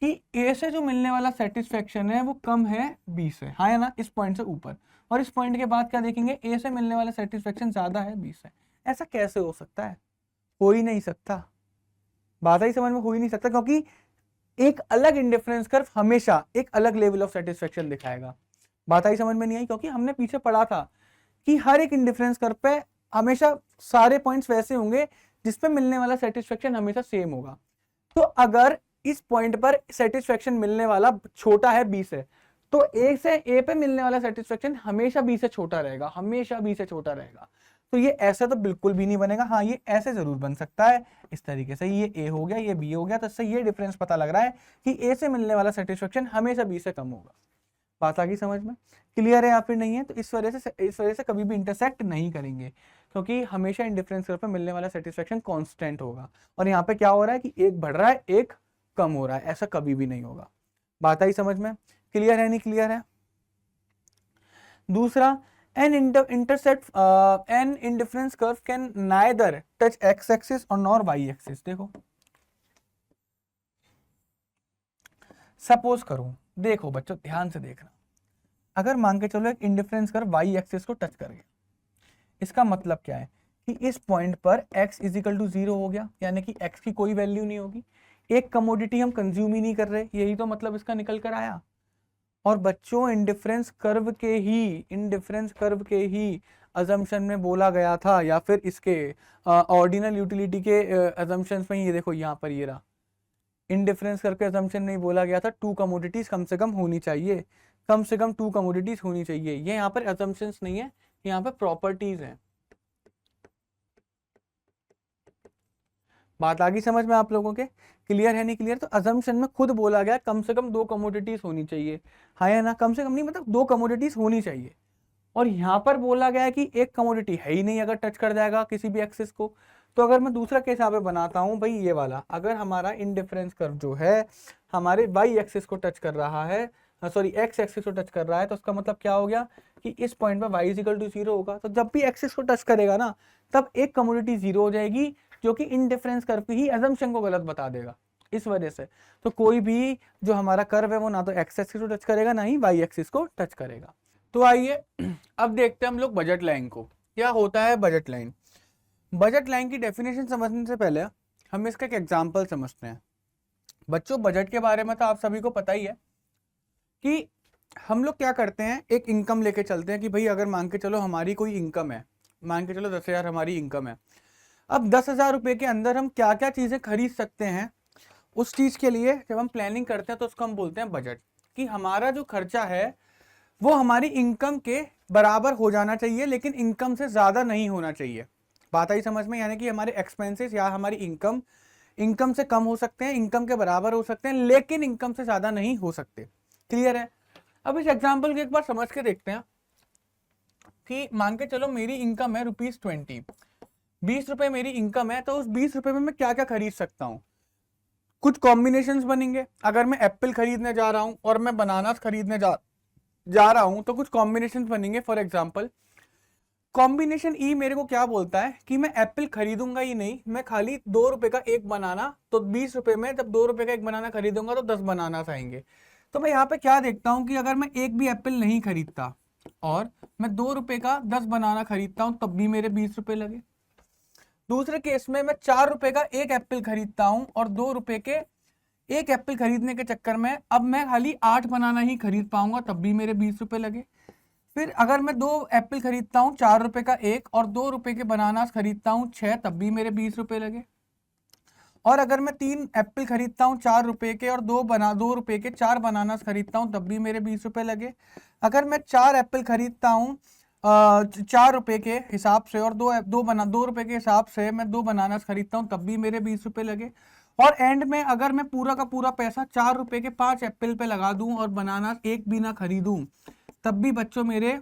S1: कि ए से जो मिलने वाला सेटिस्फेक्शन है वो कम है बी से, हाँ है ना, इस पॉइंट से ऊपर। और इस पॉइंट के बाद क्या देखेंगे, ए से मिलने वाला सेटिस्फेक्शन ज्यादा है बी से। ऐसा कैसे हो सकता है, हो ही नहीं सकता। बात ही समझ में, हो ही नहीं सकता, क्योंकि एक अलग इंडिफरेंस कर्व हमेशा एक अलग लेवल ऑफ सेटिस्फेक्शन दिखाएगा। बात आई समझ में नहीं आई, क्योंकि हमने पीछे पढ़ा था कि हर एक इंडिफरेंस कर्व पे हमेशा सारे पॉइंट्स वैसे होंगे जिसपे मिलने वाला सेटिस्फेक्शन हमेशा सेम होगा। तो अगर इस पॉइंट पर सेटिस्फेक्शन मिलने वाला छोटा है बी से, तो ए से ए पे मिलने वाला सेटिस्फेक्शन हमेशा बी से छोटा रहेगा, हमेशा बी से छोटा रहेगा। तो ये ऐसा तो बिल्कुल भी नहीं बनेगा, हाँ ये ऐसे जरूर बन सकता है, इस तरीके से, ये ए हो गया ये बी हो गया, तो इससे ये डिफरेंस पता लग रहा है कि ए से मिलने वाला सेटिस्फेक्शन हमेशा बी से कम होगा। बात आ गई समझ में, क्लियर है या फिर नहीं है। तो इस वजह से कभी भी इंटरसेक्ट नहीं करेंगे, क्योंकि हमेशा इंडिफरेंस कर्व पे मिलने वाला सेटिस्फेक्शन कांस्टेंट होगा। और यहाँ पे क्या हो रहा है कि एक बढ़ रहा है एक कम हो रहा है, ऐसा कभी भी नहीं होगा। बात आई समझ में, क्लियर है नहीं क्लियर है। दूसरा, an indifference curve can neither touch X axis और नॉर वाई एक्सिस। देखो सपोज करो, देखो बच्चों ध्यान से देखना, अगर मान के चलो एक इंडिफरेंस कर्व वाई एक्सिस को टच कर गया, इसका मतलब क्या है कि इस पॉइंट पर x इज इक्वल टू 0 हो गया, यानी कि x की कोई वैल्यू नहीं होगी, एक कमोडिटी हम कंज्यूम ही नहीं कर रहे, यही तो मतलब इसका निकल कर आया। और बच्चों इंडिफरेंस कर्व के ही अजम्पशन में बोला गया था, या फिर इसके ऑर्डिनल यूटिलिटी के अजम्पशंस में, ये देखो यहाँ पर ये रहा, इंडिफरेंस कर्व के अजम्पशन नहीं बोला गया था टू कमोडिटीज कम से कम होनी चाहिए, कम से कम टू कमोडिटीज होनी चाहिए। ये यहाँ पर अजम्पशंस नहीं है, यहाँ पे प्रॉपर्टीज हैं। बात आ गई समझ में आप लोगों के, क्लियर है नहीं क्लियर। तो अजम्पशन में खुद बोला गया कम से कम दो कमोडिटीज होनी चाहिए, हाँ या ना, कम से कम नहीं मतलब दो कमोडिटीज होनी चाहिए। और यहाँ पर बोला गया है कि एक कमोडिटी है ही नहीं अगर टच कर जाएगा किसी भी एक्सिस को। तो अगर मैं दूसरा केस यहाँ पे बनाता हूँ भाई, ये वाला, अगर हमारा इंडिफरेंस कर्व जो है हमारे वाई एक्सिस को टच कर रहा है, सॉरी एक्स एक्सिस को टच कर रहा है, तो उसका मतलब क्या हो गया कि इस पॉइंट पर y इक्वल टू 0 होगा। तो जब भी एक्सिस को टच करेगा ना, तब एक कमोडिटी 0 हो जाएगी, जो कि इंडिफरेंस कर्व की ही अजम्पशन को गलत बता देगा इस वजह से। तो कोई भी जो हमारा कर्व है वो ना तो एक्स एक्सिस को टच करेगा ना ही वाई एक्सिस को टच करेगा। तो आइए अब देखते हैं हम लोग बजट लाइन को। क्या होता है बजट लाइन? बजट लाइन की डेफिनेशन समझने से पहले हम इसका एक एग्जाम्पल समझते हैं। बच्चों, बजट के बारे में तो आप सभी को पता ही है कि हम लोग क्या करते हैं, एक इनकम लेके चलते हैं कि भाई अगर मान के चलो हमारी कोई इनकम है, मान के चलो 10,000 हमारी इनकम है। अब 10,000 रुपये के अंदर हम क्या क्या चीज़ें खरीद सकते हैं, उस चीज़ के लिए जब हम प्लानिंग करते हैं तो उसको हम बोलते हैं बजट। कि हमारा जो खर्चा है वो हमारी इनकम के बराबर हो जाना चाहिए, लेकिन इनकम से ज़्यादा नहीं होना चाहिए। बात आई समझ में? यानी कि हमारे एक्सपेंसेस या हमारी इनकम से कम हो सकते हैं, इनकम के बराबर हो सकते हैं, लेकिन इनकम से ज़्यादा नहीं हो सकते। क्लियर है? अब इस एग्जाम्पल को एक बार समझ के देखते हैं कि मान के चलो मेरी इनकम है ₹20, 20 रुपए मेरी इनकम है, तो उस 20 रुपए में मैं क्या क्या खरीद सकता हूँ। कुछ कॉम्बिनेशंस बनेंगे। अगर मैं एप्पल खरीदने जा रहा हूँ और मैं बनानास खरीदने जा रहा हूँ तो कुछ कॉम्बिनेशंस बनेंगे। फॉर एग्जाम्पल कॉम्बिनेशन ई मेरे को क्या बोलता है कि मैं एप्पल खरीदूंगा ही नहीं, मैं खाली 2 रुपए का एक बनाना, तो 20 रुपए में जब 2 रुपए का एक बनाना खरीदूंगा तो 10 बनानास आएंगे। तो मैं यहाँ पे क्या देखता हूँ कि अगर मैं एक भी एप्पल नहीं खरीदता और मैं 2 रुपए का 10 बनाना खरीदता हूँ तब भी मेरे 20 रुपए लगे। दूसरे केस में मैं 4 रुपए का एक एप्पल खरीदता हूं और 2 रुपए के एक एप्पल खरीदने के चक्कर में अब मैं खाली 8 बनाना ही खरीद पाऊंगा, तब भी मेरे 20 रुपए लगे। फिर अगर मैं 2 एप्पल खरीदता हूं 4 रुपए का एक और 2 रुपए के बनानास खरीदता हूं 6, तब भी मेरे 20 रुपए लगे। और अगर मैं 3 एप्पल खरीदता हूं 4 रुपए के और 2 रुपए के 4 बनानास खरीदता हूं तब भी मेरे 20 रुपए लगे। अगर मैं 4 एप्पल खरीदता हूं 4 रुपए के हिसाब से और 2 रुपए के हिसाब से मैं 2 बनानास खरीदता हूं तब भी मेरे 20 रुपए लगे। और एंड में अगर मैं पूरा का पूरा पैसा 4 रुपए के 5 एप्पल पे लगा दूं और बनानास एक भी ना खरीदूं तब भी बच्चों मेरे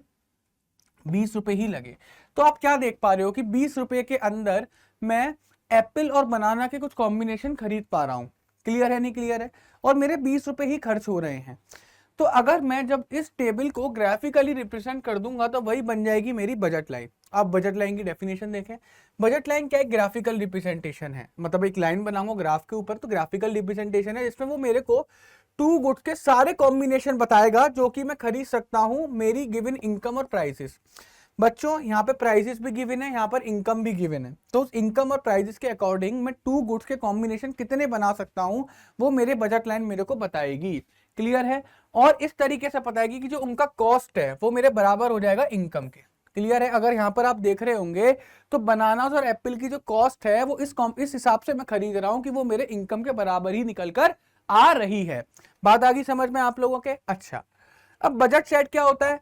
S1: 20 रुपए ही लगे। तो आप क्या देख पा रहे हो कि 20 रुपए के अंदर मैं एप्पल और बनाना के कुछ कॉम्बिनेशन खरीद पा रहा हूं। क्लियर है? नहीं क्लियर है? और मेरे 20 रुपए ही खर्च हो रहे हैं। तो अगर मैं जब इस टेबल को ग्राफिकली रिप्रेजेंट कर दूंगा तो वही बन जाएगी मेरी बजट लाइन। आप बजट लाइन की डेफिनेशन देखें। बजट लाइन क्या एक ग्राफिकल रिप्रेजेंटेशन है, मतलब एक लाइन बनाऊंगा ग्राफ के ऊपर तो ग्राफिकल रिप्रेजेंटेशन है जिसमें वो मेरे को 2 गुड्स के सारे कॉम्बिनेशन बताएगा जो कि मैं खरीद सकता हूं मेरी गिवन इनकम और प्राइसेस। बच्चों यहाँ पे प्राइसेस भी गिवन है, यहाँ पर इनकम भी गिवन है, तो उस इनकम और प्राइसेस के अकॉर्डिंग मैं 2 गुड्स के कॉम्बिनेशन कितने बना सकता हूं वो मेरे बजट लाइन मेरे को बताएगी। क्लियर है? और इस तरीके से बताएगी कि जो उनका कॉस्ट है वो मेरे बराबर हो जाएगा इनकम के। क्लियर है? अगर यहाँ पर आप देख रहे होंगे तो बनानास और एप्पल की जो कॉस्ट है वो इस हिसाब से मैं खरीद रहा हूं कि वो मेरे इनकम के बराबर ही निकल कर आ रही है। बात आ गई समझ में आप लोगों के? अच्छा, अब बजट सेट क्या होता है?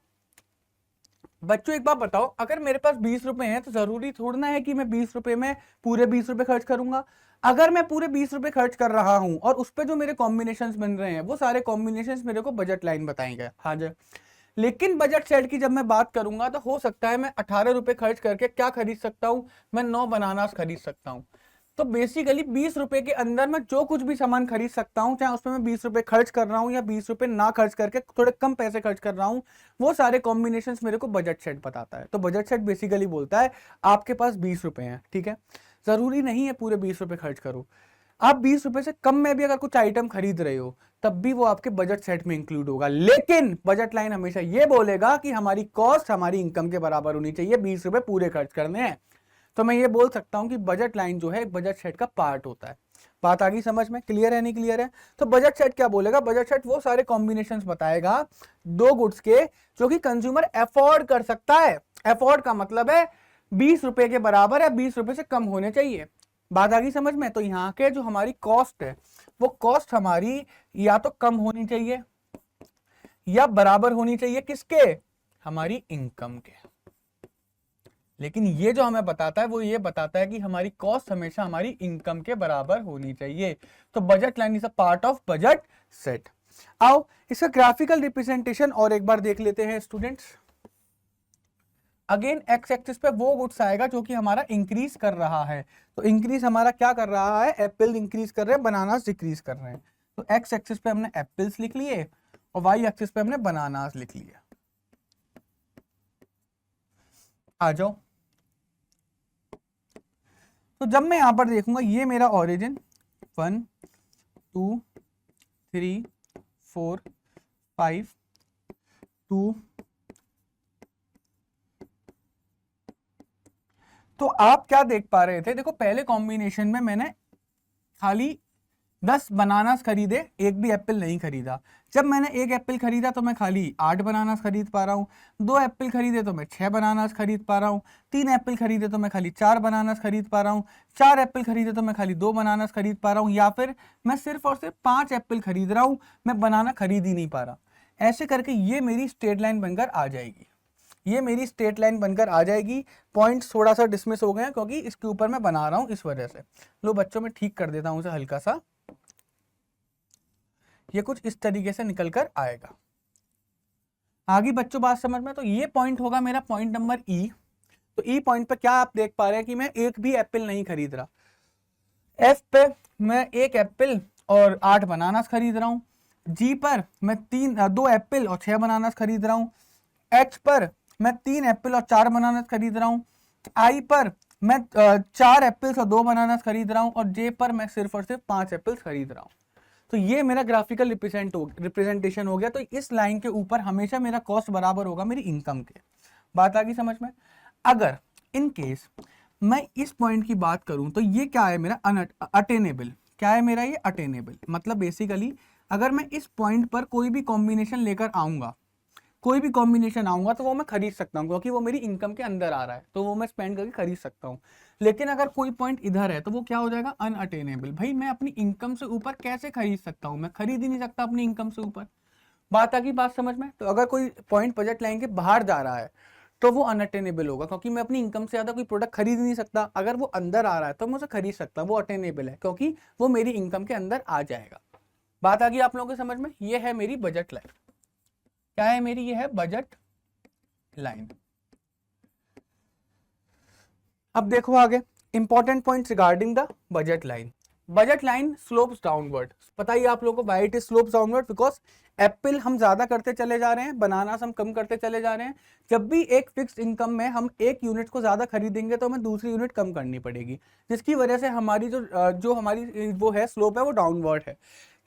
S1: बच्चों एक बात बताओ, अगर मेरे पास 20 रुपए हैं तो जरूरी थोड़ा है कि मैं 20 रुपए में पूरे 20 रुपए खर्च करूंगा। अगर मैं पूरे 20 रुपए खर्च कर रहा हूं और उस पर जो मेरे कॉम्बिनेशंस बन रहे हैं वो सारे कॉम्बिनेशंस मेरे को बजट लाइन बताएंगे। हाँ जी, लेकिन बजट सेट की जब मैं बात करूंगा तो हो सकता है मैं 18 रुपए खर्च करके क्या खरीद सकता हूं, मैं 9 बनानास खरीद सकता हूं। तो बेसिकली 20 रुपए के अंदर मैं जो कुछ भी सामान खरीद सकता हूं, चाहे उसमें मैं 20 रुपए खर्च कर रहा हूं या 20 रुपए ना खर्च करके थोड़े कम पैसे खर्च कर रहा हूं, वो सारे कॉम्बिनेशंस मेरे को बजट सेट बताता है। तो बजट सेट बेसिकली बोलता है आपके पास 20 रुपए हैं, ठीक है, जरूरी नहीं है पूरे 20 रुपए खर्च करो। आप 20 रुपए से कम में भी अगर कुछ आइटम खरीद रहे हो तब भी वो आपके बजट सेट में इंक्लूड होगा। लेकिन बजट लाइन हमेशा ये बोलेगा कि हमारी कॉस्ट हमारी इनकम के बराबर होनी चाहिए, 20 रुपए पूरे खर्च करने हैं। तो मैं ये बोल सकता हूं कि बजट लाइन जो है बजट सेट का पार्ट होता है। बात आ गई समझ में? क्लियर है? नहीं क्लियर है? तो बजट सेट क्या बोलेगा? बजट सेट वो सारे कॉम्बिनेशंस बताएगा 2 गुड्स के जो कि कंज्यूमर अफोर्ड कर सकता है। अफोर्ड का मतलब है 20 रुपए के बराबर या 20 रुपए से कम होने चाहिए। बात आ गई समझ में? तो यहाँ के जो हमारी कॉस्ट है वो कॉस्ट हमारी या तो कम होनी चाहिए या बराबर होनी चाहिए, किसके? हमारी इनकम के। लेकिन ये जो हमें बताता है वो ये बताता है कि हमारी कॉस्ट हमेशा हमारी इनकम के बराबर होनी चाहिए। तो budget line is a part of budget set. आओ इसका ग्राफिकल रिप्रेजेंटेशन और एक बार देख लेते हैं स्टूडेंट्स। अगेन एक्स एक्सिस पे वो गुड्स आएगा जो कि हमारा इंक्रीज कर रहा है। तो इंक्रीज हमारा क्या कर रहा है? एप्पल इंक्रीज कर रहे हैं, बनानास डिक्रीज कर रहे हैं। तो एक्स एक्सिस पे हमने एप्पल्स लिख लिए और वाई एक्सिस पे हमने बनानास लिख लिया। आ जाओ, तो जब मैं यहां पर देखूंगा ये मेरा ओरिजिन 1 2 3 4 5 2, तो आप क्या देख पा रहे थे, देखो पहले कॉम्बिनेशन में मैंने खाली 10 बनानास खरीदे, एक भी एप्पल नहीं खरीदा। जब मैंने एक एप्पल खरीदा तो मैं खाली 8 बनानास खरीद पा रहा हूँ, 2 एप्पल खरीदे तो मैं 6 बनानास खरीद पा रहा हूँ, 3 एप्पल खरीदे तो मैं खाली 4 बनानास खरीद पा रहा हूँ, 4 एप्पल खरीदे तो मैं खाली 2 बनानास खरीद पा रहा हूँ, या फिर मैं सिर्फ और सिर्फ 5 एप्पल खरीद रहा हूँ, मैं बनाना खरीद ही नहीं पा रहा। ऐसे करके ये मेरी स्ट्रेट लाइन बनकर आ जाएगी, ये मेरी स्ट्रेट लाइन बनकर आ जाएगी। पॉइंट्स थोड़ा सा डिसमिस हो गए हैं क्योंकि इसके ऊपर मैं बना रहा हूं इस वजह से। लो बच्चों, मैं ठीक कर देता हूं उसे हल्का सा, ये कुछ इस तरीके से निकल कर आएगा। आगे बच्चों बात समझ में, तो ये पॉइंट होगा मेरा पॉइंट नंबर ई। तो ई पॉइंट पे क्या आप देख पा रहे हैं कि मैं एक भी एप्पल नहीं खरीद रहा। एफ पे मैं एक एप्पल और 8 बनानास खरीद रहा हूँ। जी पर मैं 2 एप्पल और 6 बनानास खरीद रहा हूँ। एच पर मैं 3 एप्पल और 4 बनानास खरीद रहा हूँ। आई पर मैं 4 एप्पल्स और 2 बनानास खरीद रहा हूँ। और जे पर मैं सिर्फ और सिर्फ 5 एप्पल्स खरीद रहा हूँ। तो ये मेरा ग्राफिकल रिप्रेजेंटेशन हो गया। तो इस लाइन के ऊपर हमेशा मेरा कॉस्ट बराबर होगा मेरी इनकम के। बात आ गई समझ में। अगर इन केस मैं इस पॉइंट की बात करूं तो ये क्या है मेरा अटेनेबल। क्या है मेरा ये अटेनेबल, मतलब बेसिकली अगर मैं इस पॉइंट पर कोई भी कॉम्बिनेशन लेकर आऊंगा, कोई भी कॉम्बिनेशन आऊंगा तो वो मैं खरीद सकता हूँ क्योंकि वो मेरी इनकम के अंदर आ रहा है, तो वो मैं स्पेंड करके खरीद सकता हूँ। लेकिन अगर कोई पॉइंट इधर है तो वो क्या हो जाएगा, अनअटेनेबल। भाई मैं अपनी इनकम से ऊपर कैसे खरीद सकता हूँ, मैं खरीद ही नहीं सकता अपनी इनकम से ऊपर। बात आ गई बात समझ में। तो अगर कोई पॉइंट बजट लाइन के बाहर जा रहा है तो वो अनअटेनेबल होगा क्योंकि मैं अपनी इनकम से ज्यादा कोई प्रोडक्ट खरीद नहीं सकता। अगर वो अंदर आ रहा है तो मैं उसे खरीद सकता हूँ, वो अटेनेबल है क्योंकि वो मेरी इनकम के अंदर आ जाएगा। बात आ गई आप लोगों के समझ में। ये है मेरी बजट लाइन। क्या है मेरी, ये है बजट लाइन। अब देखो आगे important points regarding the budget line. Budget line slopes downward. पता ही आप लोगों को why it is slopes downward, because Apple हम ज्यादा करते चले जा रहे हैं, बनानास हम कम करते चले जा रहे हैं। जब भी एक फिक्स्ड इनकम में हम एक यूनिट को ज्यादा खरीदेंगे तो हमें दूसरी यूनिट कम करनी पड़ेगी, जिसकी वजह से हमारी जो हमारी वो है स्लोप है वो डाउनवर्ड है।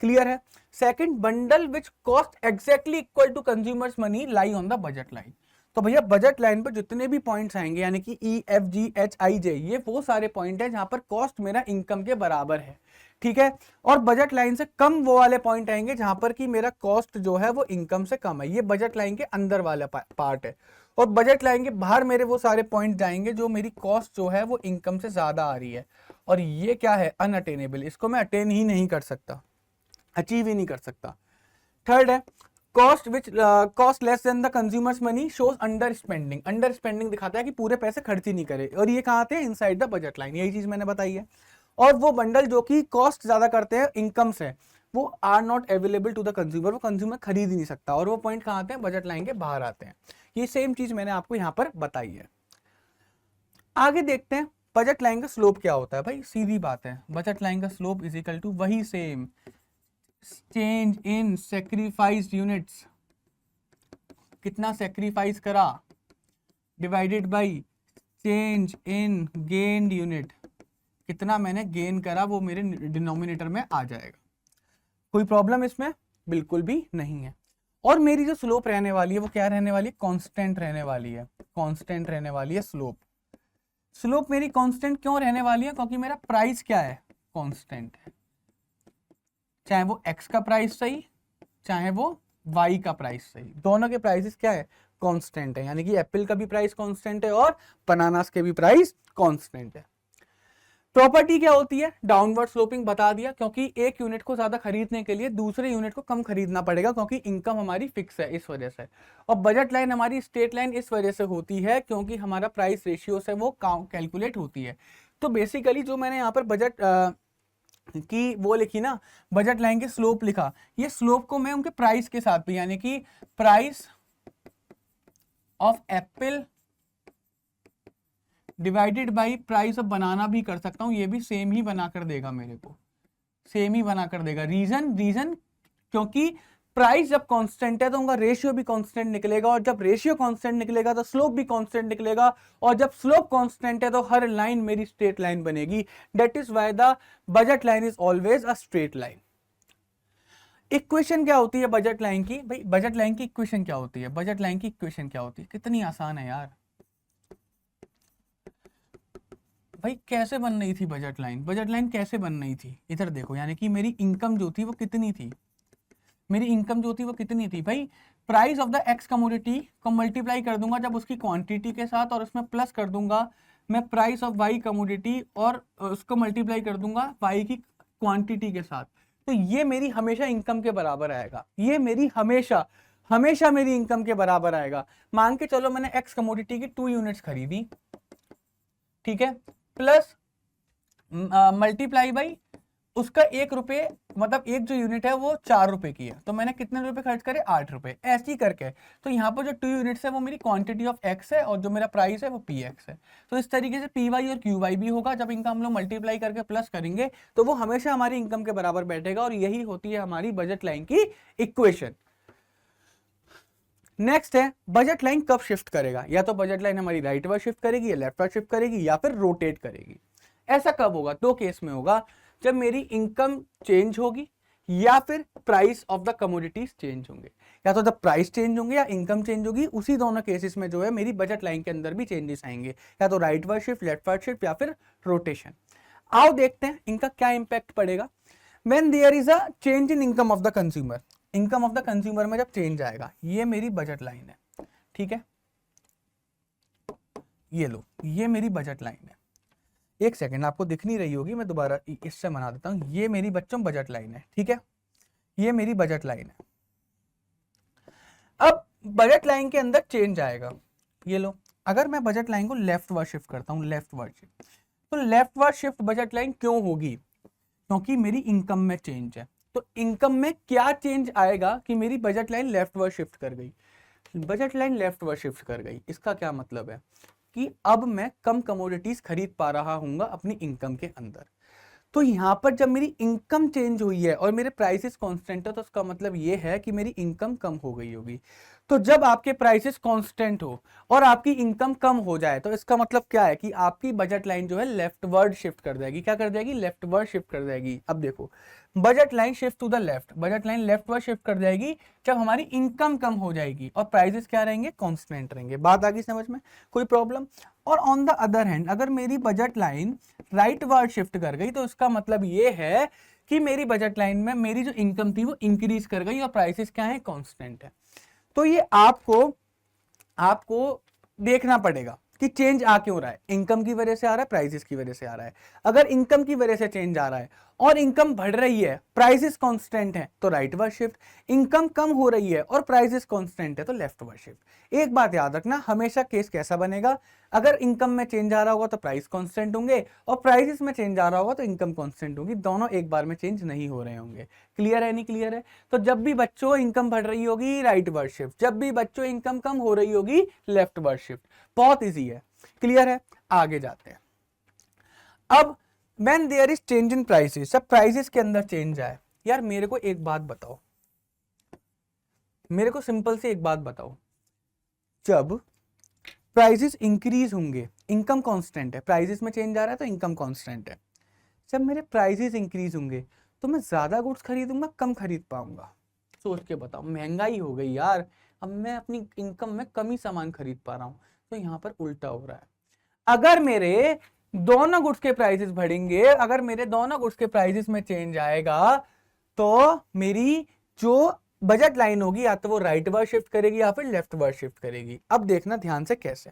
S1: क्लियर है। Second, bundle which cost exactly equal to consumer's money lie on the budget line. तो भैया बजट लाइन पर जितने भी पॉइंट्स आएंगे यानी कि E F G H I जे, ये वो सारे पॉइंट है जहां पर कॉस्ट मेरा इनकम के बराबर है। ठीक है। और बजट लाइन से कम वो वाले पॉइंट आएंगे जहां पर कि मेरा कॉस्ट जो है वो इनकम से कम है। ये बजट लाइन के अंदर वाला पार्ट है। और बजट लाइन के बाहर मेरे वो सारे पॉइंट जाएंगे जो मेरी कॉस्ट जो है वो इनकम से ज्यादा आ रही है। और ये क्या है, अनअटेनेबल। इसको मैं अटेन ही नहीं कर सकता, अचीव ही नहीं कर सकता। थर्ड है cost which cost less than the consumers money shows under spending. Under spending दिखाता है कि पूरे पैसे खर्च ही नहीं करे, और ये कहाँ आते हैं, इनसाइड द बजट लाइन। यही चीज मैंने बताई है। और वो बंडल जो कि कॉस्ट ज्यादा करते हैं इनकम से, वो are not available to the consumer, वो कंज्यूमर खरीद ही नहीं सकता। और वो पॉइंट कहाँ आते हैं, बजट लाइन के बाहर आते हैं। ये सेम चीज मैंने आपको यहाँ पर बताई है। आगे देखते हैं बजट लाइन का स्लोप क्या होता है। भाई सीधी बात है, बजट लाइन का स्लोप इज इक्वल टू वही same change in sacrificed units, कितना सेक्रीफाइस करा, divided by change in gained unit, कितना मैंने गेन करा, वो मेरे डिनोमिनेटर में आ जाएगा। कोई प्रॉब्लम इसमें बिल्कुल भी नहीं है। और मेरी जो स्लोप रहने वाली है वो क्या रहने वाली है, कांस्टेंट रहने वाली है। कांस्टेंट रहने वाली है स्लोप। स्लोप मेरी कांस्टेंट क्यों रहने वाली है, क्योंकि मेरा प्राइस क्या है, कांस्टेंट है। चाहे वो एक्स का प्राइस सही, चाहे वो वाई का प्राइस सही, दोनों के प्राइसेस क्या है, कांस्टेंट है। यानी कि एप्पल का भी प्राइस कांस्टेंट है और बनानास के भी प्राइस कांस्टेंट है। प्रॉपर्टी क्या होती है, डाउनवर्ड स्लोपिंग बता दिया, क्योंकि एक यूनिट को ज्यादा खरीदने के लिए दूसरे यूनिट को कम खरीदना पड़ेगा क्योंकि इनकम हमारी फिक्स है इस वजह से। और बजट लाइन हमारी स्ट्रेट लाइन इस वजह से होती है क्योंकि हमारा प्राइस रेशियो से वो कैलकुलेट होती है। तो बेसिकली जो मैंने यहाँ पर बजट की वो लिखी ना, बजट लाइन के स्लोप लिखा, ये स्लोप को मैं उनके प्राइस के साथ भी, यानी कि price of Apple divided by price of बनाना भी कर सकता हूं। ये भी सेम ही बनाकर देगा, मेरे को सेम ही बनाकर देगा। रीजन क्योंकि प्राइस जब कांस्टेंट है तो उनका रेशियो भी कांस्टेंट निकलेगा, और जब रेशियो कांस्टेंट निकलेगा तो स्लोप भी कांस्टेंट निकलेगा, और जब स्लोप कांस्टेंट है तो हर लाइन मेरी स्ट्रेट लाइन बनेगी। That is why the budget line is always a straight line. Equation क्या होती है बजट लाइन की? भाई बजट लाइन की इक्वेशन क्या होती है? बजट लाइन की इक्वेशन क्या होती है? कितनी आसान है यार। भाई कैसे बन रही थी बजट लाइन? बजट लाइन कैसे बन रही थी? इधर देखो, यानी कि मेरी इनकम जो थी वो कितनी थी? मेरी इनकम जो थी वो कितनी थी भाई? Price of the x commodity को मल्टीप्लाई कर दूंगा जब उसकी क्वांटिटी के साथ, और उसमें प्लस कर दूंगा मैं प्राइस ऑफ वाई कमोडिटी, और उसको मल्टीप्लाई कर दूंगा वाई की क्वांटिटी के साथ। तो ये मेरी हमेशा इनकम के बराबर आएगा। ये मेरी हमेशा हमेशा मेरी इनकम के बराबर आएगा। मान के चलो मैंने एक्स कमोडिटी की 2 यूनिट्स खरीदी, ठीक है, प्लस मल्टीप्लाई बाई उसका 1 रुपये, मतलब एक जो यूनिट है वो 4 रुपए की है, तो मैंने कितने रुपए खर्च करे? 8 रुपए, ऐसे ही करके। तो यहाँ पर जो 2 यूनिट्स है वो मेरी क्वांटिटी ऑफ एक्स है, और जो मेरा प्राइस है वो पी एक्स है। तो इस तरीके से पी वाई और क्यू वाई भी होगा। जब इनका हम लोग मल्टीप्लाई करके प्लस करेंगे तो वो हमेशा हमारी इनकम के बराबर बैठेगा, और यही होती है हमारी बजट लाइन की इक्वेशन। नेक्स्ट है बजट लाइन कब शिफ्ट करेगा? या तो बजट लाइन हमारी राइट वर्ड शिफ्ट करेगी, या लेफ्ट वर्ड शिफ्ट करेगी, या फिर रोटेट करेगी। ऐसा कब होगा? 2 केस में होगा, जब मेरी इनकम चेंज होगी या फिर price of the commodities change होंगे। या तो जब प्राइस चेंज होंगे या इनकम चेंज होगी, उसी दोनों केसेस में जो है मेरी बजट लाइन के अंदर भी चेंजेस आएंगे, या तो right word shift, left word shift, या फिर रोटेशन। आओ देखते हैं इनका क्या इंपैक्ट पड़ेगा। When there is a change in income of the consumer, income of the consumer में जब चेंज आएगा, ये मेरी बजट लाइन है, ठीक है, ये लो, ये मेरी बजट लाइन है। एक सेकंड, आपको दिख नहीं रही होगी, मैं दोबारा इससे बना देता हूं। ये मेरी बच्चों बजट लाइन है, ठीक है, ये मेरी बजट लाइन है। अब बजट लाइन के अंदर चेंज आएगा, ये लो। अगर मैं बजट लाइन को लेफ्ट वर्ड शिफ्ट करता हूं, लेफ्ट वर्ड शिफ्ट, तो left word shift budget line क्यों होगी? क्योंकि मेरी इनकम में चेंज है। तो इनकम में क्या चेंज आएगा कि मेरी budget line leftward shift कर गई? Budget line leftward shift कर गई, इसका क्या मतलब है कि अब मैं कम कमोडिटीज खरीद पा रहा हूंगा अपनी इनकम के अंदर। तो यहां पर जब मेरी इनकम चेंज हुई है और मेरे प्राइसेस कांस्टेंट है, तो उसका मतलब ये है कि मेरी इनकम कम हो गई होगी। तो जब आपके प्राइसेस कांस्टेंट हो और आपकी इनकम कम हो जाए, तो इसका मतलब क्या है कि आपकी बजट लाइन जो है लेफ्ट वर्ड शिफ्ट कर जाएगी। क्या कर जाएगी? लेफ्ट वर्ड शिफ्ट कर जाएगी। अब देखो, budget line shift to the left, budget line leftward shift कर जाएगी जब हमारी इनकम कम हो जाएगी और प्राइसेस क्या रहेंगे? कांस्टेंट रहेंगे। बात आ गई समझ में? कोई प्रॉब्लम? और ऑन द अदर हैंड, अगर मेरी budget line right word shift कर गई, तो इसका मतलब ये है कि मेरी बजट लाइन में मेरी जो इनकम थी वो इंक्रीज कर गई और प्राइसेस क्या है? कांस्टेंट है। तो ये आपको देखना पड़ेगा कि चेंज आ क्यों रहा है। इनकम की वजह से आ रहा है, प्राइसेस की वजह से आ रहा है। अगर इनकम की वजह से चेंज आ रहा है और इनकम बढ़ रही है, प्राइसेस कांस्टेंट है, तो राइट वर्ड शिफ्ट। इनकम कम हो रही है और प्राइसेस कांस्टेंट है, तो लेफ्ट वर्ड शिफ्ट। एक बात याद रखना, हमेशा केस कैसा बनेगा? अगर इनकम में चेंज आ रहा होगा तो प्राइस कांस्टेंट होंगे, और प्राइसेस में चेंज आ रहा होगा तो इनकम कांस्टेंट होगी। दोनों एक बार में चेंज नहीं हो रहे होंगे। क्लियर है? नहीं क्लियर है? तो जब भी बच्चों इनकम बढ़ रही होगी, राइट वर्ड शिफ्ट। जब भी बच्चों इनकम कम हो रही होगी, लेफ्ट वर्ड शिफ्ट। बहुत ईजी है। क्लियर है? आगे जाते हैं। अब when there is change in prices, सब प्राइसेस के अंदर चेंज आए। यार मेरे को एक बात बताओ, मेरे को सिंपल से एक बात बताओ, जब प्राइसेस इंक्रीज होंगे, इनकम कांस्टेंट है, प्राइसेस में चेंज आ रहा है तो इनकम कांस्टेंट है। जब मेरे प्राइसेस इंक्रीज होंगे तो मैं ज्यादा गुड्स खरीदूंगा, कम खरीद पाऊंगा? सोच के बताओ, महंगाई हो गई यार, अब मैं अपनी इनकम में कम ही सामान खरीद पा रहा हूं। तो यहां पर उल्टा हो रहा है। अगर मेरे दोनों गुड्स के प्राइसेस बढ़ेंगे, अगर मेरे दोनों गुड्स के प्राइसेस में चेंज आएगा, तो मेरी जो बजट लाइन होगी या तो वो राइट वर्ड शिफ्ट करेगी या फिर लेफ्ट वर्ड शिफ्ट करेगी। अब देखना ध्यान से कैसे।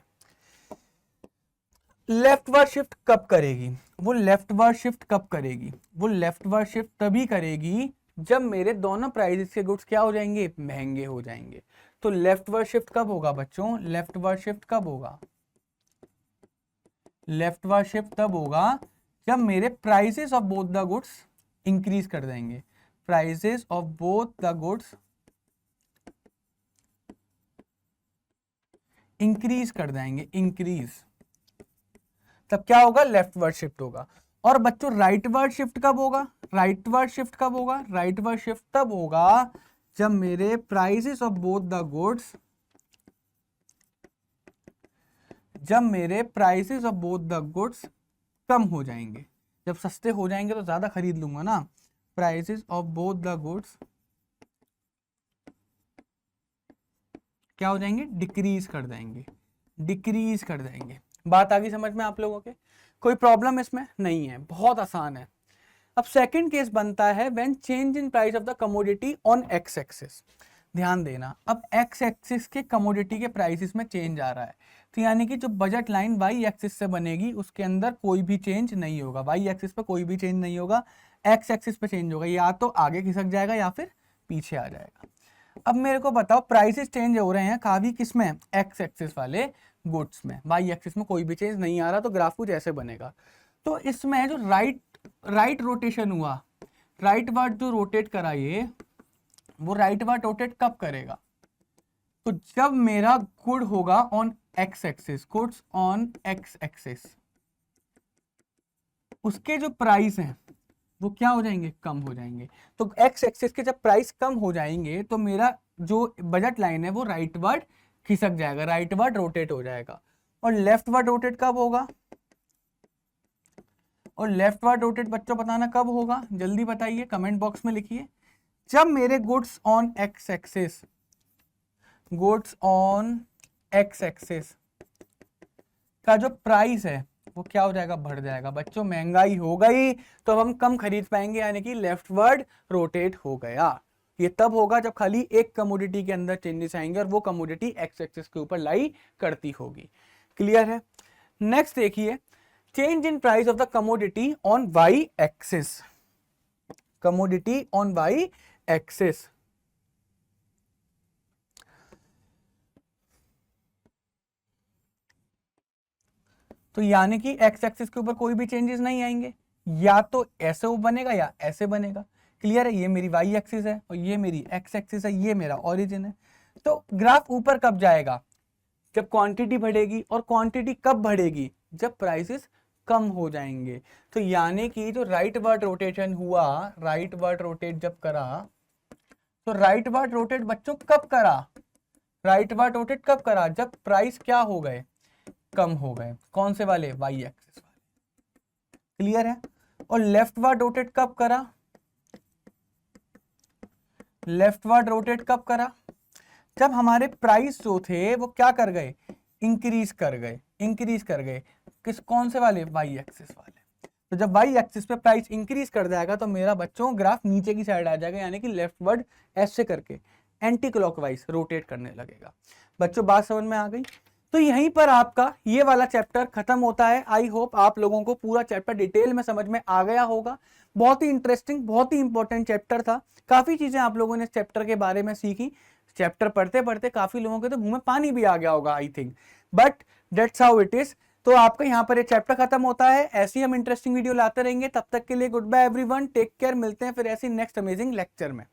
S1: लेफ्ट वर्ड शिफ्ट कब करेगी? वो लेफ्ट वर्ड शिफ्ट कब करेगी? वो लेफ्ट वर्ड शिफ्ट तभी करेगी जब मेरे दोनों प्राइसेस के गुड्स क्या हो जाएंगे? महंगे हो जाएंगे। तो लेफ्ट वर्ड शिफ्ट कब होगा बच्चों? लेफ्ट वर्ड शिफ्ट कब होगा? लेफ्ट वर्ड शिफ्ट तब होगा जब मेरे prices of both the goods increase कर देंगे। Prices of both the goods increase कर देंगे, इंक्रीज, तब क्या होगा? लेफ्ट वर्ड शिफ्ट होगा। और बच्चों राइट वर्ड शिफ्ट कब होगा? राइट वर्ड शिफ्ट कब होगा? राइट वर्ड शिफ्ट तब होगा जब मेरे prices of both the goods, जब मेरे prices of both the goods कम हो जाएंगे, जब सस्ते हो जाएंगे तो ज्यादा खरीद लूंगा ना, prices of both the goods क्या हो जाएंगे, डिक्रीज कर जाएंगे, डिक्रीज कर जाएंगे। बात आ गई समझ में आप लोगों के? कोई प्रॉब्लम इसमें नहीं है, बहुत आसान है। अब सेकंड केस बनता है when change in price of the commodity on x axis. ध्यान देना, अब एक्स एक्सिस के कमोडिटी के प्राइसेस में चेंज आ रहा है, तो यानी कि जो बजट लाइन वाई एक्सिस से बनेगी उसके अंदर कोई भी चेंज नहीं होगा, वाई एक्सिस पे कोई भी चेंज नहीं होगा, एक्स एक्सिस पे चेंज होगा, या तो आगे खिसक जाएगा या फिर पीछे आ जाएगा। अब मेरे को बताओ प्राइसेस चेंज हो रहे हैं काफी किसमें, एक्स एक्सिस वाले गुड्स में, वाई एक्सिस में कोई भी चेंज नहीं आ रहा, तो ग्राफ कुछ ऐसे बनेगा। तो इसमें जो राइट रोटेशन हुआ, राइट वर्ड जो रोटेट करा ये, वो राइट वर्ड रोटेट कब करेगा, तो जब मेरा गुड होगा on x axis, goods on x axis, उसके जो प्राइस हैं वो क्या हो जाएंगे, कम हो जाएंगे। तो एक्स एक्सिस के जब प्राइस कम हो जाएंगे तो मेरा जो बजट लाइन है वो राइट वर्ड खिसक जाएगा, राइट वर्ड रोटेट हो जाएगा। और लेफ्ट वर्ड रोटेट कब होगा, और लेफ्ट वर्ड रोटेट बच्चों बताना कब होगा, जल्दी बताइए, कमेंट बॉक्स में लिखिए। जब मेरे goods on x axis, goods on x axis का जो प्राइस है वो क्या हो जाएगा, बढ़ जाएगा। बच्चों महंगाई हो गई तो हम कम खरीद पाएंगे, यानी कि लेफ्ट वर्ड रोटेट हो गया। ये तब होगा जब खाली एक कमोडिटी के अंदर चेंजेस आएंगे और वो कमोडिटी एक्स एक्सिस के ऊपर लाई करती होगी। क्लियर है? नेक्स्ट देखिए, change in price of the commodity on Y axis, commodity on Y axis. तो यानी कि एक्स एक्सिस के ऊपर कोई भी चेंजेस नहीं आएंगे, या तो ऐसे वो बनेगा या ऐसे बनेगा। क्लियर है? ये मेरी वाई एक्सिस है और ये मेरी एक्स एक्सिस है, ये मेरा ओरिजिन है। तो ग्राफ ऊपर कब जाएगा, जब क्वांटिटी बढ़ेगी। और क्वांटिटी कब बढ़ेगी, जब प्राइसेस कम हो जाएंगे। तो यानी कि जो राइट वर्ड रोटेशन हुआ, राइट वर्ड रोटेट जब करा, तो राइट वर्ड रोटेट बच्चों कब करा, राइट वर्ड रोटेट कब करा, जब प्राइस क्या हो गए, कम हो गए। कौन से वाले, वाई एक्सिस वाले। क्लियर है? और लेफ्ट वर्ड रोटेट कब करा, लेफ्ट वर्ड रोटेट कब करा, जब हमारे प्राइस जो थे वो क्या कर गए, इंक्रीज कर गए, इंक्रीज कर गए। किस, कौन से वाले, वाई एक्सिस वाले। तो जब वाई एक्सिस पे प्राइस इंक्रीज कर जाएगा तो मेरा बच्चों ग्राफ नीचे की साइड आ जाएगा, यानी कि लेफ्ट वर्ड ऐसे करके एंटी क्लॉकवाइज रोटेट करने लगेगा। बच्चों बात समझ में आ गई? तो यहीं पर आपका ये वाला चैप्टर खत्म होता है। आई होप आप लोगों को पूरा चैप्टर डिटेल में समझ में आ गया होगा। बहुत ही इंटरेस्टिंग, बहुत ही इंपॉर्टेंट चैप्टर था। काफी चीजें आप लोगों ने इस चैप्टर के बारे में सीखी। चैप्टर पढ़ते पढ़ते काफी लोगों के तो मुंह में पानी भी आ गया होगा I think, but that's how it is. तो आपका यहाँ पर ये चैप्टर खत्म होता है। ऐसे ही हम इंटरेस्टिंग वीडियो लाते रहेंगे। तब तक के लिए goodbye everyone, take care. मिलते हैं फिर ऐसी नेक्स्ट अमेजिंग लेक्चर में।